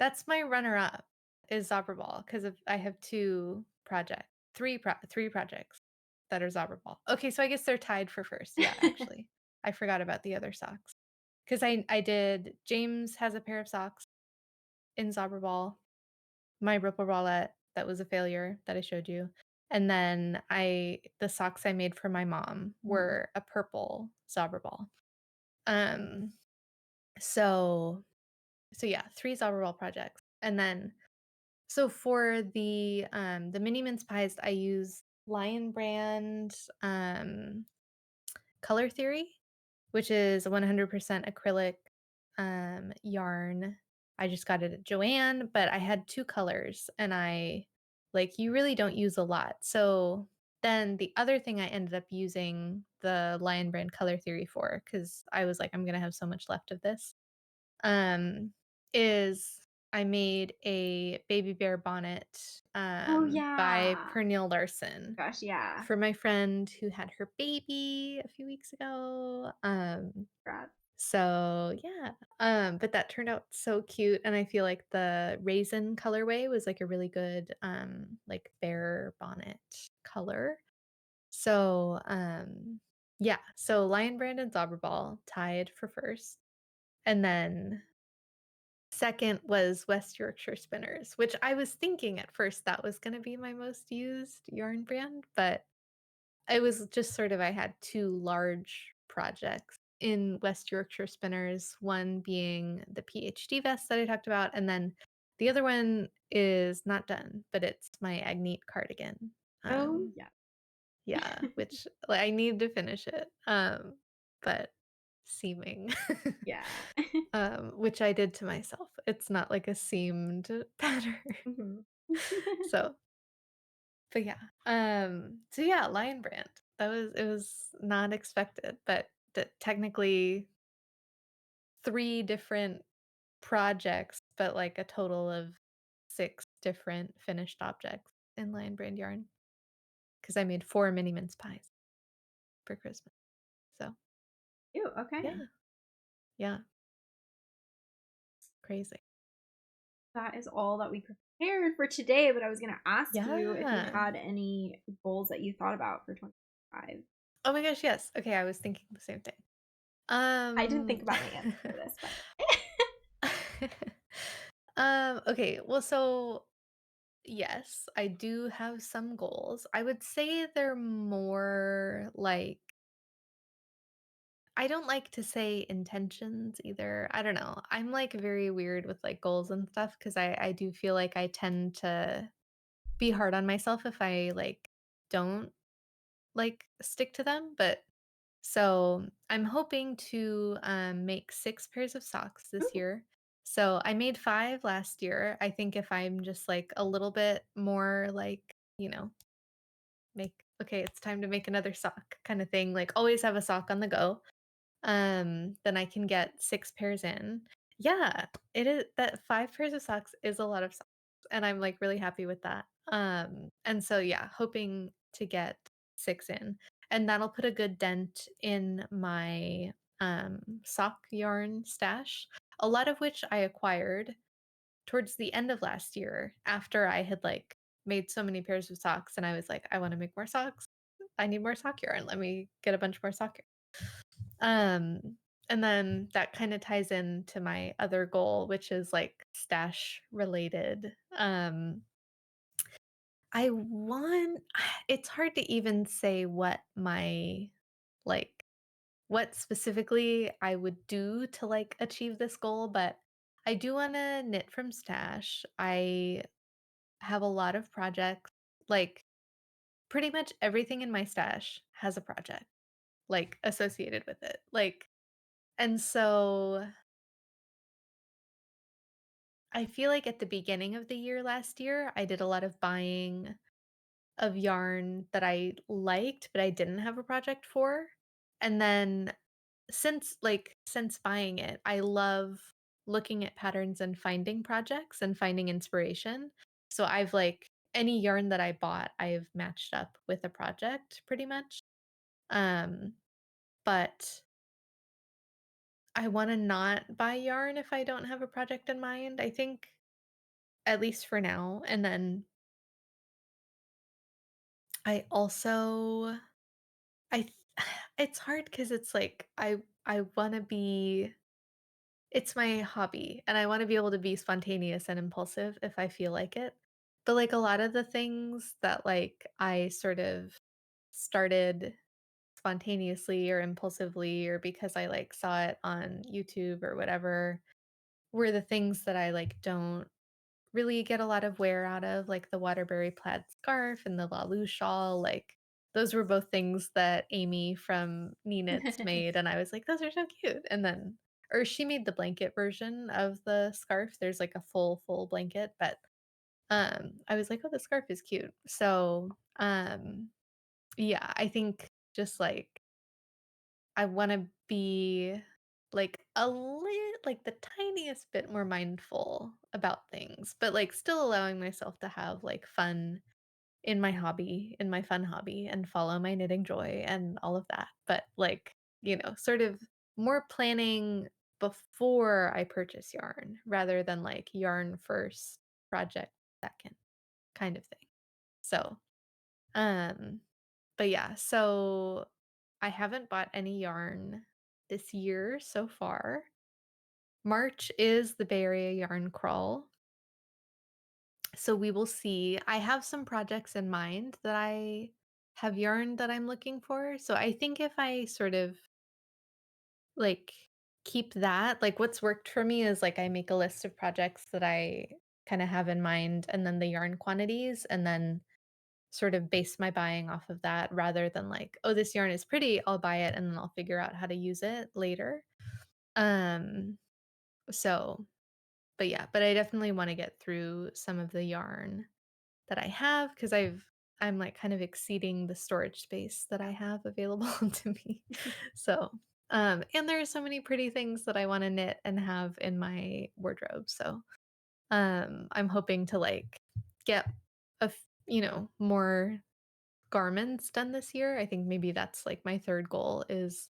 That's my runner-up is Zauberball because of I have 2 projects, 3 projects that are Zauberball. Okay, so I guess they're tied for first. Yeah, actually. I forgot about the other socks because I did James has a pair of socks in Zauberball, my Ripple Bralette that was a failure that I showed you, and then the socks I made for my mom Mm. were a purple Zauberball. Um, so yeah, 3 Zauberball projects, and then so for the mini mince pies, I use Lion Brand, Color Theory. which is a 100% acrylic yarn. I just got it at Joann, but I had 2 colors and I like you really don't use a lot. So then the other thing I ended up using the Lion Brand color theory for, cuz I was like I'm going to have so much left of this. Um is I made a baby bear bonnet Oh by yeah. Pernille Larson Gosh, yeah. for my friend who had her baby a few weeks ago. Congrats. So yeah, but that turned out so cute, and I feel like the raisin colorway was like a really good like bear bonnet color. So yeah, so Lion Brand and Zauberball tied for first, and then second was West Yorkshire Spinners, which I was thinking at first that was going to be my most used yarn brand, but it was just sort of I had 2 large projects in West Yorkshire Spinners, one being the PhD vest that I talked about, and then the other one is not done, but it's my Agnete cardigan. Oh Um, yeah. yeah, which like, I need to finish it, but seaming, Yeah. which I did to myself. It's not like a seamed pattern. Mhm. So but yeah. So yeah, Lion Brand. It was not expected, but technically 3 different projects, but like a total of 6 different finished objects in Lion Brand yarn. Because I made 4 mini mince pies for Christmas. So Ew, okay. yeah, yeah, crazy. That is all that we prepared for today, but I was going to ask you if you Yeah. had any goals that you thought about for 2025. Oh my gosh, yes. Okay, I was thinking the same thing. I didn't Um think about any answer for this, but okay, well so yes, I do have some goals. I would say they're more like I don't like to say intentions either. I don't know. I'm like very weird with like goals and stuff because I do feel like I tend to be hard on myself if I like don't like stick to them. But so I'm hoping to make 6 pairs of socks this ooh, year. So I made 5 last year. I think if I'm just like a little bit more like, make okay, it's time to make another sock kind of thing, like always have a sock on the go, then I can get 6 pairs in. Yeah, it is that 5 pairs of socks is a lot of socks, and I'm, like, really happy with that. And so, yeah, hoping to get 6 in, and that'll put a good dent in my, sock yarn stash, a lot of which I acquired towards the end of last year after I had, like, made so many pairs of socks, and I was like, "I wanna make more socks. I need more sock yarn. Let me get a bunch more sock yarn." And then that kind of ties into my other goal, which is like stash related. I want it's hard to even say what my like what specifically I would do to like achieve this goal, but I do want to knit from stash. I have a lot of projects, like pretty much everything in my stash has a project like associated with it. Like and so I feel like at the beginning of the year last year, I did a lot of buying of yarn that I liked, but I didn't have a project for. And then since buying it, I love looking at patterns and finding projects and finding inspiration. So I've like any yarn that I bought, I've matched up with a project pretty much. Um, but I want to not buy yarn if I don't have a project in mind. I think at least for now. And then I also I th it's hard because it's like I wanna be it's my hobby, and I wanna be able to be spontaneous and impulsive if I feel like it. But, like, a lot of the things that, like, I sort of started spontaneously or impulsively or because I, like, saw it on YouTube or whatever, were the things that I, like, don't really get a lot of wear out of, like the Waterbury plaid scarf and the Lalu shawl, like those were both things that Amy from Knits made, and I was like, "Those are so cute." And then or she made the blanket version of the scarf. There's like a full blanket, but I was like, "Oh, the scarf is cute." So, yeah, I think just like I want to be like a like the tiniest bit more mindful about things, but like still allowing myself to have like fun in my hobby, in my fun hobby, and follow my knitting joy and all of that. But like, sort of more planning before I purchase yarn rather than like yarn first, project second kind of thing. So, um, but yeah, so I haven't bought any yarn this year so far. March is the Bay Area Yarn Crawl. So we will see. I have some projects in mind that I have yarn that I'm looking for. So I think if I sort of like keep that, like what's worked for me is like I make a list of projects that I kind of have in mind and then the yarn quantities and then sort of base my buying off of that rather than like, oh, this yarn is pretty, I'll buy it and then I'll figure out how to use it later. Um so but yeah, but I definitely want to get through some of the yarn that I have because I'm like kind of exceeding the storage space that I have available to me. So, and there are so many pretty things that I want to knit and have in my wardrobe. So, I'm hoping to like get more garments done this year. I think maybe that's like my third goal is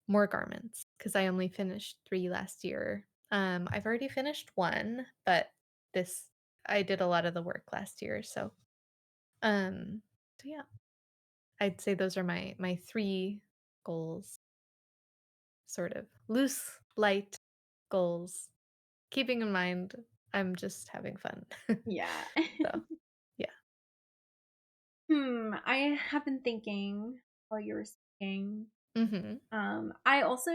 more garments because I only finished 3 last year. I've already finished 1, but this I did a lot of the work last year, um, so yeah, I'd say those are my 3 goals, sort of loose, light goals, keeping in mind I'm just having fun. Yeah. So, yeah. I have been thinking while you were speaking. Mhm. I also,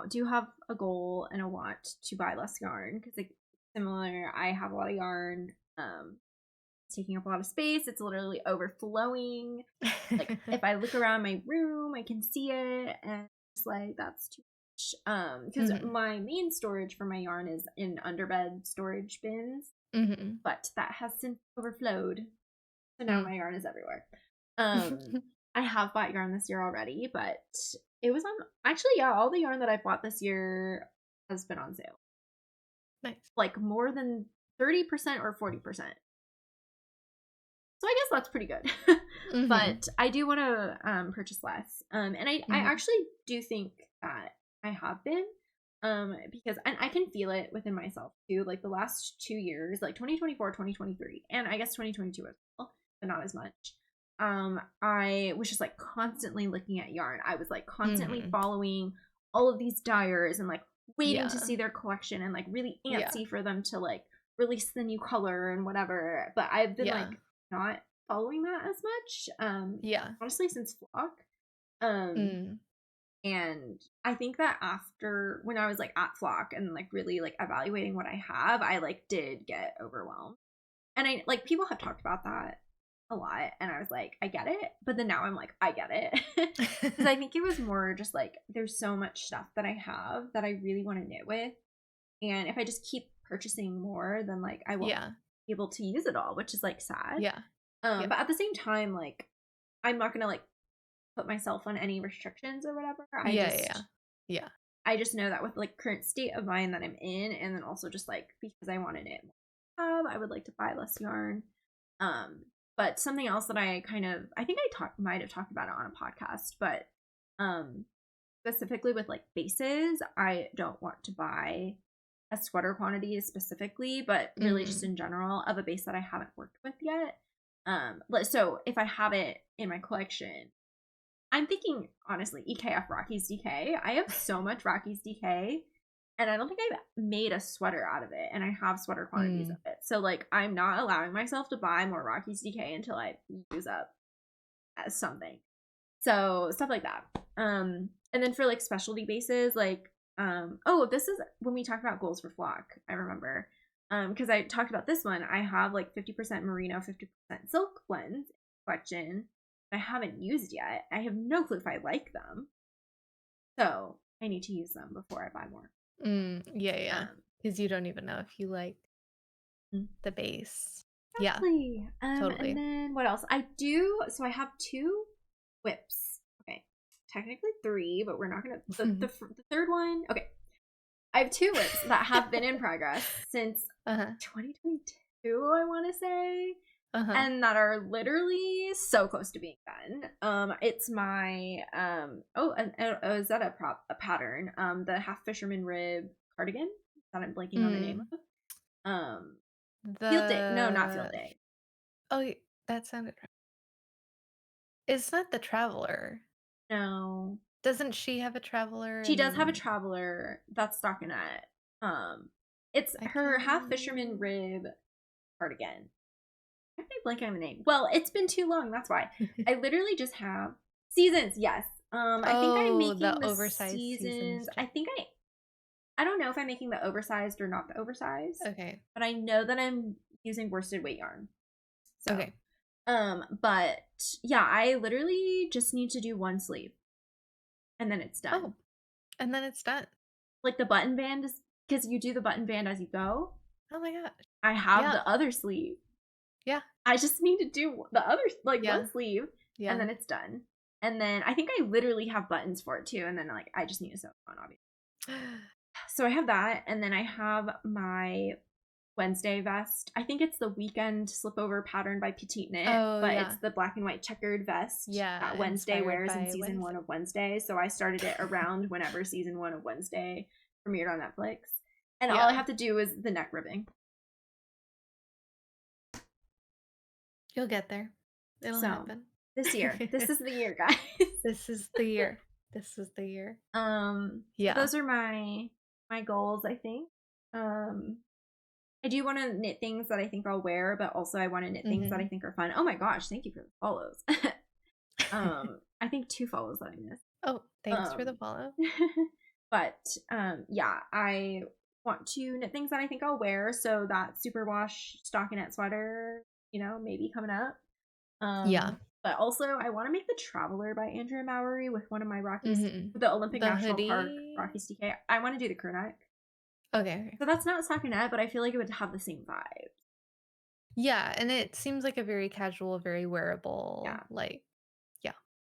do have a goal and a want to buy less yarn because like similar, I have a lot of yarn. It's taking up a lot of space. It's literally overflowing. Like if I look around my room, I can see it, and it's like that's too much. Because Mhm. my main storage for my yarn is in underbed storage bins, Mhm. but that has since overflowed. So now Mm. my yarn is everywhere. I have bought yarn this year already, but it was on actually, yeah, all the yarn that I bought this year has been on sale. Nice. Like more than 30% or 40%. So I guess that's pretty good. Mhm. But I do want to purchase less. And I Mhm. actually do think that I have been. Because and I can feel it within myself too. Like the last 2 years, like 2024, 2023, and I guess 2022 as well, but not as much. I was just like constantly looking at yarn. I was like constantly Mhm. following all of these dyers and like waiting to Yeah. see their collection and like really Yeah. antsy for them to like release the new color and whatever. But I've been Yeah. like not following that as much. Yeah. Honestly, since Flock. Um, Mm. and I think that after when I was like at Flock and like really like evaluating what I have, I like did get overwhelmed. And I like people have talked about that a lot, and I was like, I get it. But then now I'm like, I get it. Because I think it was more just like there's so much stuff that I have that I really want to knit with. And if I just keep purchasing more, then like I won't Yeah. be able to use it all, which is like sad. Yeah. Yep. But at the same time, like I'm not gonna like put myself on any restrictions or whatever. Yeah, yeah, yeah. Yeah. I just know that with like current state of mind that I'm in, and then also just like because I wanted it more, I would like to buy less yarn. Um, but something else that I kind of I think I might have talked about it on a podcast, but um specifically with like bases, I don't want to buy a sweater quantity specifically, but really just Mhm. in general of a base that I haven't worked with yet. So if I have it in my collection, I'm thinking honestly, EKF Rocky's DK. I have so much Rocky's DK, and I don't think I've made a sweater out of it, and I have sweater quantities of Mm. it. So like, I'm not allowing myself to buy more Rocky's DK until I use up as something. So stuff like that. And then for like specialty bases, like oh, this is when we talk about goals for Flock. I remember because I talked about this one. I have like 50% merino, 50% silk blends collection. that I haven't used yet. I have no clue if I like them. So I need to use them before I buy more. Yeah, yeah. Um, Because you don't even know if you like mm, the base. Yeah, exactly. And totally. then what else? So I have two whips. Okay. Technically three, but we're not gonna the third one. Okay. I have two whips that have been in progress since Uh-huh. 2022, I want to say, Uh-huh. and that are literally so close to being done. It's my is that a pattern? The half fisherman rib cardigan that I'm blanking on the name Mm. of. Um, Field day? No, not field The day. Oh, that sounded right. It's not the Traveler. No, Doesn't she have a Traveler she does have a and traveler that's stockinette. It's I her can't half fisherman remember. rib cardigan. Why am I blanking on the name? Well, it's been too long. That's why. I literally just have seasons. Yes. I think I'm Oh, making the the oversized seasons seasons. jacket. I don't know if I'm making the oversized or not the oversized, Okay. but I know that I'm using worsted weight yarn. So, Okay. but yeah, I literally just need to do one sleeve and then it's Oh, done. and then it's done. Like the button band is because you do the button band as you go. Oh my gosh. I have Yeah. the other sleeve. Yeah. I just need to do the other, like one Yeah. sleeve, and Yeah. then it's done. And then I think I literally have buttons for it too. And then like I just need to sew it on, obviously. So I have that, and then I have my Wednesday vest. I think it's the weekend slipover pattern by Petite Knit, Oh, but it's yeah. the black and white checkered vest that Yeah, Wednesday inspired wears in by season one Wednesday. of Wednesday. So I started it around whenever season one of Wednesday premiered on Netflix. And all I Yeah. have to do is the neck ribbing. You'll get there. It'll So happen. this is the year, guys. This is the year. This is the year. So Yeah. those are my goals, I think. Um, I do want to knit things that I think I'll wear, but also I want to knit things that I Mhm. think are fun. Oh my gosh, thank you for the follows. I think two follows that I missed. Oh, thanks for the Um, follow. but yeah, I want to knit things that I think I'll wear. So that superwash stockinette sweater, maybe coming up. Yeah. But also I want to make the Traveler by Andrea Mowry with one of my Rockies, Mhm. the Olympic The National Park hoodie. Rockies DK. I want to do the crew neck. Okay, okay. So that's not stockinette, but I feel like it would have the same vibe. Yeah, and it seems like a very casual, very Yeah. wearable, like, yeah,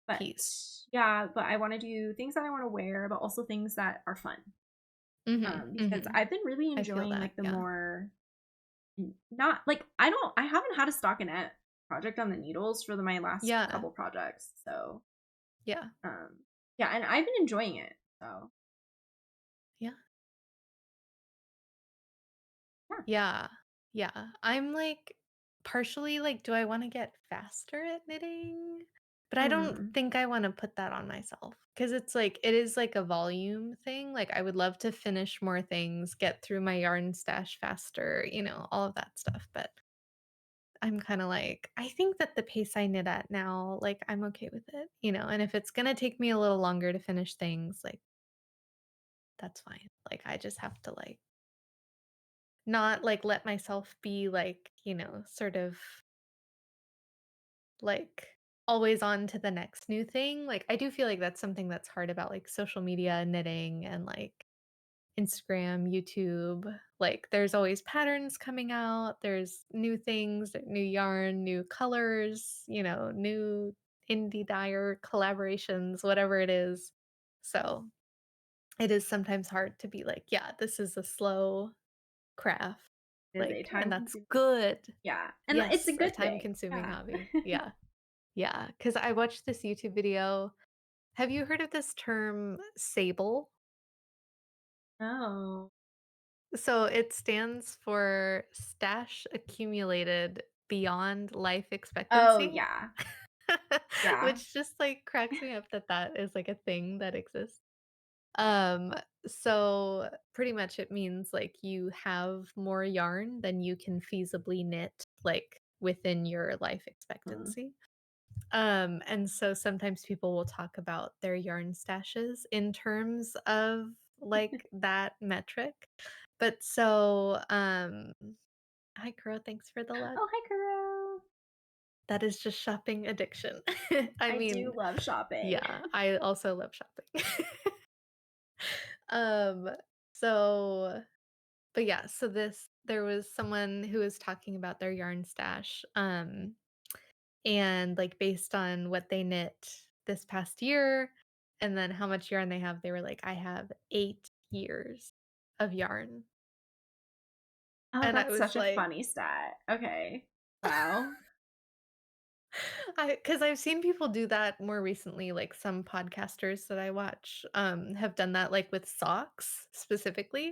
But piece. yeah, but I want to do things that I want to wear, but also things that are fun. Mhm. Because Mhm. I've been really I feel enjoying that. like the Yeah. more not like I haven't had a stockinette project on the needles for my last Yeah. couple projects. So Yeah. um yeah, and I've been enjoying it. So Yeah. yeah. Yeah. Yeah. I'm like partially like, do I want to get faster at knitting? But I don't Hmm. think I want to put that on myself because it's like, it is like a volume thing. Like, I would love to finish more things, get through my yarn stash faster, all of that stuff. But I'm kind of like, I think that the pace I knit at now, like, I'm okay with it. And if it's going to take me a little longer to finish things, like, that's fine. Like, I just have to, like, not, like, let myself be, like, sort of, like, always on to the next new thing. Like, I do feel like that's something that's hard about, like, social media knitting and, like, Instagram, YouTube. Like, there's always patterns coming out, there's new things, new yarn, new colors, new indie dyer collaborations, whatever it is. So, it is sometimes hard to be like, "Yeah, this is a slow craft." It is a Like, and time that's consuming. good. Yeah. And it's a Yes, a good thing. time-consuming Yeah. hobby. Yeah. Yeah. Because I watched this YouTube video. Have you heard of this term sable? Oh. So it stands for stash accumulated beyond life Oh expectancy, yeah. Yeah. which just, like, cracks me up that that is, like, a thing that exists. Um, so pretty much it means, like, you have more yarn than you can feasibly knit, like, within your life Mm. expectancy. And so sometimes people will talk about their yarn stashes in terms of, like, that metric. But so, hi, Crow, thanks for the love. Oh, hi, Kuro. That is just shopping addiction. I I do mean, love shopping. yeah, I also love shopping. Um, so but yeah, so there was someone who was talking about their yarn stash, and, like, based on what they knit this past year and then how much yarn they have, they were like, "I have 8 years of yarn." Oh, And I that's was such a like funny stat. Okay. Wow. I because I've seen people do that more recently, like some podcasters that I watch, have done that, like, with socks specifically.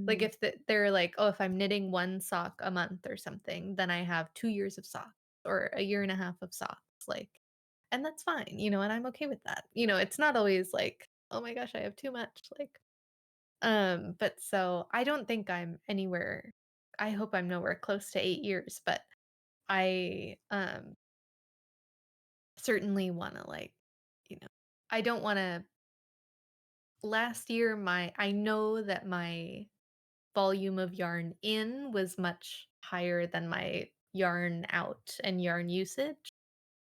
Like, Mm. if they're like, "Oh, if I'm knitting 1 sock a month or something, then I have 2 years of socks or a year and a half of socks," like and that's fine, and I'm okay with that. It's not always like, "Oh my gosh, I have too much," like, but so I don't think I'm anywhere I hope I'm nowhere close to 8 years, but I, certainly wanna, like, you know I don't wanna last year, I know that my volume of yarn in was much higher than my yarn out and yarn usage,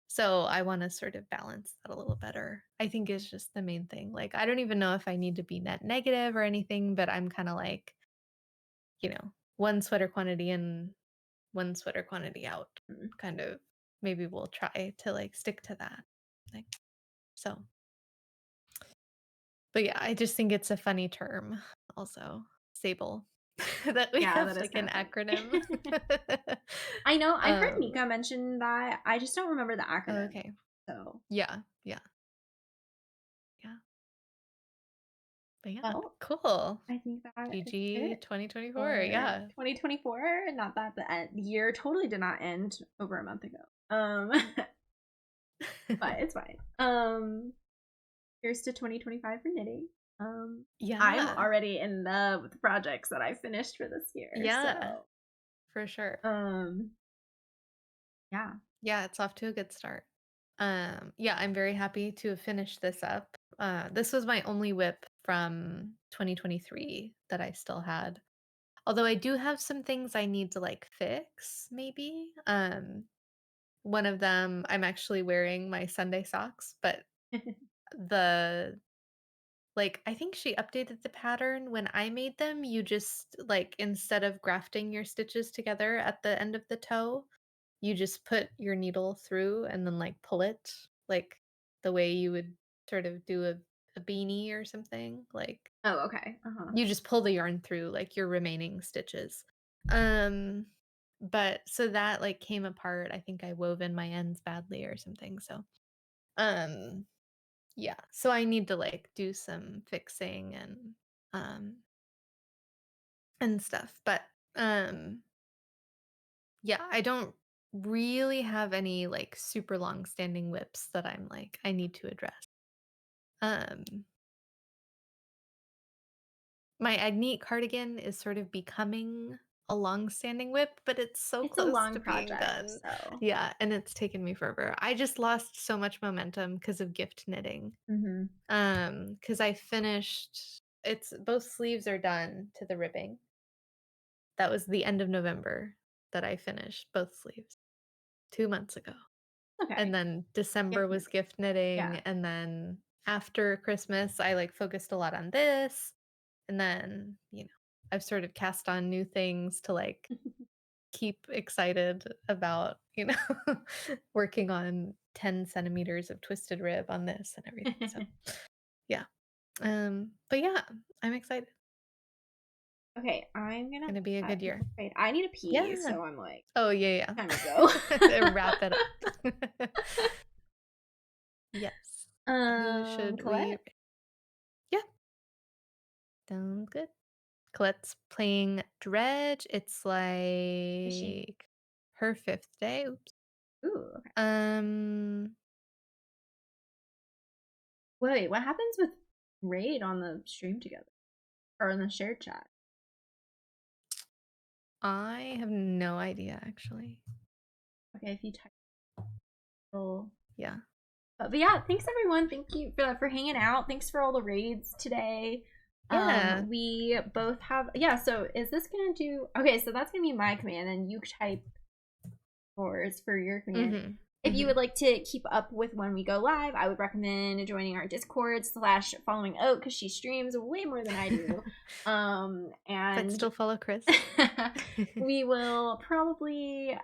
so I wanna sort of balance that a little better, I think is just the main thing, like, I don't even know if I need to be net negative or anything, but I'm kinda like, 1 sweater quantity in, 1 sweater quantity out, Mm. kind of maybe we'll try to, like, stick to that, like, so but yeah, I just think it's a funny term also, sable, that we Yeah, have, that is like, an kind of funny. acronym. I know. I've heard Um, Nika mention that. I just don't remember the acronym. okay. So, Yeah, yeah, yeah, but yeah, well, cool. I think that is GG it 2024, for yeah. 2024. Not that the year totally did not end over a month ago. But it's fine. Here's to 2025 for knitting. Um, I'm Yeah, already in love with the projects that I finished for this year. yeah, So, for sure. um, yeah. Yeah, it's off to a good start. Yeah, I'm very happy to have finished this up. This was my only whip from 2023 that I still had. Although I do have some things I need to, like, fix maybe. One of them, I'm actually wearing my Sunday socks, but the I think she updated the pattern. When I made them, you just, like, instead of grafting your stitches together at the end of the toe, you just put your needle through and then, like, pull it, like, the way you would sort of do a beanie or something, like Oh, okay. Uh-huh. you just pull the yarn through, like, your remaining stitches. Um, but so that, like, came apart. I think I wove in my ends badly or something, so, um, yeah. So I need to, like, do some fixing um, and stuff, but, um, yeah, I don't really have any, like, super long-standing whips that I'm like, I need to address. Um My Agnete cardigan is sort of becoming a long-standing whip, but it's so It's a close to long being project, done. so. Yeah, and it's taken me forever. I just lost so much momentum because of gift knitting. Mhm. Because I finished it's both sleeves are done to the ribbing. That was the end of November that I finished both sleeves 2 months ago. And Okay. then December Gift was knitting. gift knitting, Yeah. and then after Christmas, I, like, focused a lot on this, and then, I've sort of cast on new things to, like, keep excited about, working on 10 centimeters of twisted rib on this and everything, so, yeah. But yeah, I'm excited. Okay, I'm It's gonna gonna be a good I'm year. afraid I need a pee, Yeah. so I'm like, Oh, yeah, time to go. yeah. Wrap it up. Yes. Who should we Colette? Yeah, sounds good. Colette's playing Dredge. It's Is she? like her 5th day. Oops. Ooh, okay. Um, Wait, what happens with Raid on the stream together? Or in the shared chat? I have no idea actually. Okay, if you type little Yeah. but yeah, thanks everyone. Thank you for hanging out. Thanks for all the raids today. Yeah. We both have, yeah, so is this gonna do, okay, so that's gonna be my command, and you type Fours for your command. Mhm. If you Mhm. would like to keep up with when we go live, I would recommend joining our Discord / following Oak because she streams way more than I do. But And still follow Chris. we will probably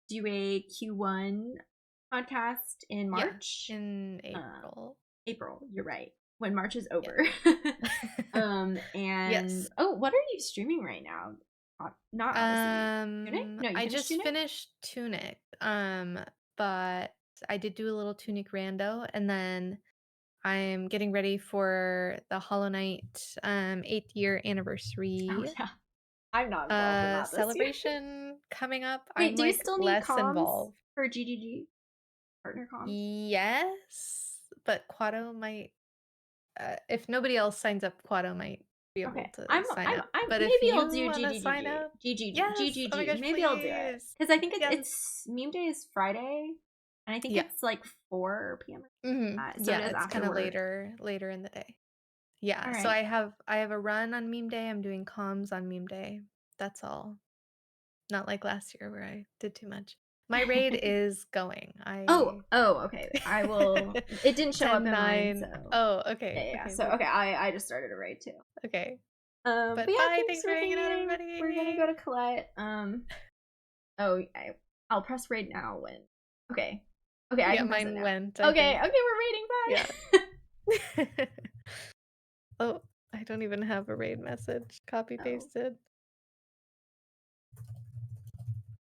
do a Q1 podcast in Yeah, March. in Um, April. April, you're right. When March is Yeah. over. And Yes. oh, what are you streaming right now? Not Odyssey. Tunic? No, you I finished just Tunic? finished Tunic. But I did do a little Tunic rando, and then I'm getting ready for the Hollow Knight 8th year Oh anniversary yeah. I'm not involved in that this year. celebration coming up. Wait, I'm do you like still need less comms involved. for GGG? Partner comms? Yes, but Quado might if nobody else signs up, Quado might be able Okay. to sign up. I'm But if maybe I'll you do want to sign GGGG. up, GGG. yes. Oh my GGG. gosh, Maybe I'll do it. please. Because I think Yes. it's meme day is Friday. And I think Yeah. it's like 4 p.m. So it Yeah, is it's after kind of work. later in the day. Yeah, All so right. I have a run on meme day. I'm doing comms on meme day. That's all. Not like last year where I did too much. My raid is going. Oh, okay. I will. It didn't show up ten in mine, nine. so Oh, yeah, okay. yeah. Okay, So okay, perfect. I just started a raid too. Okay. But But yeah, bye. thanks Thanks for for hanging out, hanging. We're gonna go everybody. to Colette. Oh, I'll press raid now when. Okay. Okay, I Yeah, can press it mine now. went, I Okay, think. we're raiding. Yeah. Bye. Oh, I don't even have a raid message. Copy Oh. pasted.